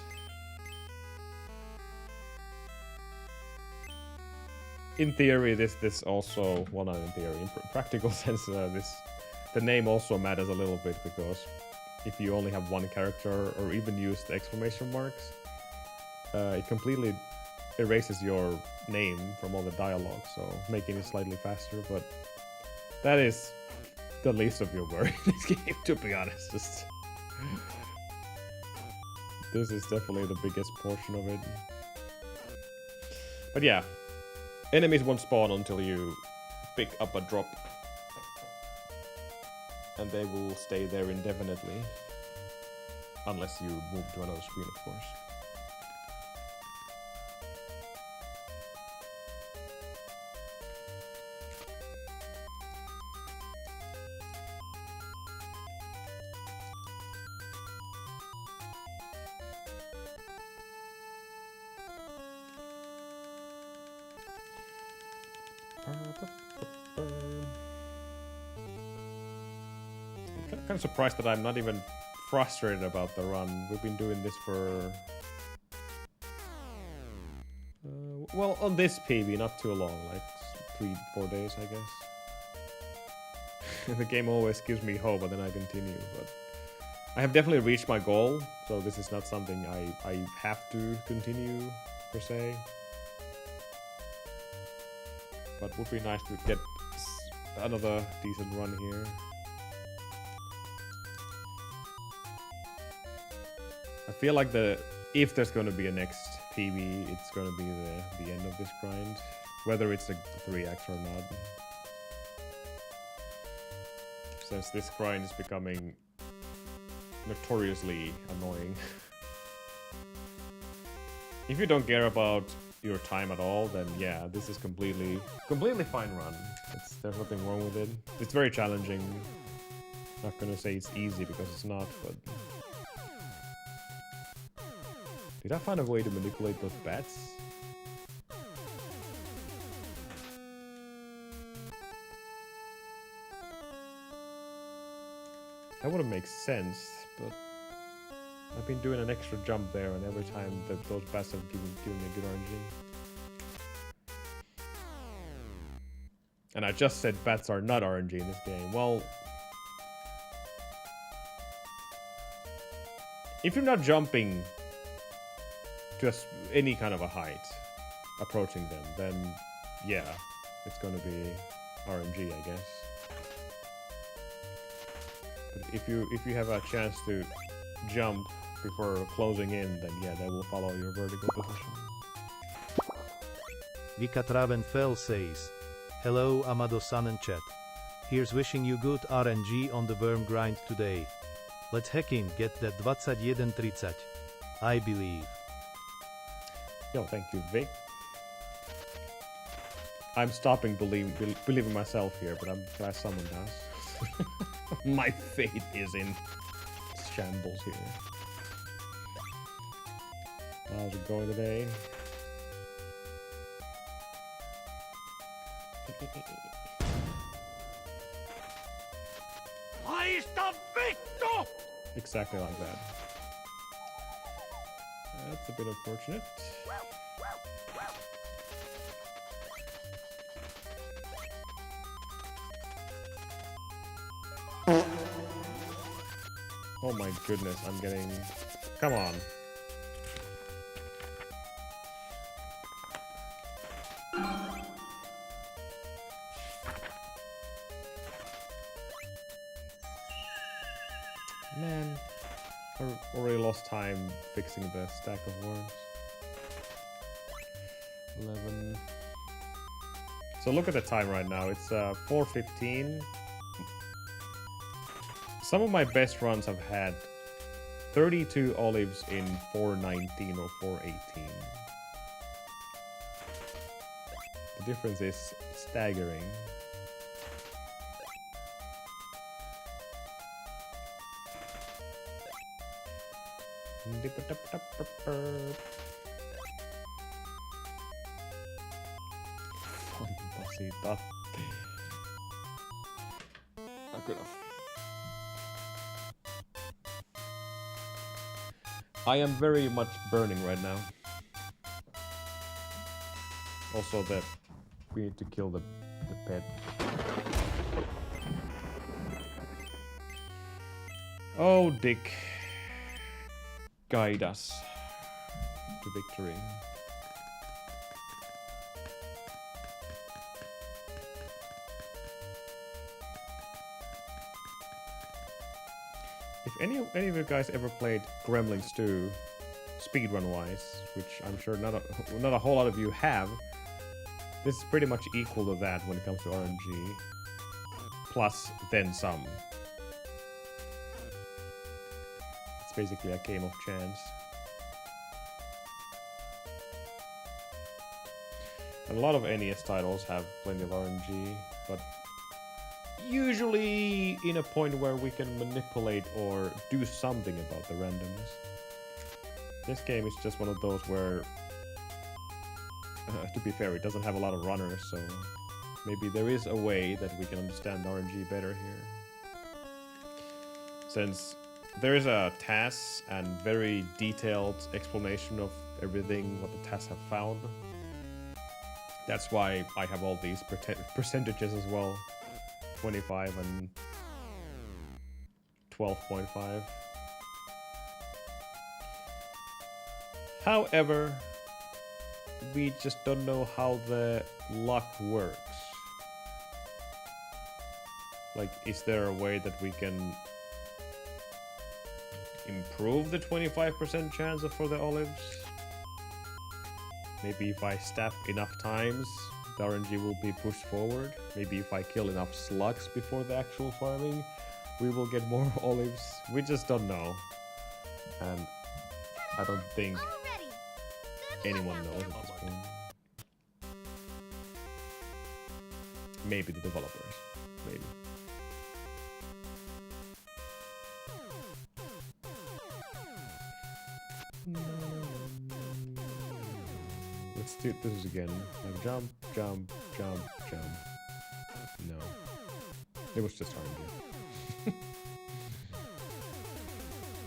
In theory, this also, well, not in theory, in practical sense, the name also matters a little bit, because if you only have one character or even use the exclamation marks, it completely erases your name from all the dialogue, so making it slightly faster, but that is the least of your worry in this game, to be honest. This is definitely the biggest portion of it. But yeah, enemies won't spawn until you pick up a drop, and they will stay there indefinitely, unless you move to another screen, of course. I'm kind of surprised that I'm not even frustrated about the run. We've been doing this for... well, on this PB, not too long, like 3-4 days, I guess. The game always gives me hope, but then I continue. But I have definitely reached my goal, so this is not something I have to continue, per se. But it would be nice to get another decent run here. I feel like if there's going to be a next PB, it's going to be the end of this grind, whether it's a 3x or not. Since this grind is becoming notoriously annoying. If you don't care about your time at all, then yeah, this is completely fine run. There's nothing wrong with it. It's very challenging. Not gonna say it's easy because it's not, but... Did I find a way to manipulate those bats? That wouldn't make sense, but... I've been doing an extra jump there, and every time those bats have given me good RNG. And I just said bats are not RNG in this game. Well... If you're not jumping to any kind of a height, approaching them, then yeah, it's gonna be RNG, I guess. But if you have a chance to jump before closing in, then yeah, they will follow your vertical position. Vikatravenfell says, hello Amado-san and chat. Here's wishing you good RNG on the worm grind today. Let's hacking get that 21:30. I believe. Yo, thank you, Vic. I'm stopping believing myself here, but I'm glad someone does. My fate is in shambles here. How's it going today? Exactly like that. That's a bit unfortunate. Oh my goodness, I'm getting... Come on. Man, I already lost time fixing the stack of worms. 11. So look at the time right now. It's 4:15. Some of my best runs have had 32 olives in 4:19 or 4:18. The difference is staggering. I am very much burning right now. Also that we need to kill the pet. Oh, Dick. Guide us to victory. If any of you guys ever played Gremlins 2, speedrun wise, which I'm sure not a whole lot of you have, this is pretty much equal to that when it comes to RNG, plus then some. It's basically a game of chance. And a lot of NES titles have plenty of RNG, but usually in a point where we can manipulate or do something about the randomness. This game is just one of those where, to be fair, it doesn't have a lot of runners, so maybe there is a way that we can understand RNG better here. Since there is a task and very detailed explanation of everything what the tasks have found. That's why I have all these percentages as well. 25 and 12.5. However, we just don't know how the luck works. Like, is there a way that we can improve the 25% chance for the olives? Maybe if I staff enough times, the RNG will be pushed forward. Maybe if I kill enough slugs before the actual farming, we will get more olives. We just don't know. And I don't think anyone knows at this point. Maybe the developers. Maybe. let's do this again. Like jump, jump, jump, jump. No. It was just RNG.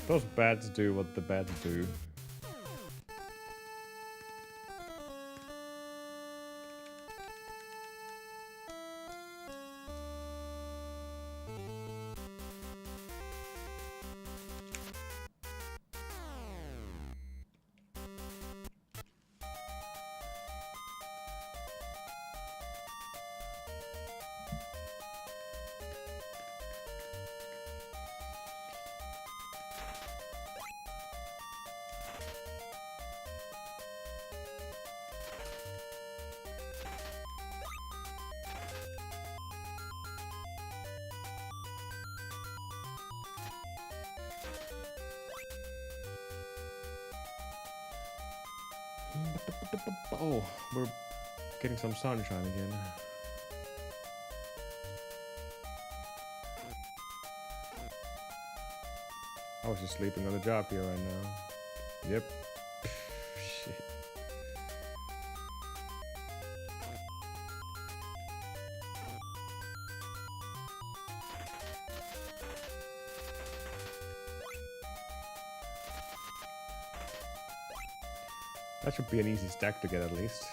Those bats do what the bats do. Oh, we're getting some sunshine again. I was just sleeping on the job here right now. Yep. Shit. That should be an easy stack to get at least.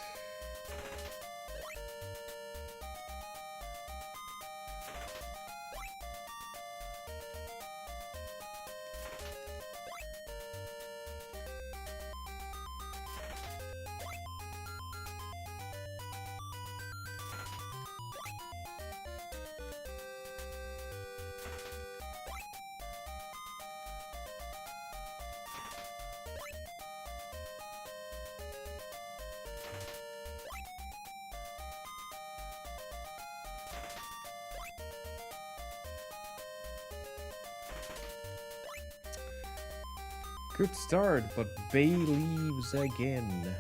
Good start, but Bay leaves again.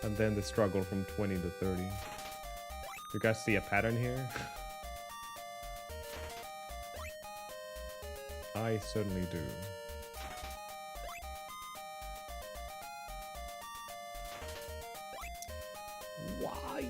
And then the struggle from 20 to 30. You guys see a pattern here? I certainly do. Why?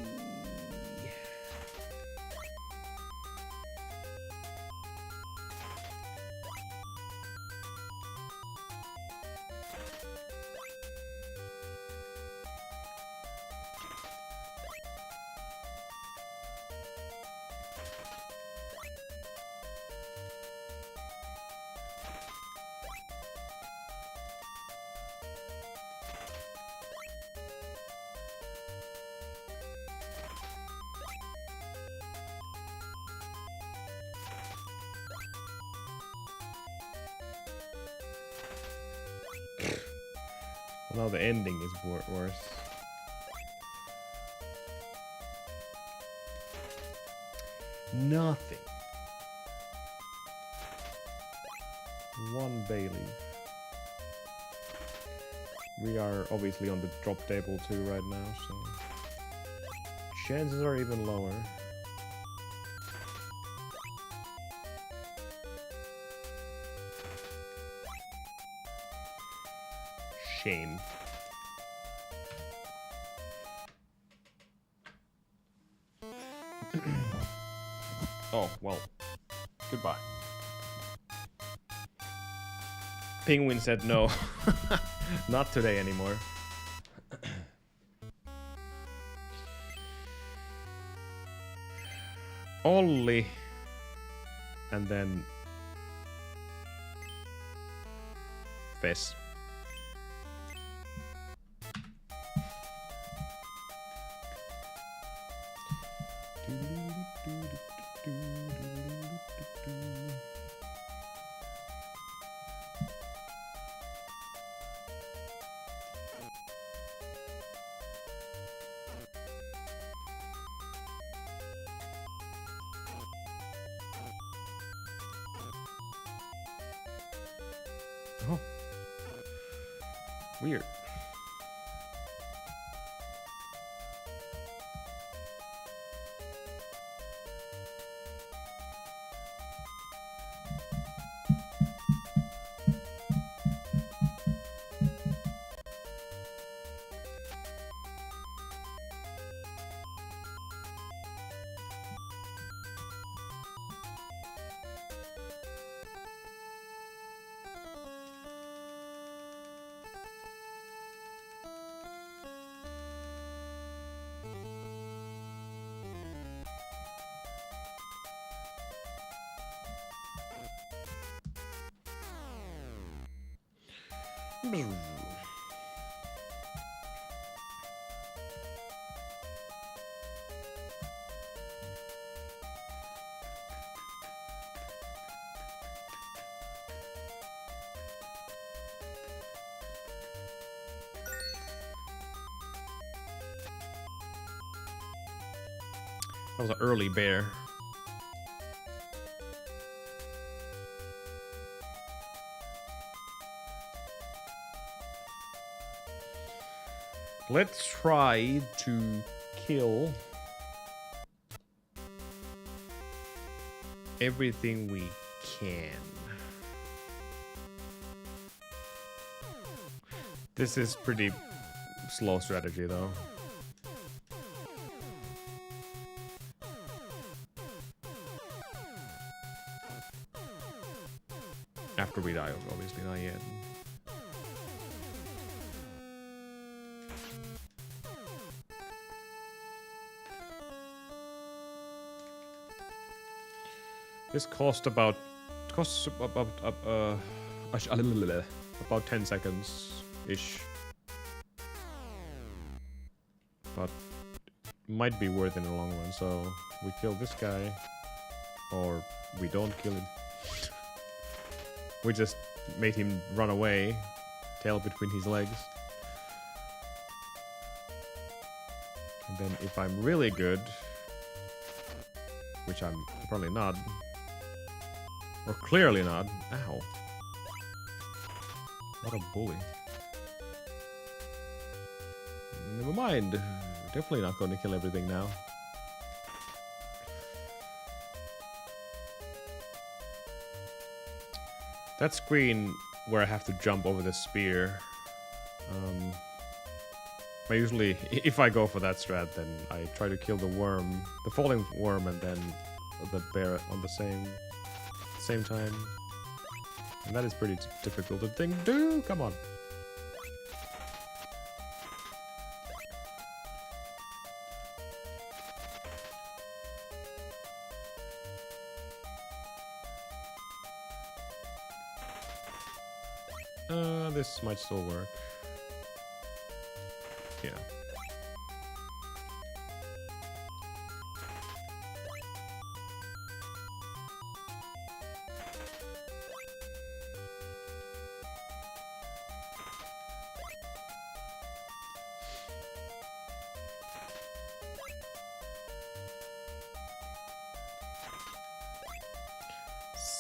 Now the ending is worse. Nothing. One bay leaf. We are obviously on the drop table too right now, so chances are even lower. Shame. Oh, well. Goodbye. Penguin said no. Not today anymore. Olli. And then Fess. Oh. Weird. That was an early bear. Let's try to kill everything we can. This is pretty slow strategy though. After we die, obviously, not yet. This costs about 10 seconds ish, but might be worth it in the long run. So we kill this guy, or we don't kill him. We just made him run away, tail between his legs. And then if I'm really good, which I'm probably not, or clearly not, ow. What a bully. Never mind, definitely not going to kill everything now. That screen where I have to jump over the spear, I usually, if I go for that strat, then I try to kill the worm, the falling worm, and then the bear on the same time. And that is pretty difficult to do. Come on. This might still work. Yeah.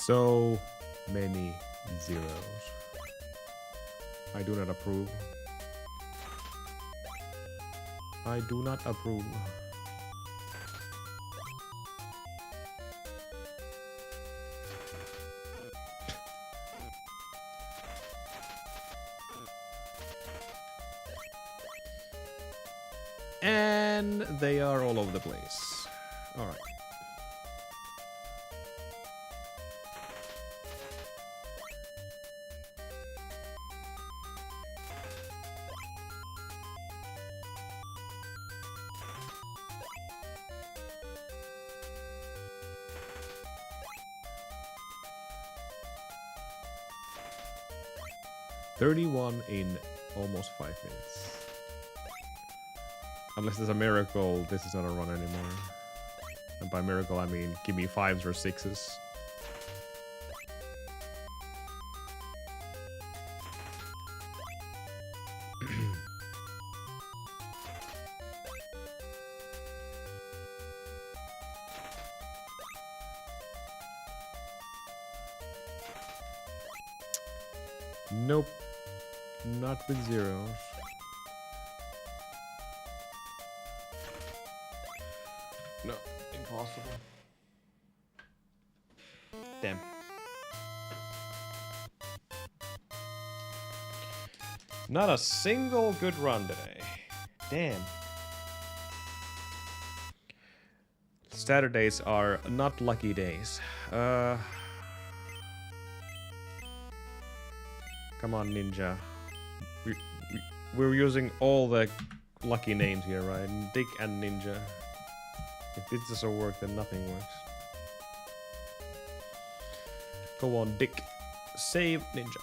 So many zeros. I do not approve. I do not approve. And they are all over the place. All right. $31 in almost 5 minutes. Unless there's a miracle, this is not a run anymore. And by miracle, I mean give me 5s or 6s. Nope. Not with zeros. No, impossible. Damn. Not a single good run today. Damn. Saturdays are not lucky days. Come on, Ninja. We're using all the lucky names here, right? Dick and Ninja. If this doesn't work, then nothing works. Go on, Dick. Save Ninja.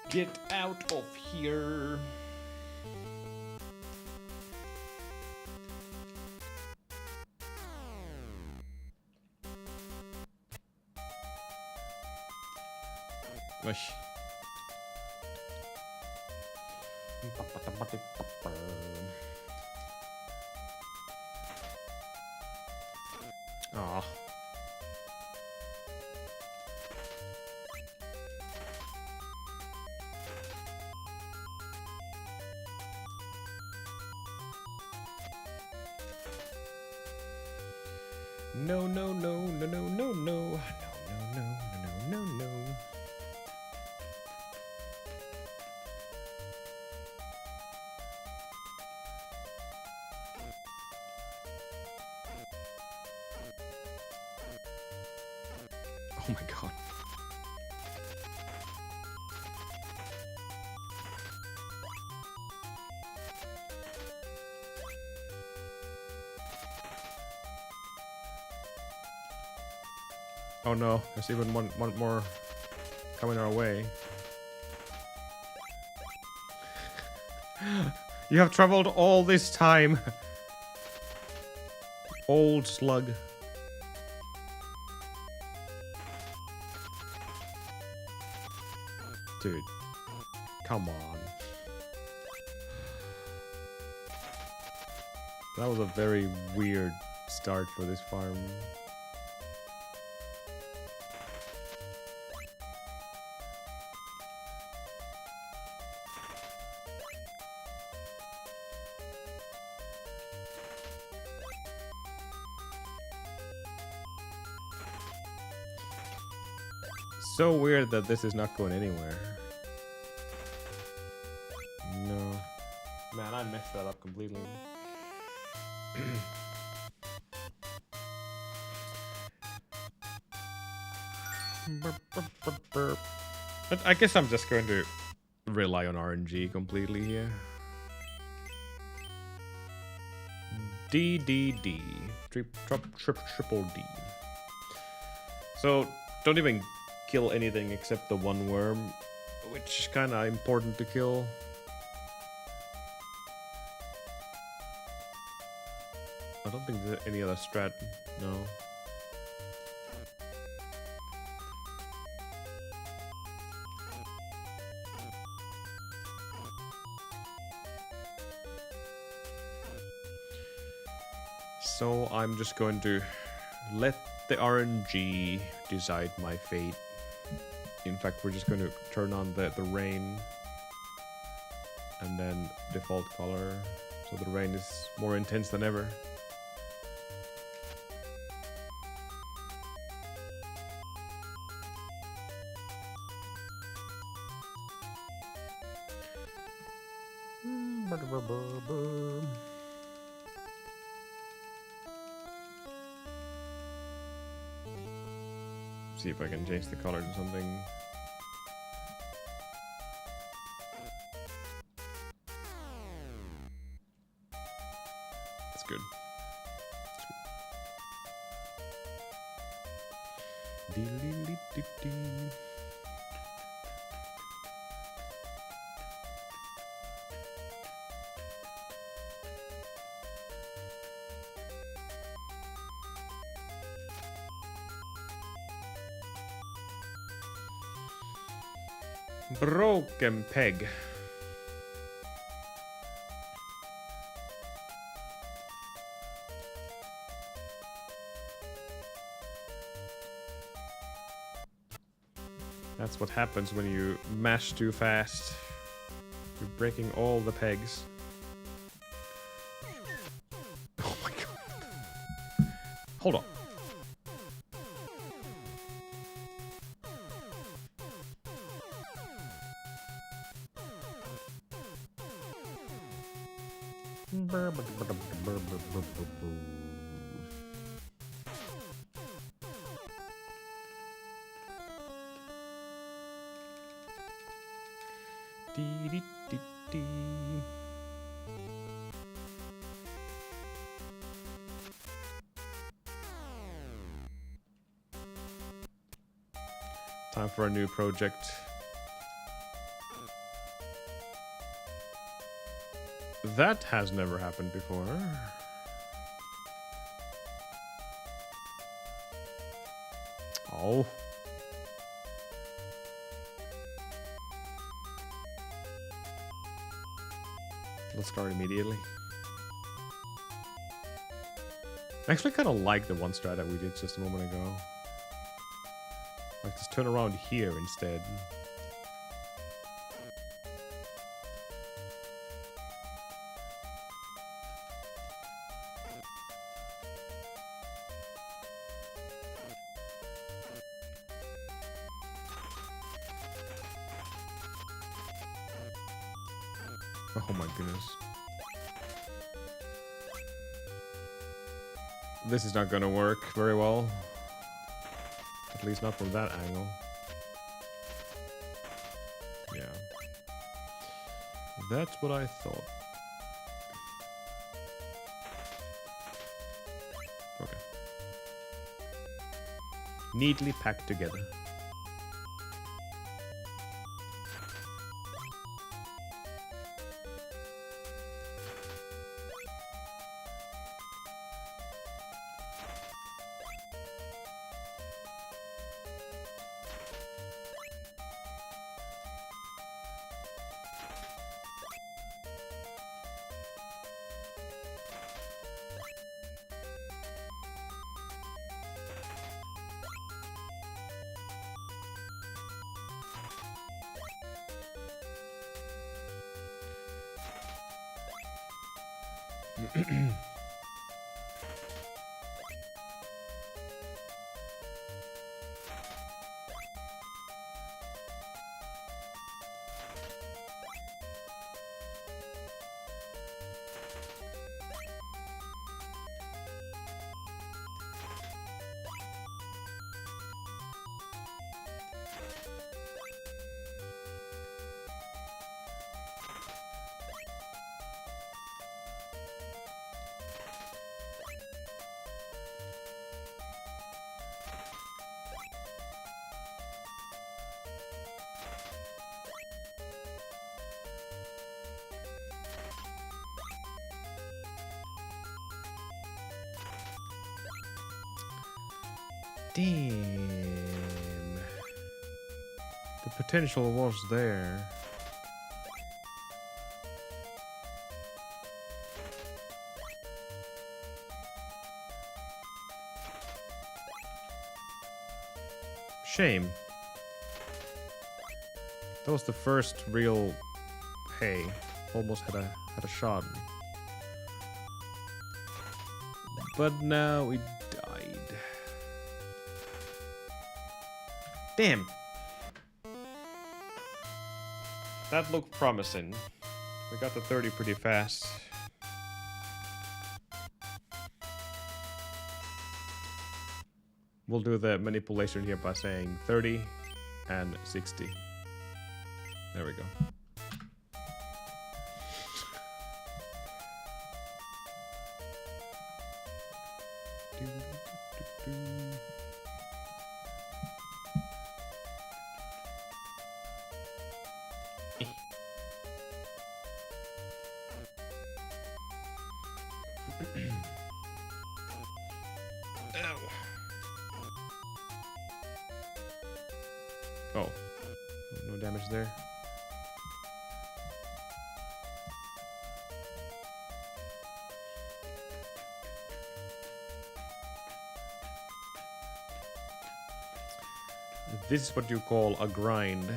Get out of here. Wish. Aw. No, no, no, no, no, no, no, no, no, no, no, no, no. Oh my god. Oh no, there's even one more coming our way. You have traveled all this time. Old slug. Dude, come on. That was a very weird start for this farm. So weird that this is not going anywhere. No. Man, I messed that up completely. But I guess I'm just going to rely on RNG completely here. D. Triple D. So, don't even kill anything except the one worm, which is kind of important to kill. I don't think there's any other strat. No. So I'm just going to let the RNG decide my fate. In fact, we're just going to turn on the rain and then default color, so the rain is more intense than ever. See if I can change the color to something. That's good. Dee-lee-lee-dee-dee. Broken peg. That's what happens when you mash too fast. You're breaking all the pegs. Oh my god. Hold on. Dee-dee-dee-dee. Time for a new project. That has never happened before. Oh. Let's start immediately. I actually kind of like the one strat that we did just a moment ago. Like, just turn around here instead. Oh my goodness. This is not gonna work very well. At least not from that angle. Yeah. That's what I thought. Okay. Neatly packed together. Damn. The potential was there. Shame. That was the first real hey. Almost had a shot. But now we died. Damn. That looked promising. We got the 30 pretty fast. We'll do the manipulation here by saying 30 and 60. There we go. Oh, no damage there. This is what you call a grind.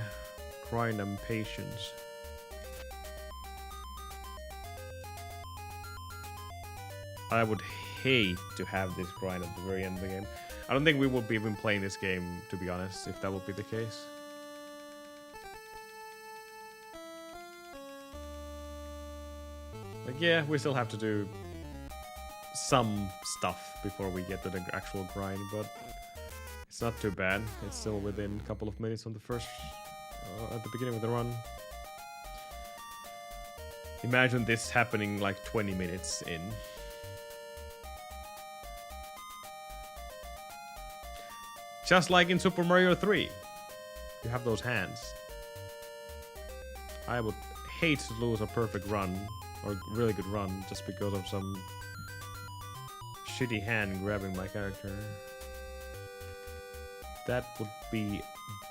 Grind and patience. I would hate to have this grind at the very end of the game. I don't think we would be even playing this game, to be honest, if that would be the case. Like, yeah, we still have to do some stuff before we get to the actual grind, but it's not too bad. It's still within a couple of minutes on the first, at the beginning of the run. Imagine this happening like 20 minutes in. Just like in Super Mario 3. You have those hands. I would hate to lose a perfect run, or really good run, just because of some shitty hand grabbing my character. That would be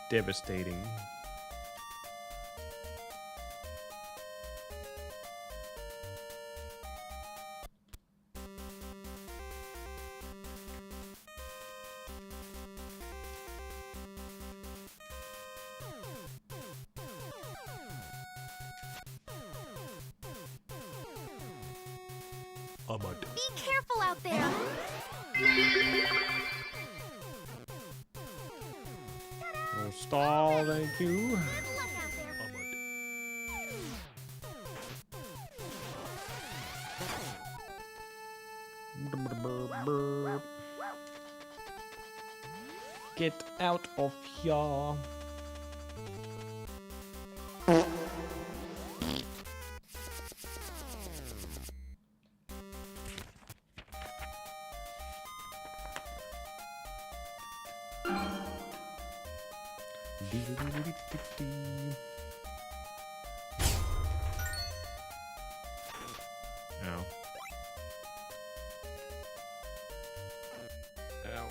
devastating. Be careful out there! No stall, thank you. Good luck out there! Get out of here. Ow. Ow.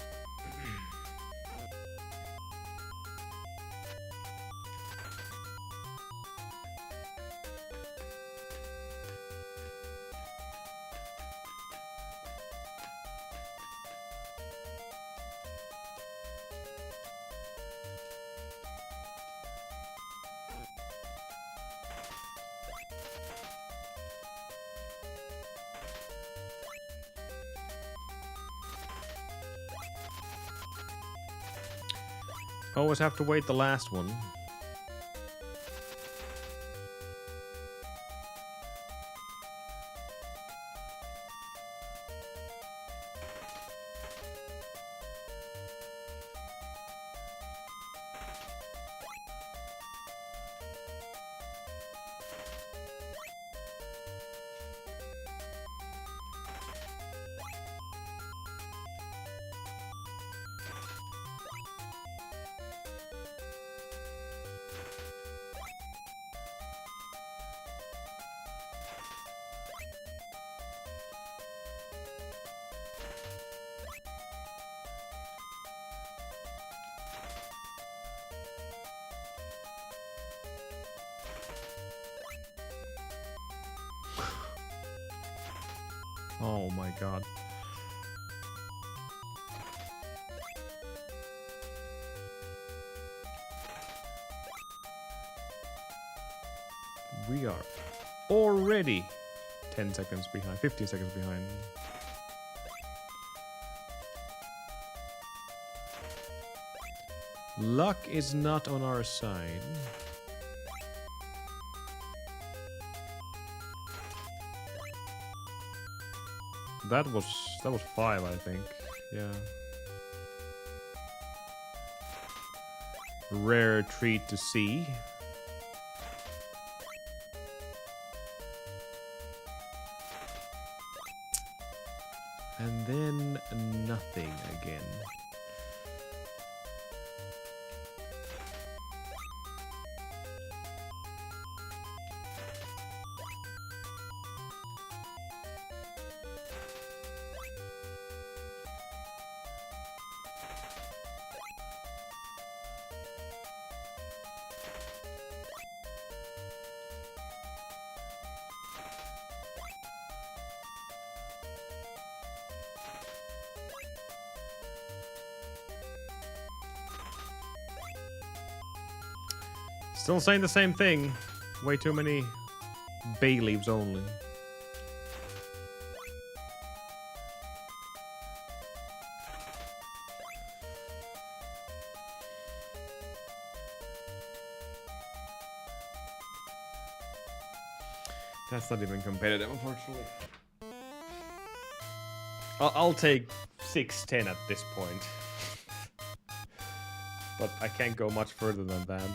Always have to wait the last one. Oh my god. We are already 10 seconds behind, 15 seconds behind. Luck is not on our side. That was 5, I think. Yeah. Rare treat to see. And then nothing again. Still saying the same thing. Way too many bay leaves only. That's not even competitive, unfortunately. I'll take 6-10 at this point. But I can't go much further than that.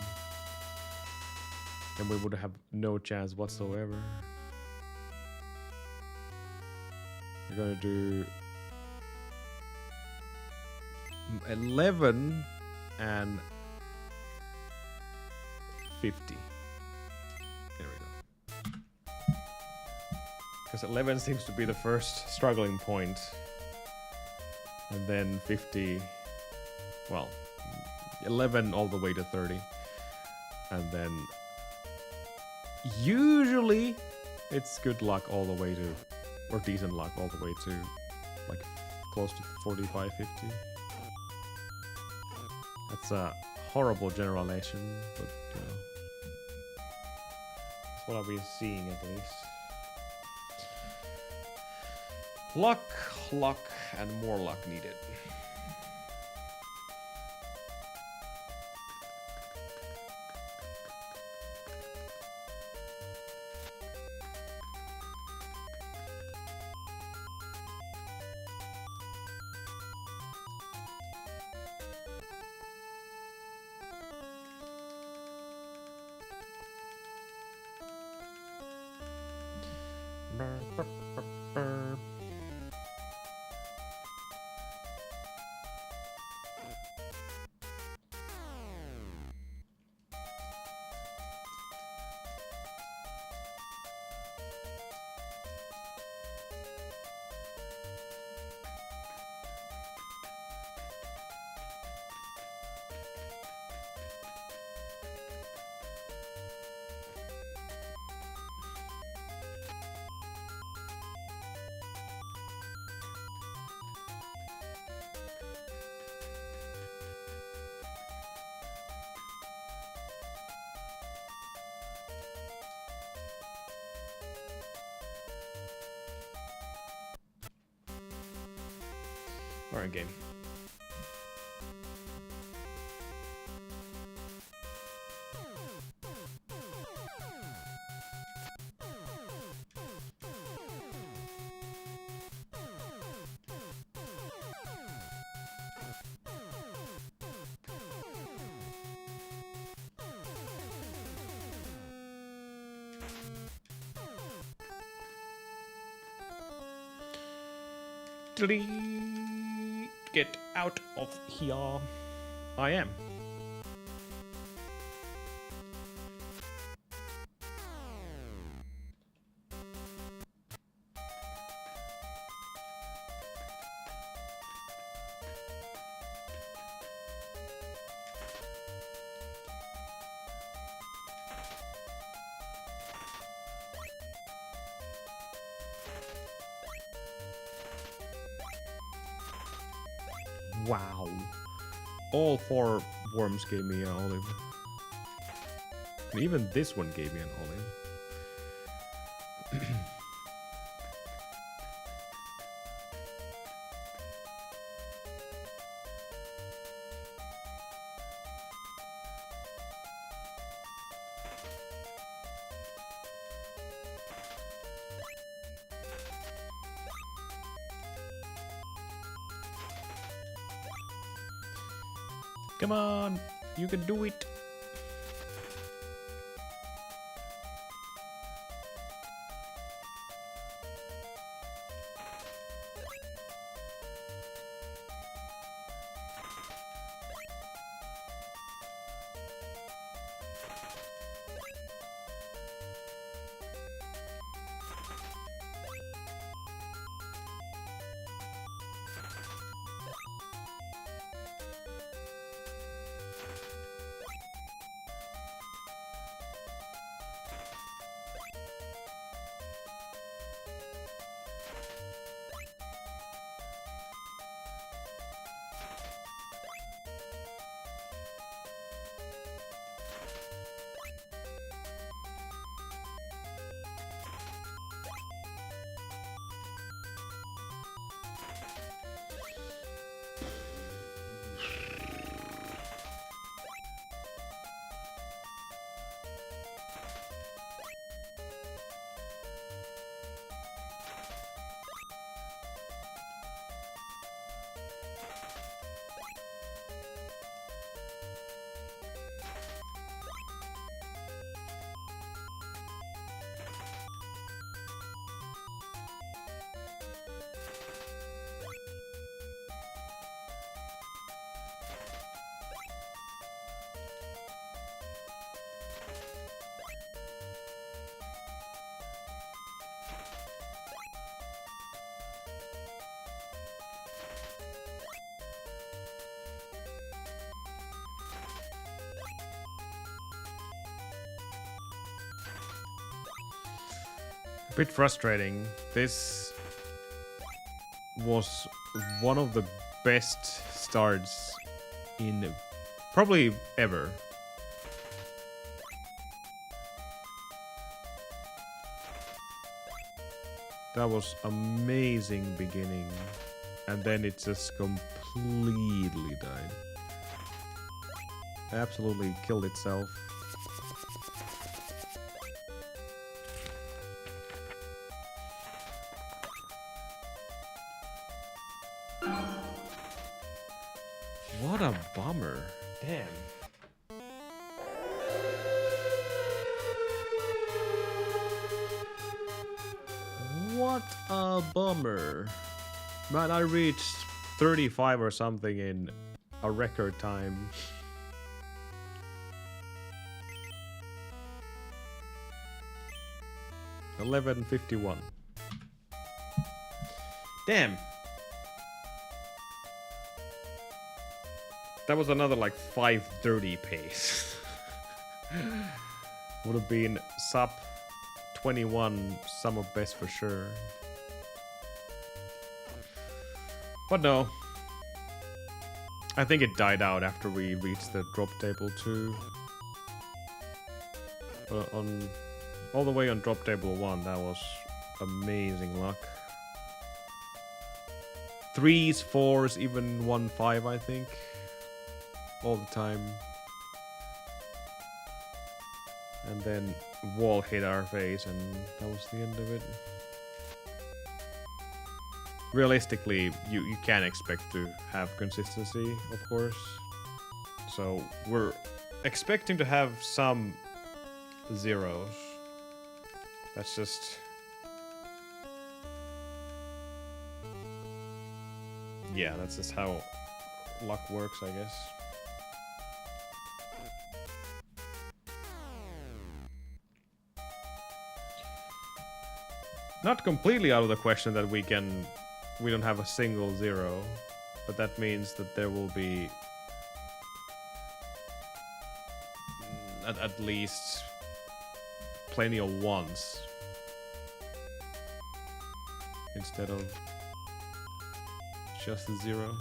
And we would have no chance whatsoever. We're gonna do 11 and 50. There we go. Because 11 seems to be the first struggling point. And then 50, well, 11 all the way to 30. And then usually it's good luck all the way to, or decent luck all the way to like close to 45, 50. That's a horrible generalization, but you know, that's what I've been seeing at least. Luck, luck, and more luck needed. Alright, game. Get out of here. I am. Wow. All 4 worms gave me an olive. And even this one gave me an olive. Come on, you can do it. Bit frustrating. This was one of the best starts in probably ever. That was amazing beginning, and then it just completely died. Absolutely killed itself. What a bummer. Damn. What a bummer. Man, I reached 35 or something in a record time. $11.51. Damn. That was another like 5:30 pace. Would have been sub 21 sum of best for sure. But no. I think it died out after we reached the drop table 2. On all the way on drop table 1, that was amazing luck. 3s, 4s, even 1-5, I think. All the time. And then wall hit our face and that was the end of it. Realistically, you can't expect to have consistency, of course. So we're expecting to have some zeros. That's just... yeah, that's just how luck works, I guess. Not completely out of the question that we don't have a single zero, but that means that there will be at least plenty of ones instead of just the zeros.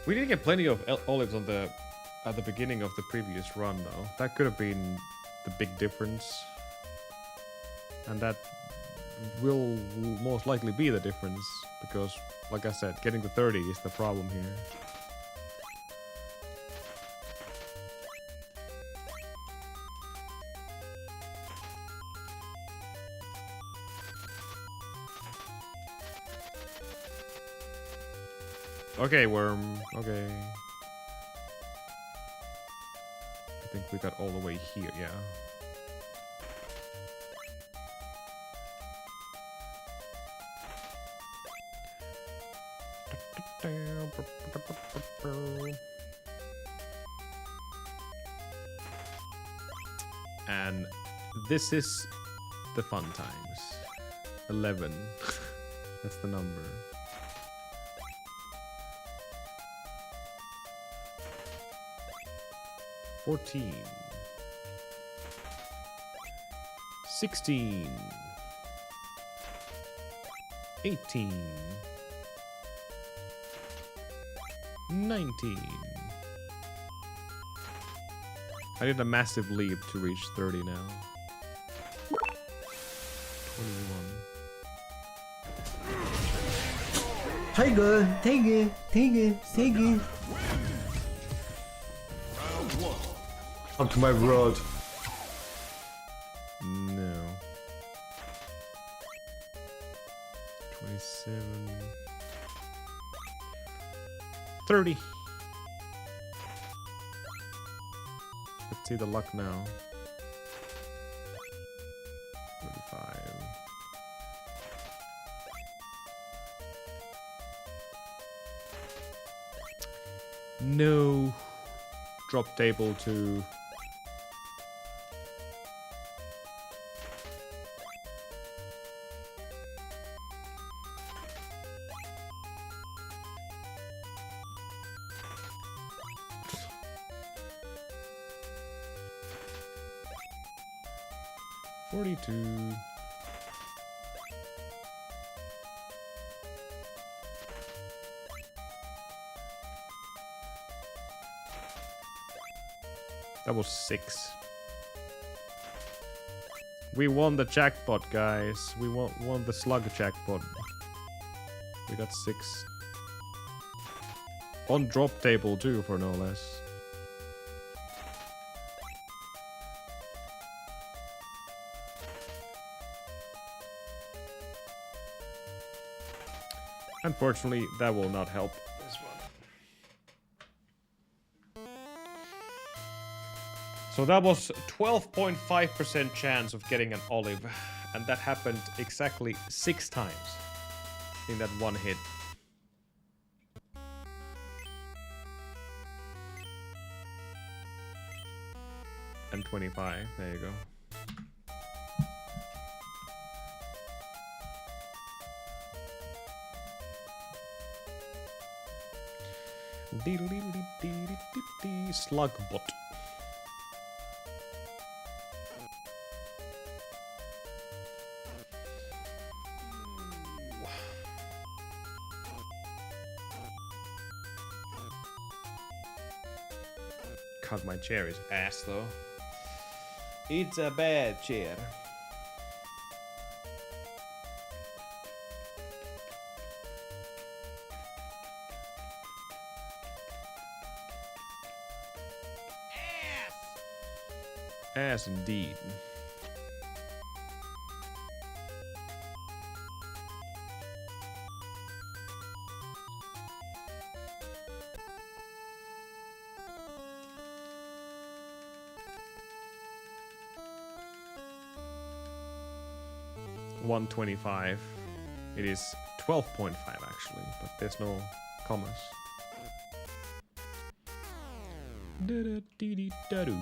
We didn't get plenty of olives on the at the beginning of the previous run, though. That could have been the big difference, and that will most likely be the difference because, like I said, getting to 30 is the problem here. Okay, worm. Okay. I think we got all the way here, yeah. And this is the fun times. 11. That's the number. 14. 16. 18. 19. I did a massive leap to reach 30 now. 21. Tiger, tiger, tiger, tiger. Up to my rod. No. 27. 30. Let's see the luck now. 35. No. Drop table to... $42. That was 6. We won the jackpot, guys. We won the slug jackpot. We got 6. On drop table too, for no less. Unfortunately, that will not help this one. So that was 12.5% chance of getting an olive, and that happened exactly 6 times in that one hit. And 25, there you go. Slug bot. God, my chair is ass though. It's a bad chair. Ass indeed. $125. It is 12.5 actually, but there's no commas. Da-da-dee-dee-da-doo.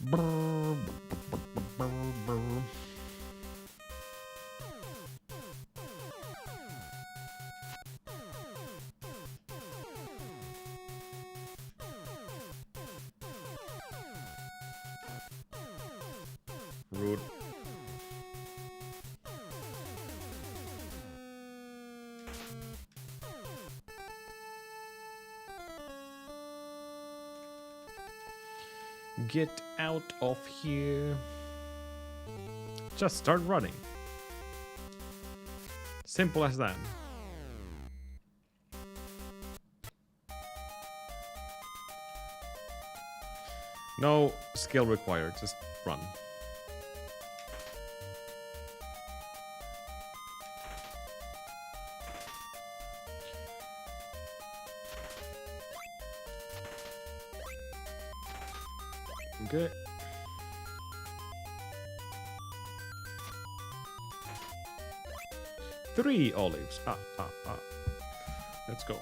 Brr, brr, brr. Rude. Get out of here. Just start running. Simple as that. No skill required, just run. Okay. Three olives. Let's go.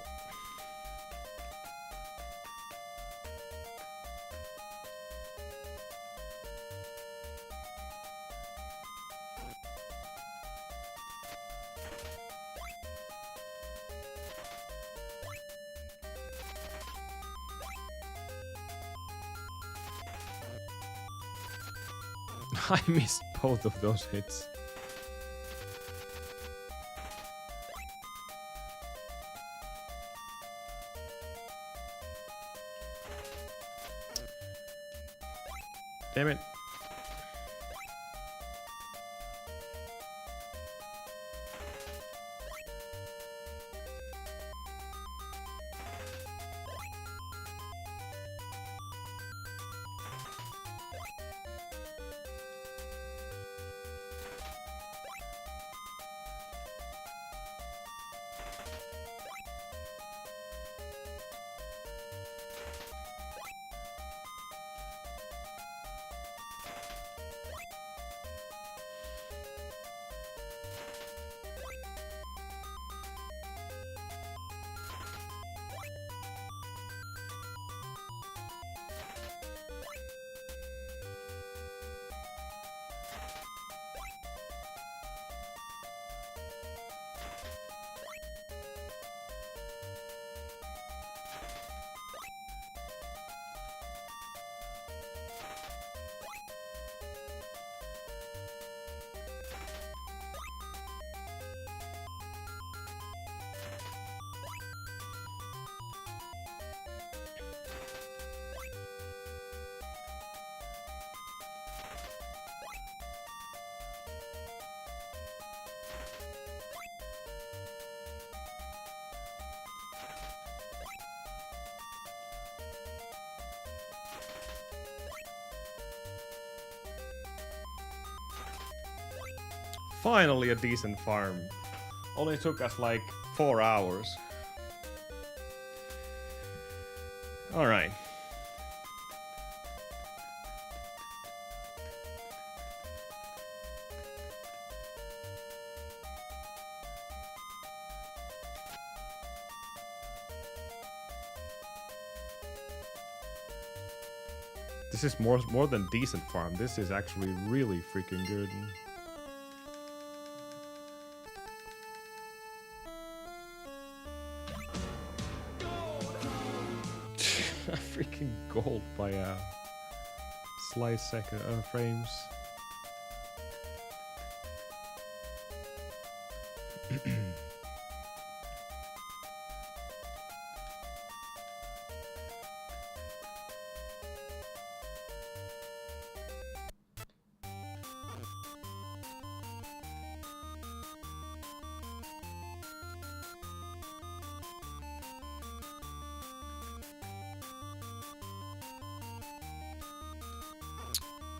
I missed both of those hits. Damn it. Finally a decent farm. Only took us like 4 hours. Alright. This is more than decent farm. This is actually really freaking good. Freaking gold by a slice second frames.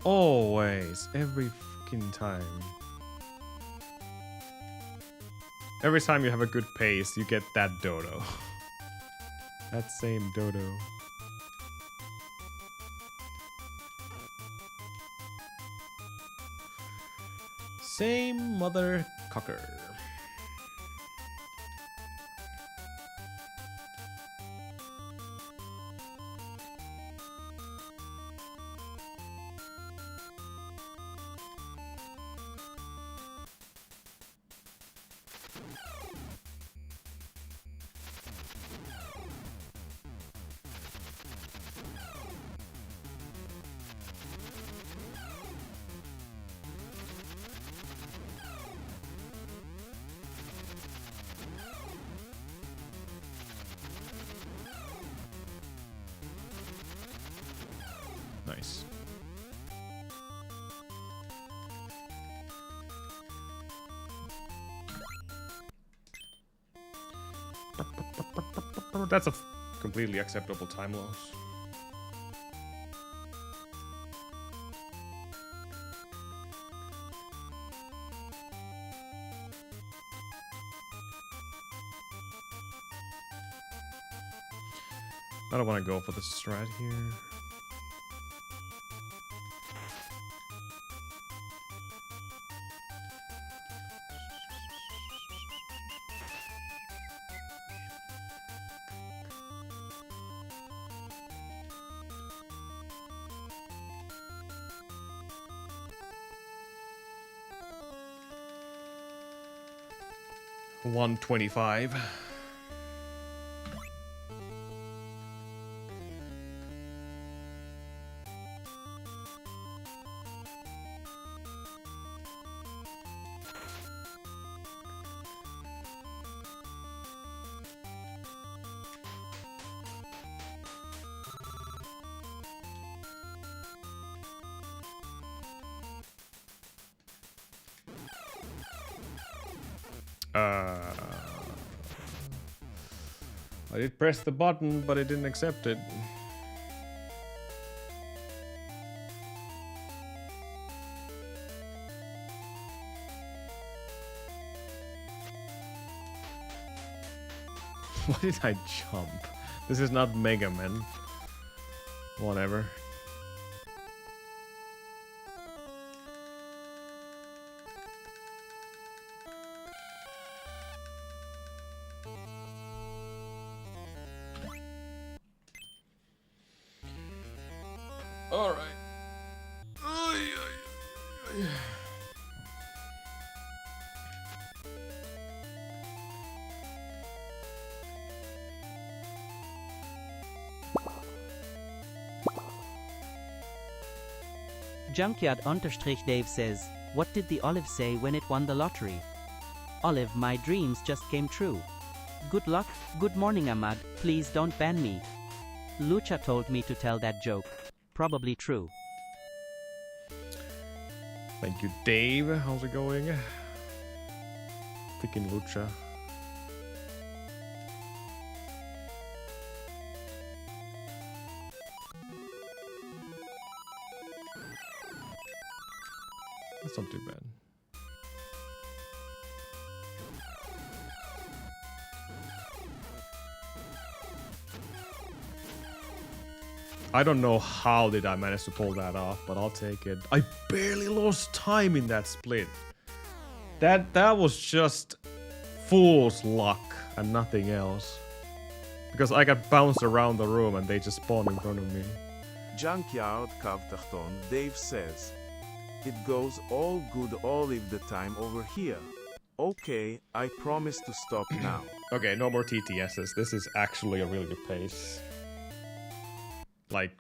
Always, every fucking time. Every time you have a good pace, you get that dodo. That same dodo. Same mother cocker. Oh, that's a completely acceptable time loss. I don't want to go for the strat here. $125. I did press the button, but it didn't accept it. Why did I jump? This is not Mega Man. Whatever. All right. Junkyard_Dave says, what did the Olive say when it won the lottery? Olive, my dreams just came true. Good luck, good morning Ahmad, please don't ban me. Lucha told me to tell that joke. Probably true. Thank you, Dave. How's it going? Freaking Lucha. That's not too bad. I don't know how did I manage to pull that off, but I'll take it. I barely lost time in that split. That was just fool's luck and nothing else. Because I got bounced around the room and they just spawned in front of me. Junkyard Kavtachton, Dave says. It goes all good all of the time over here. Okay, I promise to stop now. Okay, no more TTSs. This is actually a really good pace. Like,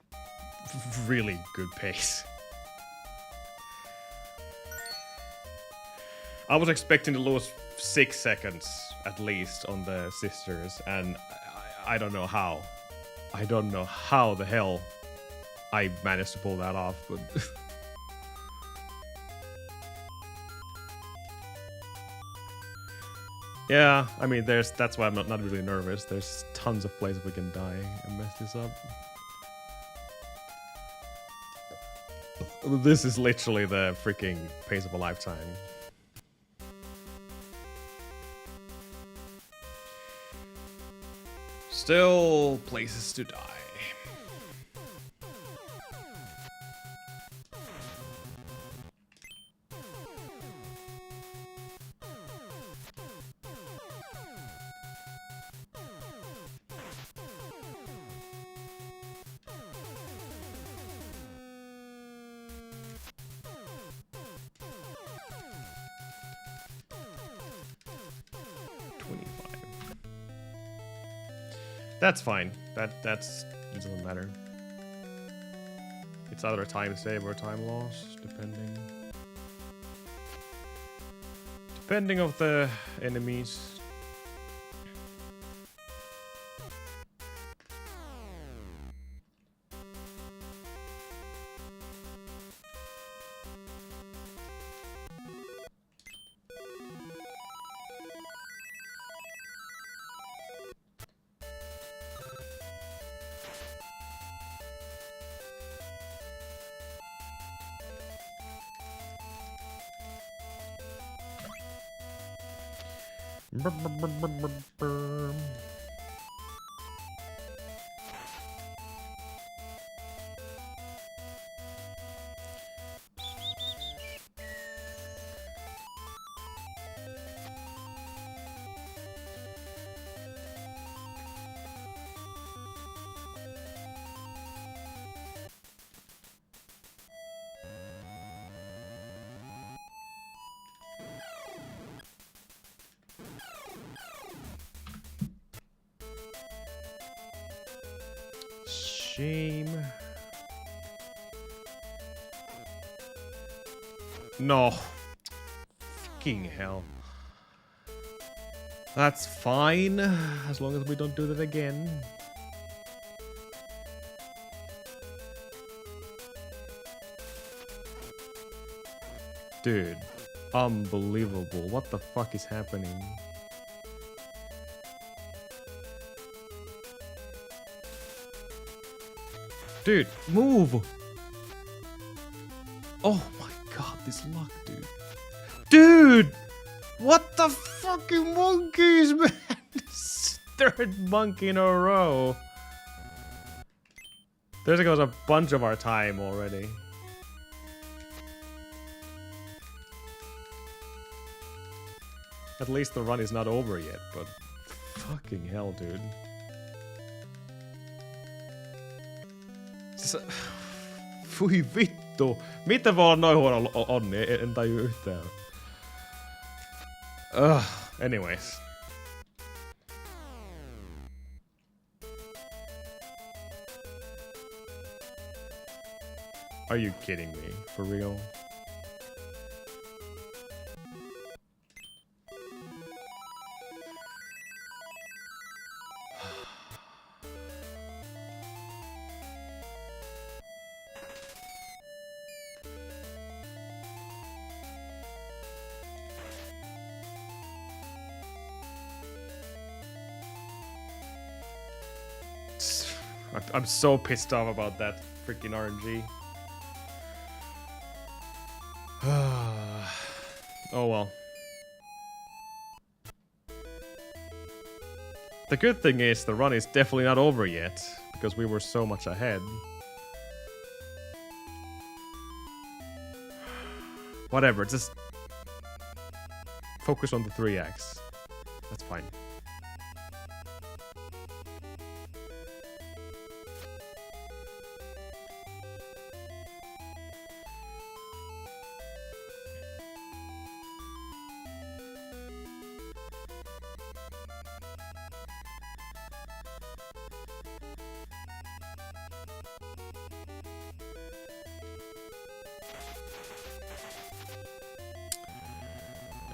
really good pace. I was expecting to lose 6 seconds at least on the sisters, and I don't know how. I don't know how the hell I managed to pull that off, but... Yeah, I mean, that's why I'm not really nervous. There's tons of places we can die and mess this up. This is literally the freaking pace of a lifetime. Still places to die. That's fine. That's it doesn't matter. It's either a time save or a time loss, depending of the enemies. Shame. No. Fucking hell. That's fine, as long as we don't do that again. Dude, unbelievable. What the fuck is happening? Dude, move! Oh my god, this luck, dude. Dude! What the fucking monkeys, man? Third monkey in a row. There goes a bunch of our time already. At least the run is not over yet, but fucking hell, dude. Fui vittu. Miten voi olla noin huono onni? En taju yhtään. Anyways. Are you kidding me? For real? I'm so pissed off about that freaking RNG. Oh well. The good thing is the run is definitely not over yet, because we were so much ahead. Whatever, just focus on the 3x. That's fine.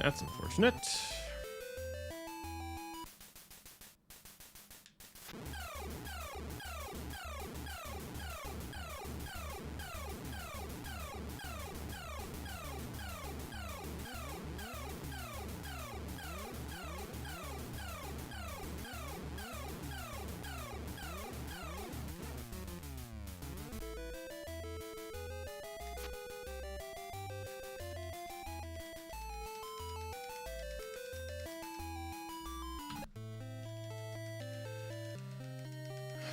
That's unfortunate.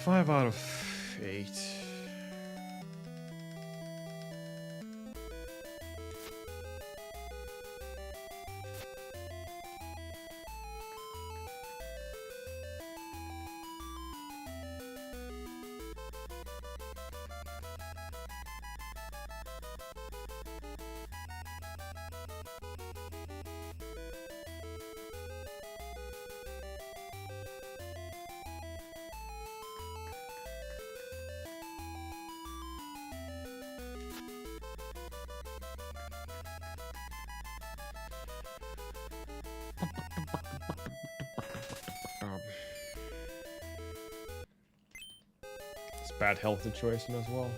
Five out of 8. It's bad health situation as well.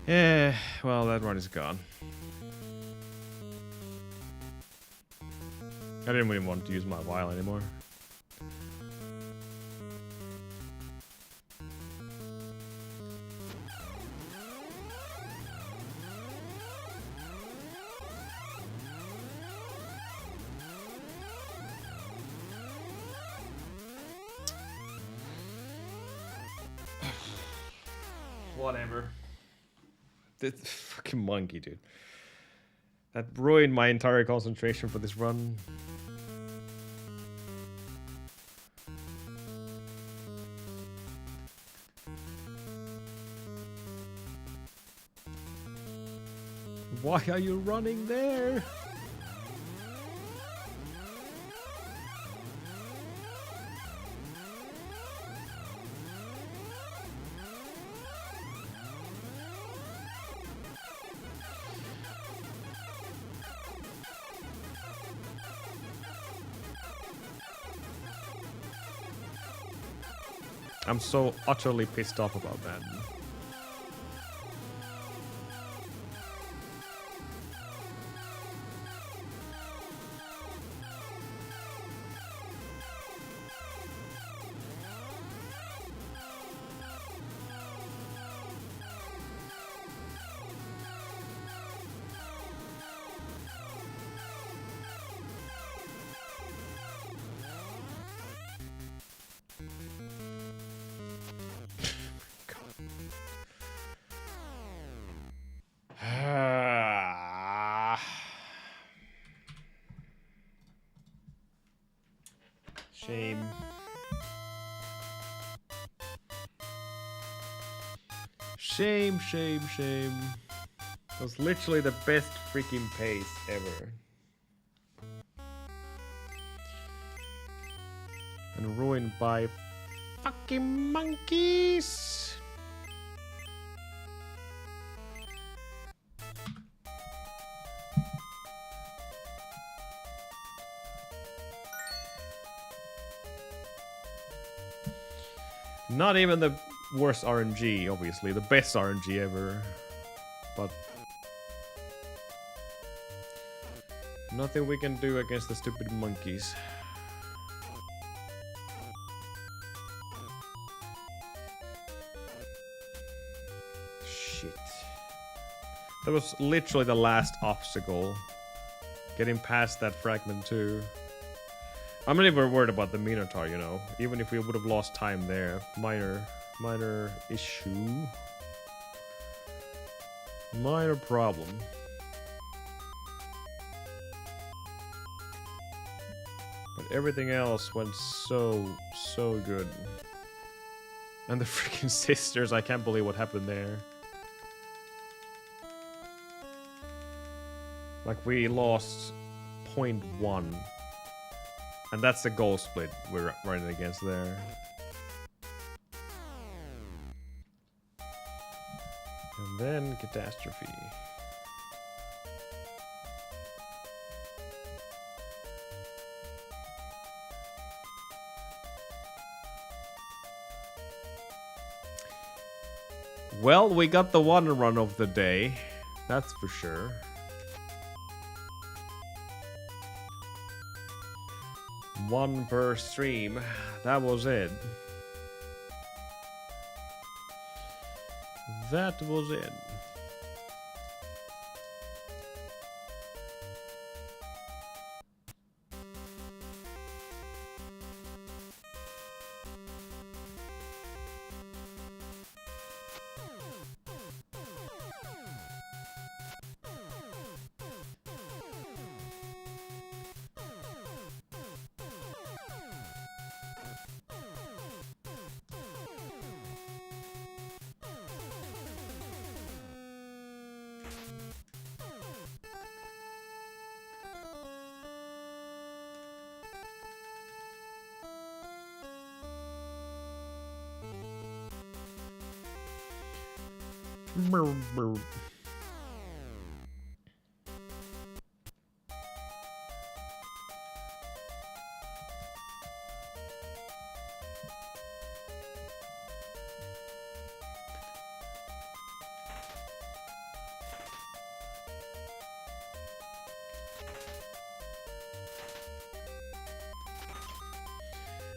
Yeah, well, that run is gone. I didn't even want to use my vial anymore. Whatever. This fucking monkey, dude. That ruined my entire concentration for this run. Why are you running there? I'm so utterly pissed off about that. Shame. Shame, shame, shame. It was literally the best freaking pace ever. And ruined by fucking monkeys. Not even the worst RNG, obviously. The best RNG ever. But nothing we can do against the stupid monkeys. Shit. That was literally the last obstacle. Getting past that fragment too. I'm not even worried about the Minotaur, you know. Even if we would have lost time there. Minor issue. Minor problem. But everything else went so good. And the freaking sisters, I can't believe what happened there. Like, we lost 0.1. And that's the goal split we're running against there. And then catastrophe. Well, we got the one run of the day. That's for sure. One per stream. That was it. That was it.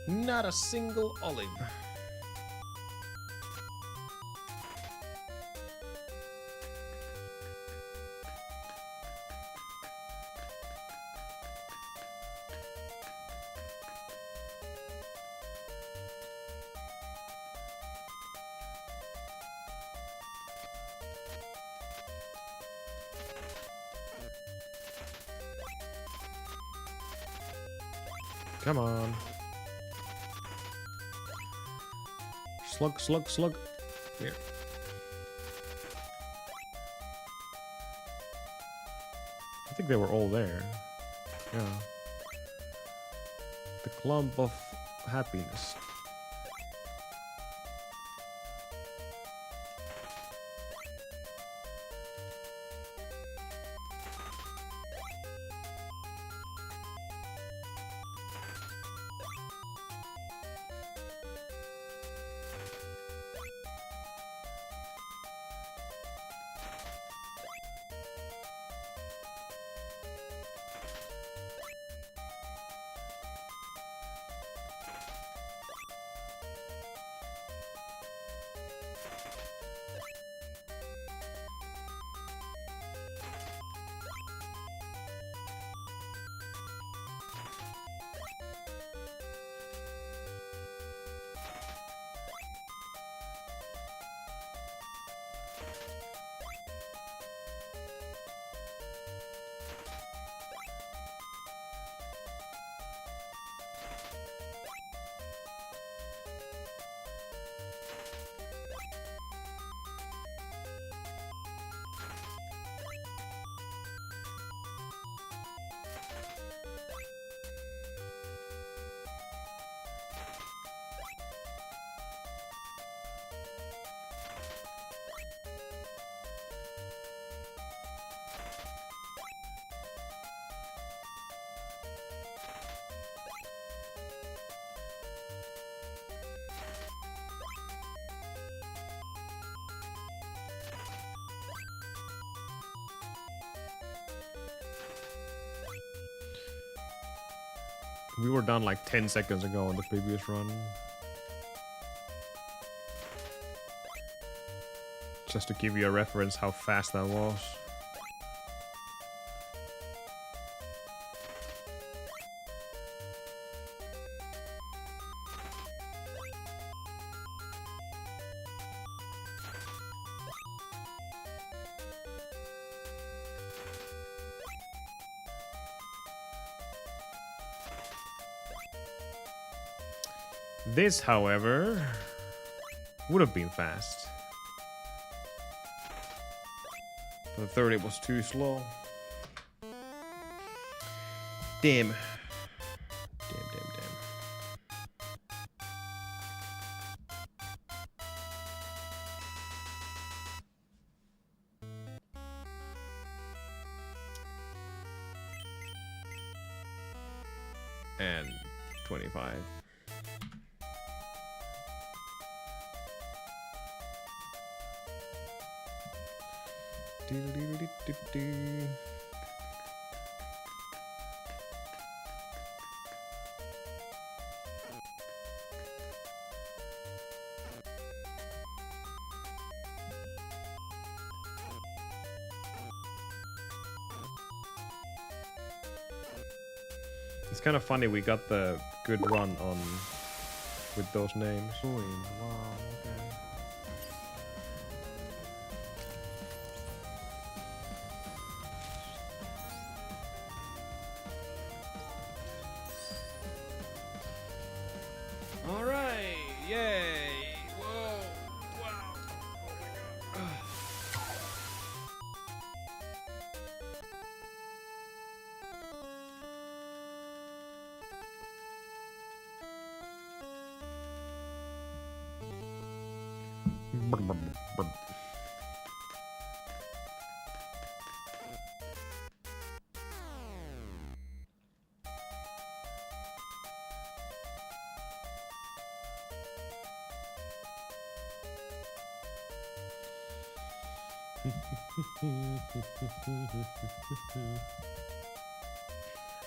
Not a single olive. Come on. Slug, slug, slug. Here. I think they were all there. Yeah. The clump of happiness. We were done like 10 seconds ago on the previous run. Just to give you a reference how fast that was. This, however, would have been fast. But the 30 was too slow. Damn. Damn. And 25. It's kind of funny we got the good run on with those names. Wow, okay. Alright, yay! Whoa! Wow! Oh my god!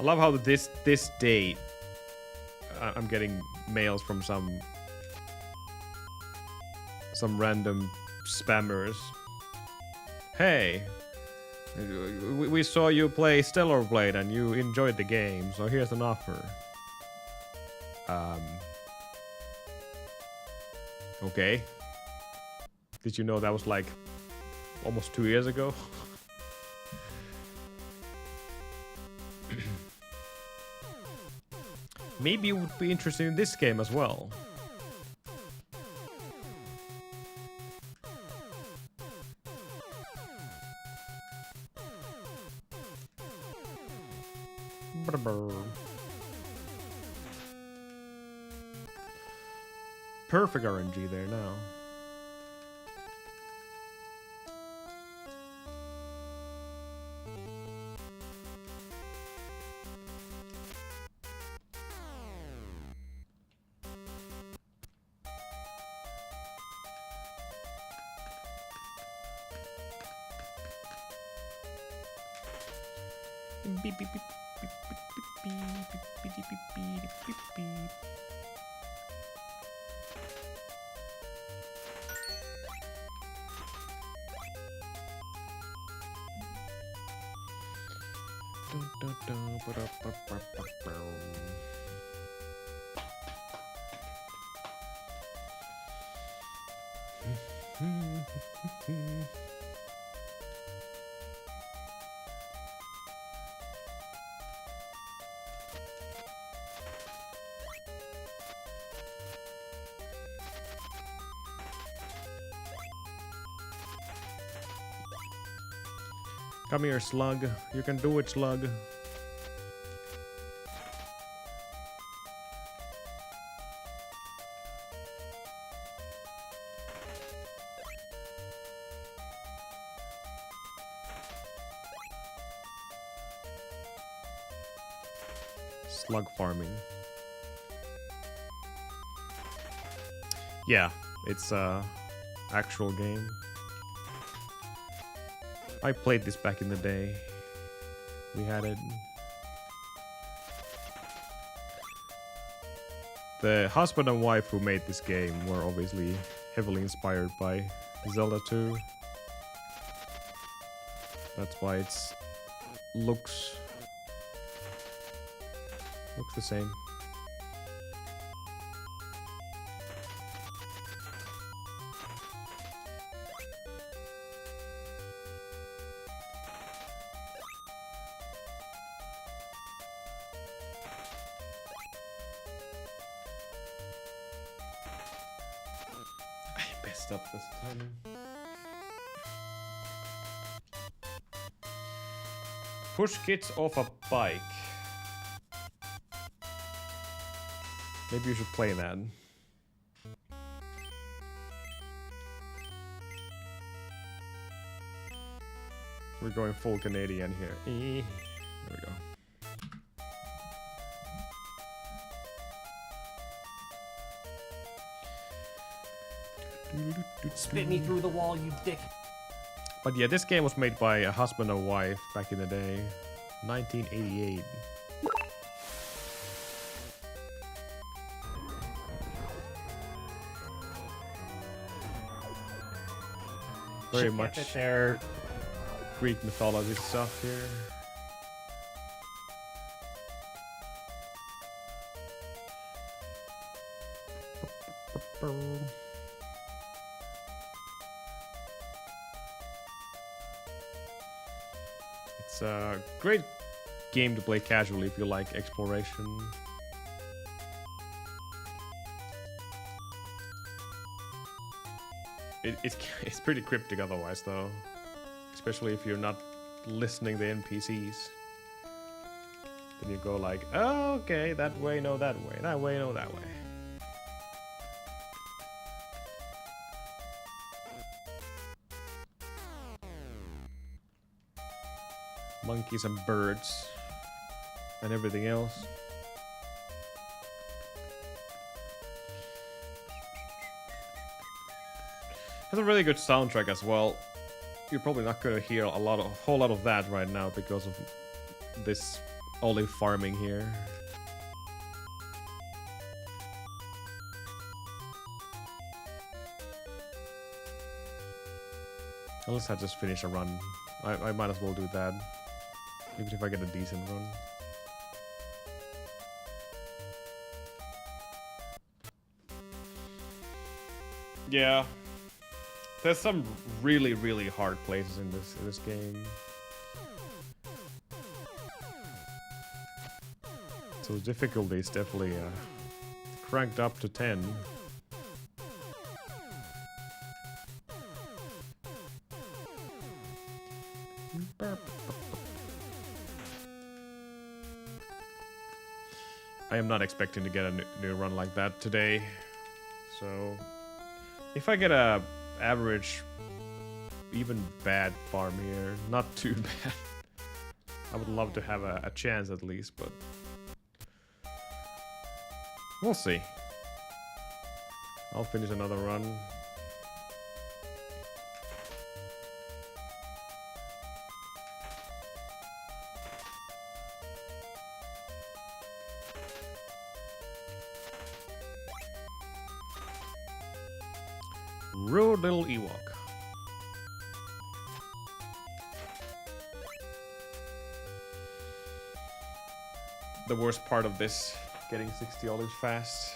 I love how this date I'm getting mails from some random spammers. Hey, we saw you play Stellar Blade and you enjoyed the game, so here's an offer. Okay. Did you know that was like almost 2 years ago? Maybe you would be interested in this game as well. Perfect RNG there now. Beep, beep, beep, beep, beep, beep, beep, beep, beep, beep, beep, beep. Dun, dun, dun, ba-da-ba-ba-ba-bow. Come here, slug. You can do it, slug. Slug farming. Yeah, it's a actual game. I played this back in the day. We had it. The husband and wife who made this game were obviously heavily inspired by Zelda 2. That's why it's looks the same. Up this time. Push kids off a bike. Maybe you should play that. We're going full Canadian here. There we go. Spit me through the wall, you dick. But yeah, this game was made by a husband and wife back in the day. 1988. Very much there. Greek mythology stuff here. It's a great game to play casually if you like exploration. It's pretty cryptic otherwise though. Especially if you're not listening to NPCs. Then you go like, oh, okay, that way, no, that way. That way, no, that way. Monkeys and birds and everything else. Has a really good soundtrack as well. You're probably not gonna hear a whole lot of that right now because of this olive farming here. Unless I just finish a run. I might as well do that. Even if I get a decent run. Yeah. There's some really, really hard places in this game. So the difficulty is definitely cranked up to 10. I am not expecting to get a new run like that today. So if I get a average, even bad farm here, not too bad. I would love to have a chance at least, but we'll see. I'll finish another run. Rude little Ewok. The worst part of this, getting 60 olives fast.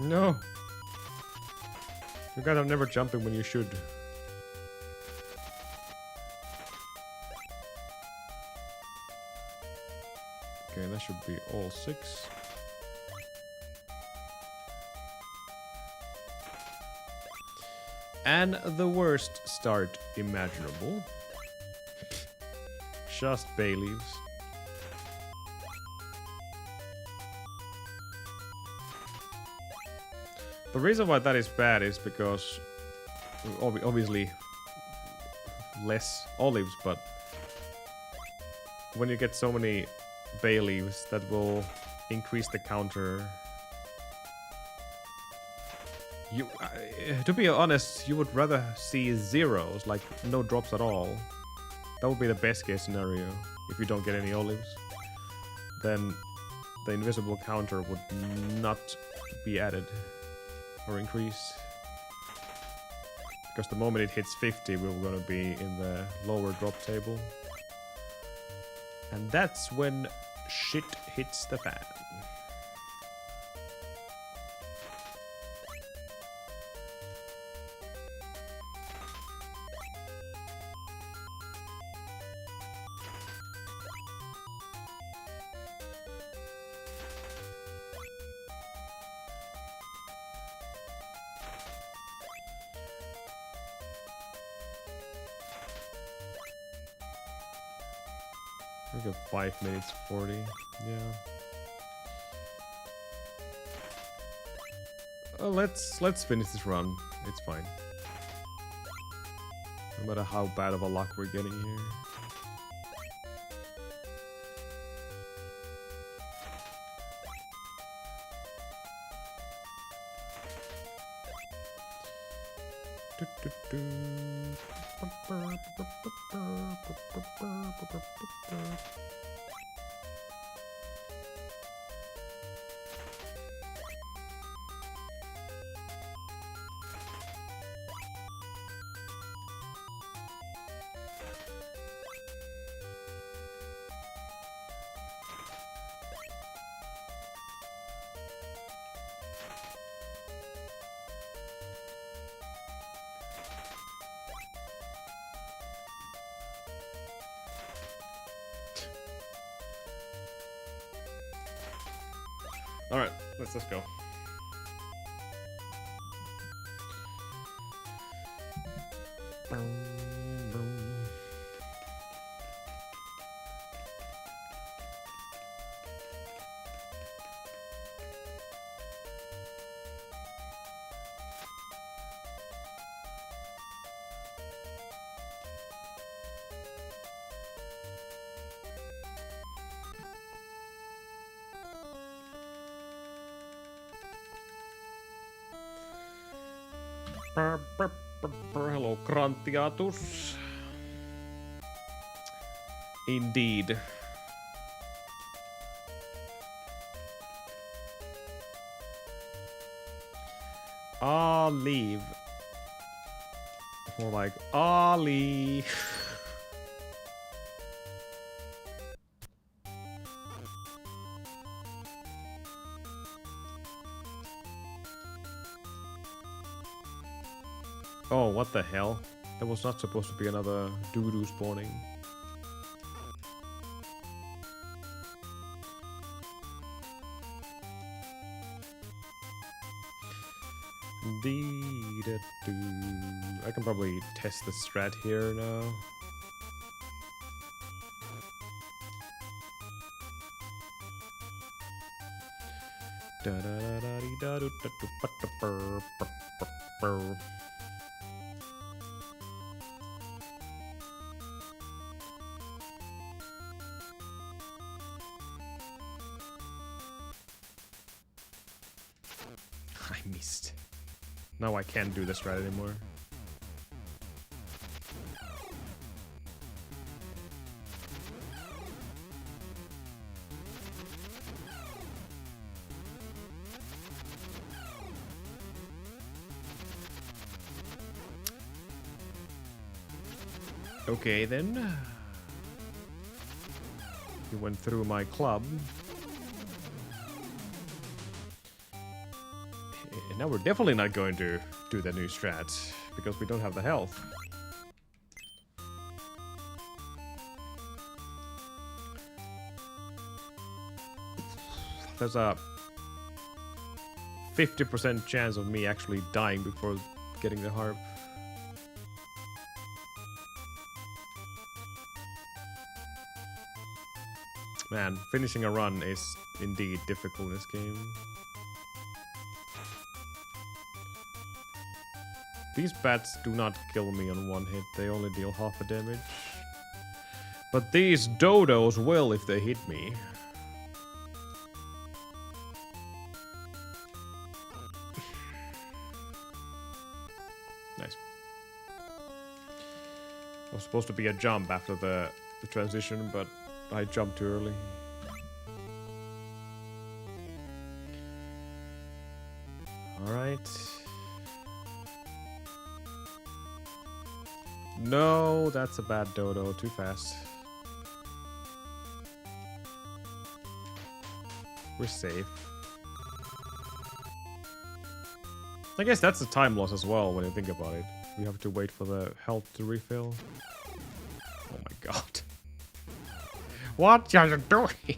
No! You guys are never jumping when you should. Okay, that should be all 6. And the worst start imaginable. Just bay leaves. The reason why that is bad is because obviously less olives, but when you get so many bay leaves, that will increase the counter. You, to be honest, you would rather see zeros, like no drops at all. That would be the best case scenario if you don't get any olives. Then the invisible counter would not be added or increase. Because the moment it hits 50, we're gonna be in the lower drop table. And that's when shit hits the fan. We got 5 minutes 40. Yeah. Let's finish this run. It's fine. No matter how bad of a luck we're getting here. Alright, let's just go. Hello, Grantiatus. Indeed. Leave. More like Ali. Oh, what the hell? There was not supposed to be another doo-doo spawning. I can probably test the strat here now. I missed. Now I can't do this right anymore. Okay then. You went through my club. Now we're definitely not going to do the new strat because we don't have the health. There's a 50% chance of me actually dying before getting the harp. Man, finishing a run is indeed difficult in this game. These bats do not kill me on one hit, they only deal half the damage. But these dodos will if they hit me. Nice. It was supposed to be a jump after the transition, but I jumped too early. Alright. No, that's a bad dodo. Too fast. We're safe. I guess that's a time loss as well when you think about it. We have to wait for the health to refill. Oh my god. What are you doing?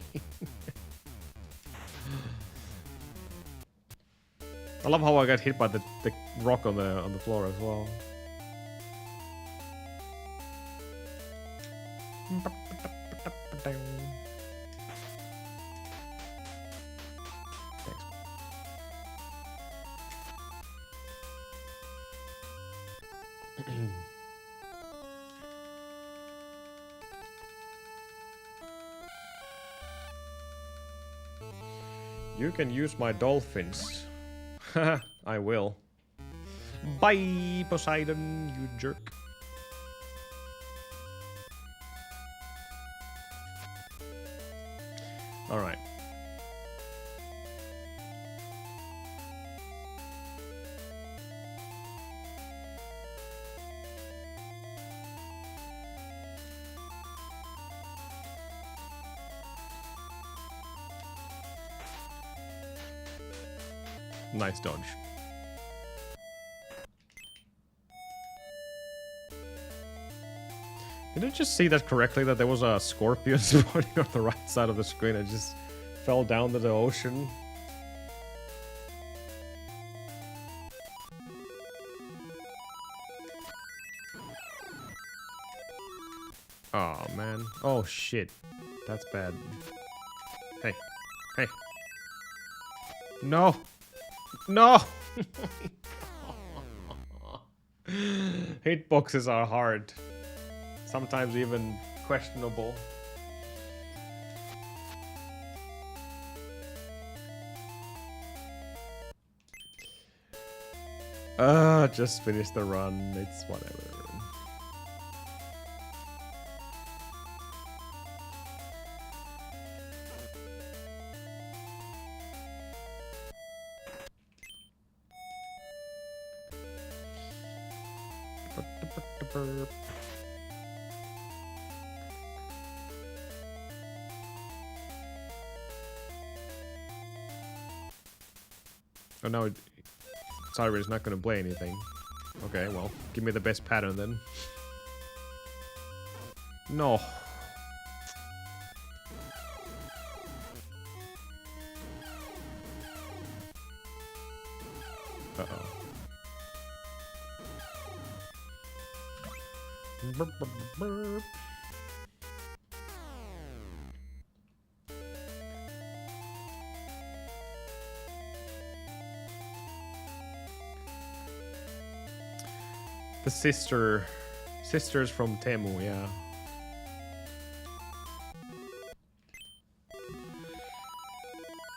I love how I got hit by the rock on the floor as well. You can use my dolphins. I will. Bye, Poseidon, you jerk. Alright. Nice dodge. Did I just see that correctly, that there was a scorpion spawning on the right side of the screen and just fell down to the ocean? Oh man. Oh shit. That's bad. Hey. Hey. No! No! Hitboxes are hard. Sometimes even questionable. Just finish the run. It's whatever. Oh no, Cyrus is not gonna play anything. Okay, well, give me the best pattern then. No. Uh-oh. Burp, burp, burp. The sisters from Temu, yeah.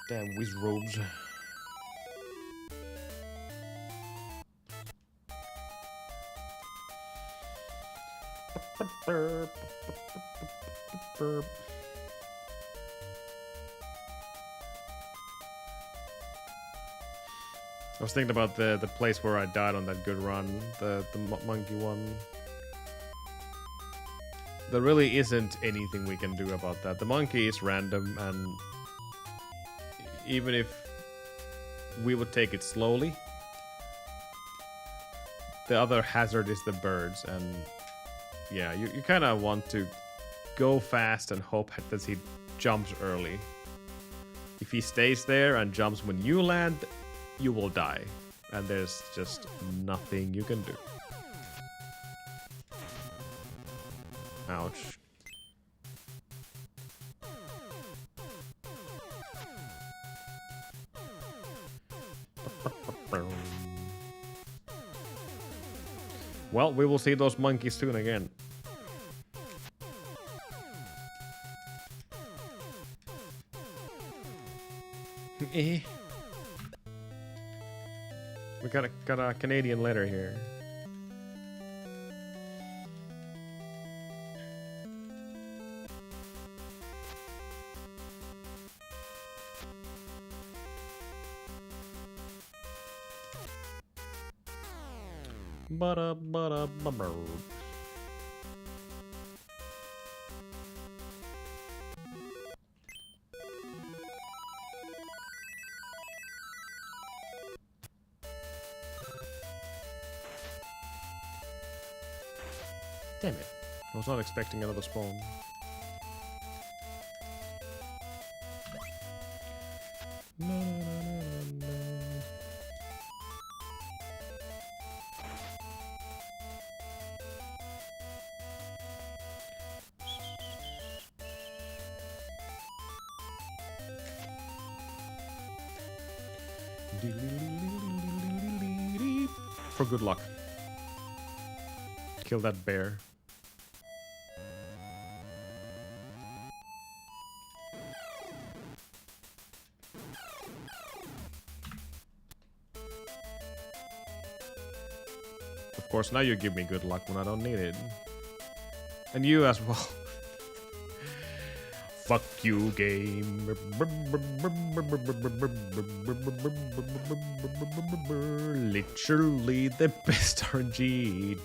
Damn whiz robes. I was thinking about the place where I died on that good run, the monkey one. There really isn't anything we can do about that. The monkey is random, and even if we would take it slowly, the other hazard is the birds, and yeah, you kind of want to go fast and hope that he jumps early. If he stays there and jumps when you land, you will die, and there's just nothing you can do. Ouch. Well, we will see those monkeys soon again. We got a Canadian letter here. Ba-da-ba-da-ba-ba. Damn it. I was not expecting another spawn. No, no, no, no, no. For good luck. Kill that bear. Of course, now you give me good luck when I don't need it. And you as well. Fuck you, game. Literally the best RNG.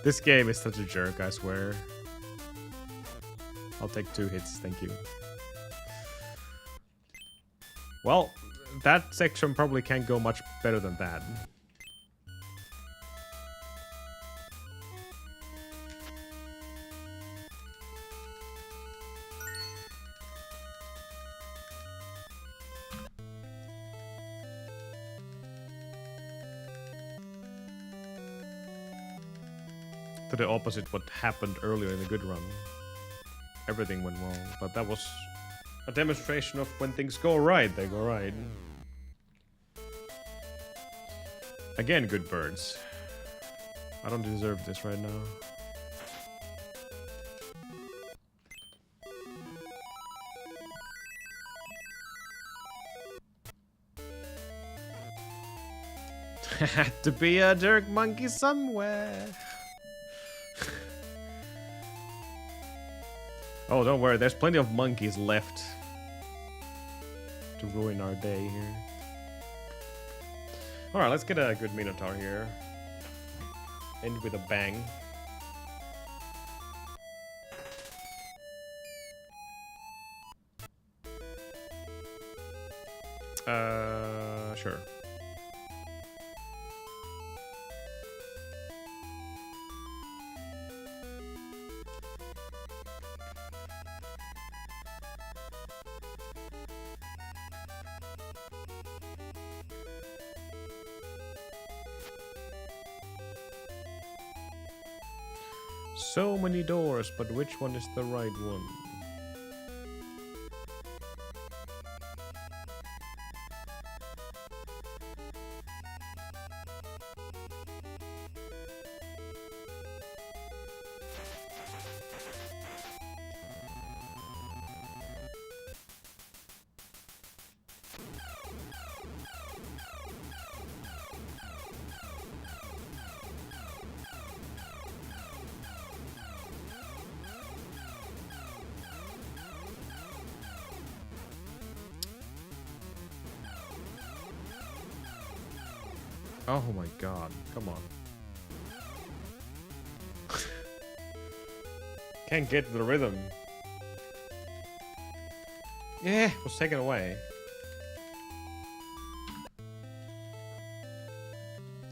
This game is such a jerk, I swear. I'll take 2 hits, thank you. Well, that section probably can't go much better than that. To the opposite what happened earlier in the good run. Everything went wrong, but that was a demonstration of when things go right, they go right. Again, good birds. I don't deserve this right now. Had to be a jerk monkey somewhere. Oh, don't worry, there's plenty of monkeys left to ruin our day here. Alright, let's get a good Minotaur here. End with a bang. Sure. So many doors, but which one is the right one? Oh my god, come on. Can't get the rhythm. Yeah, it was taken away.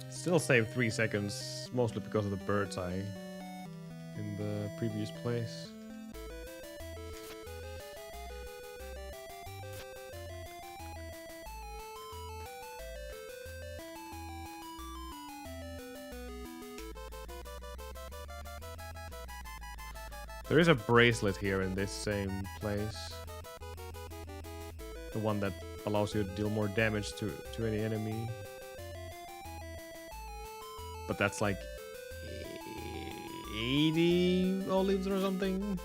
Still saved 3 seconds, mostly because of the bird's eye in the previous place. There is a bracelet here in this same place. The one that allows you to deal more damage to any enemy. But that's like 80 olives or something.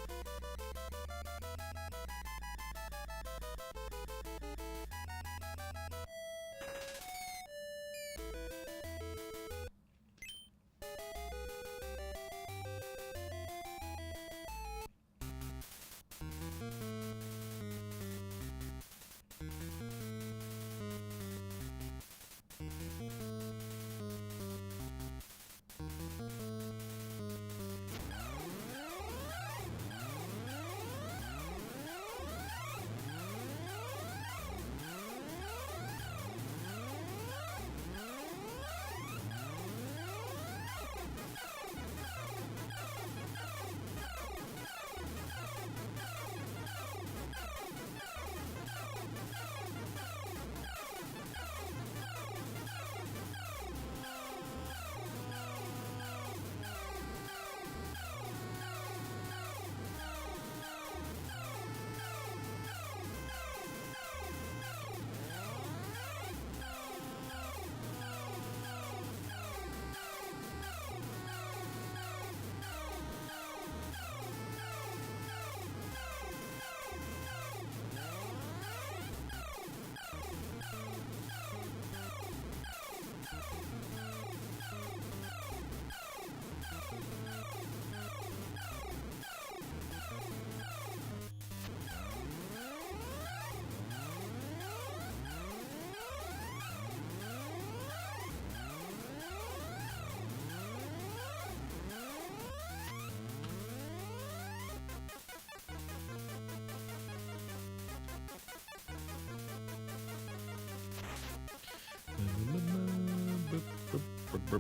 Ow,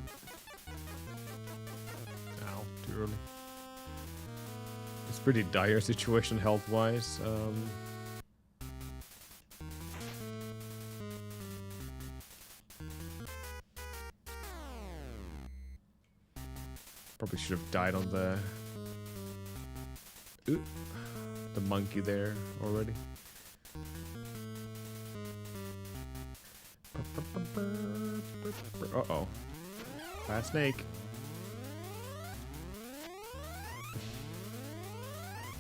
too early. It's pretty dire situation health-wise. Probably should have died on the monkey there already. Uh-oh. Fast snake.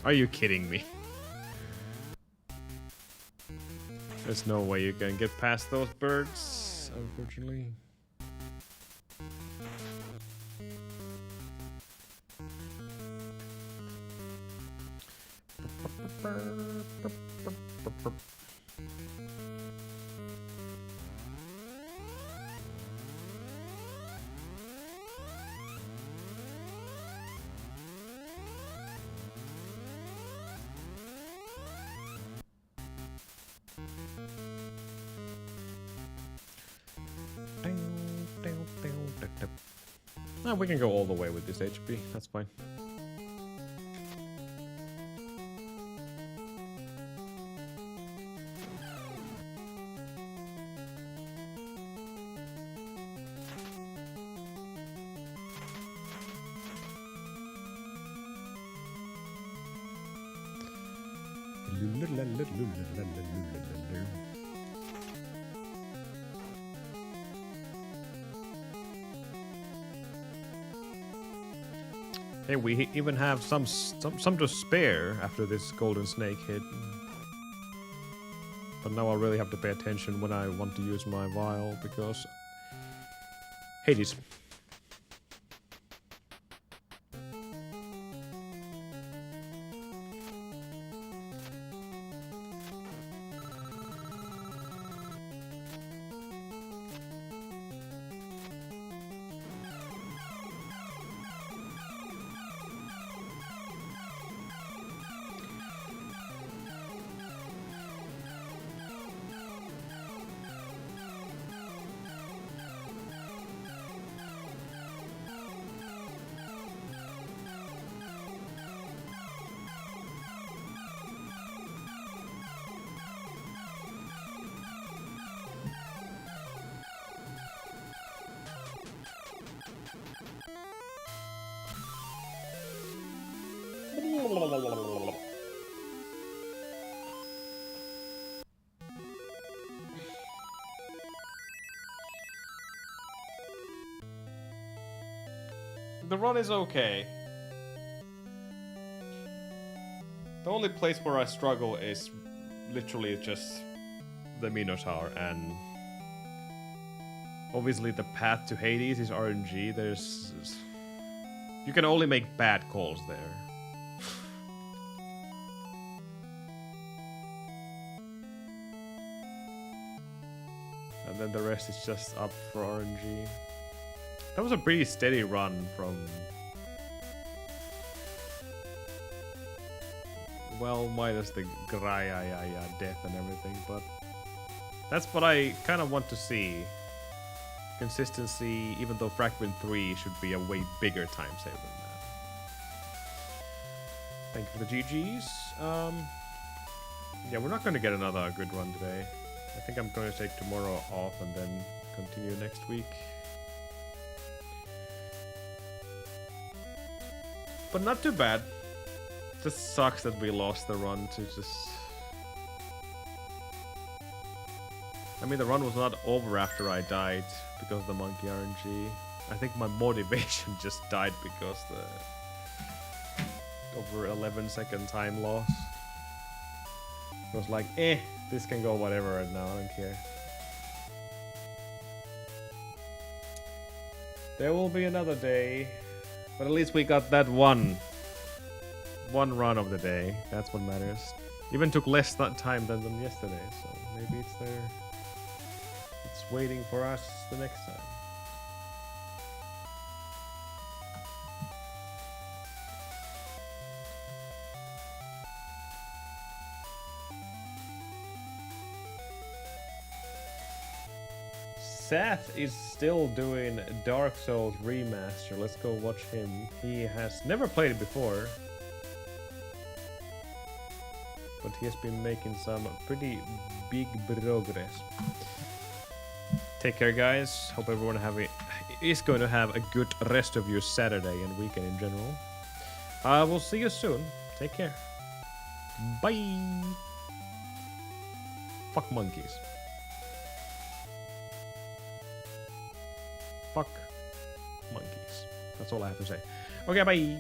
Are you kidding me? There's no way you can get past those birds, unfortunately. Ah, we can go all the way with this HP. That's fine. Hey, we even have some to spare after this golden snake hit. But now I really have to pay attention when I want to use my vial because Hades. The run is okay. The only place where I struggle is literally just the Minotaur, and obviously the path to Hades is RNG. You can only make bad calls there. And then the rest is just up for RNG. That was a pretty steady run from... Well, minus the Graya death and everything, but... That's what I kind of want to see. Consistency, even though Fragment 3 should be a way bigger time save than that. Thank you for the GGs. Yeah, we're not going to get another good run today. I think I'm going to take tomorrow off and then continue next week. But not too bad. Just sucks that we lost the run to just... I mean, the run was not over after I died because of the monkey RNG. I think my motivation just died because the over 11-second time loss. It was like, this can go whatever right now, I don't care. There will be another day. But at least we got that one run of the day. That's what matters. Even took less time than yesterday, so maybe it's there. It's waiting for us the next time. Seth is still doing Dark Souls Remaster. Let's go watch him. He has never played it before, but he has been making some pretty big progress. Take care, guys. Hope everyone is going to have a good rest of your Saturday and weekend in general. We'll see you soon. Take care. Bye. Fuck monkeys. Fuck monkeys. That's all I have to say. Okay, bye.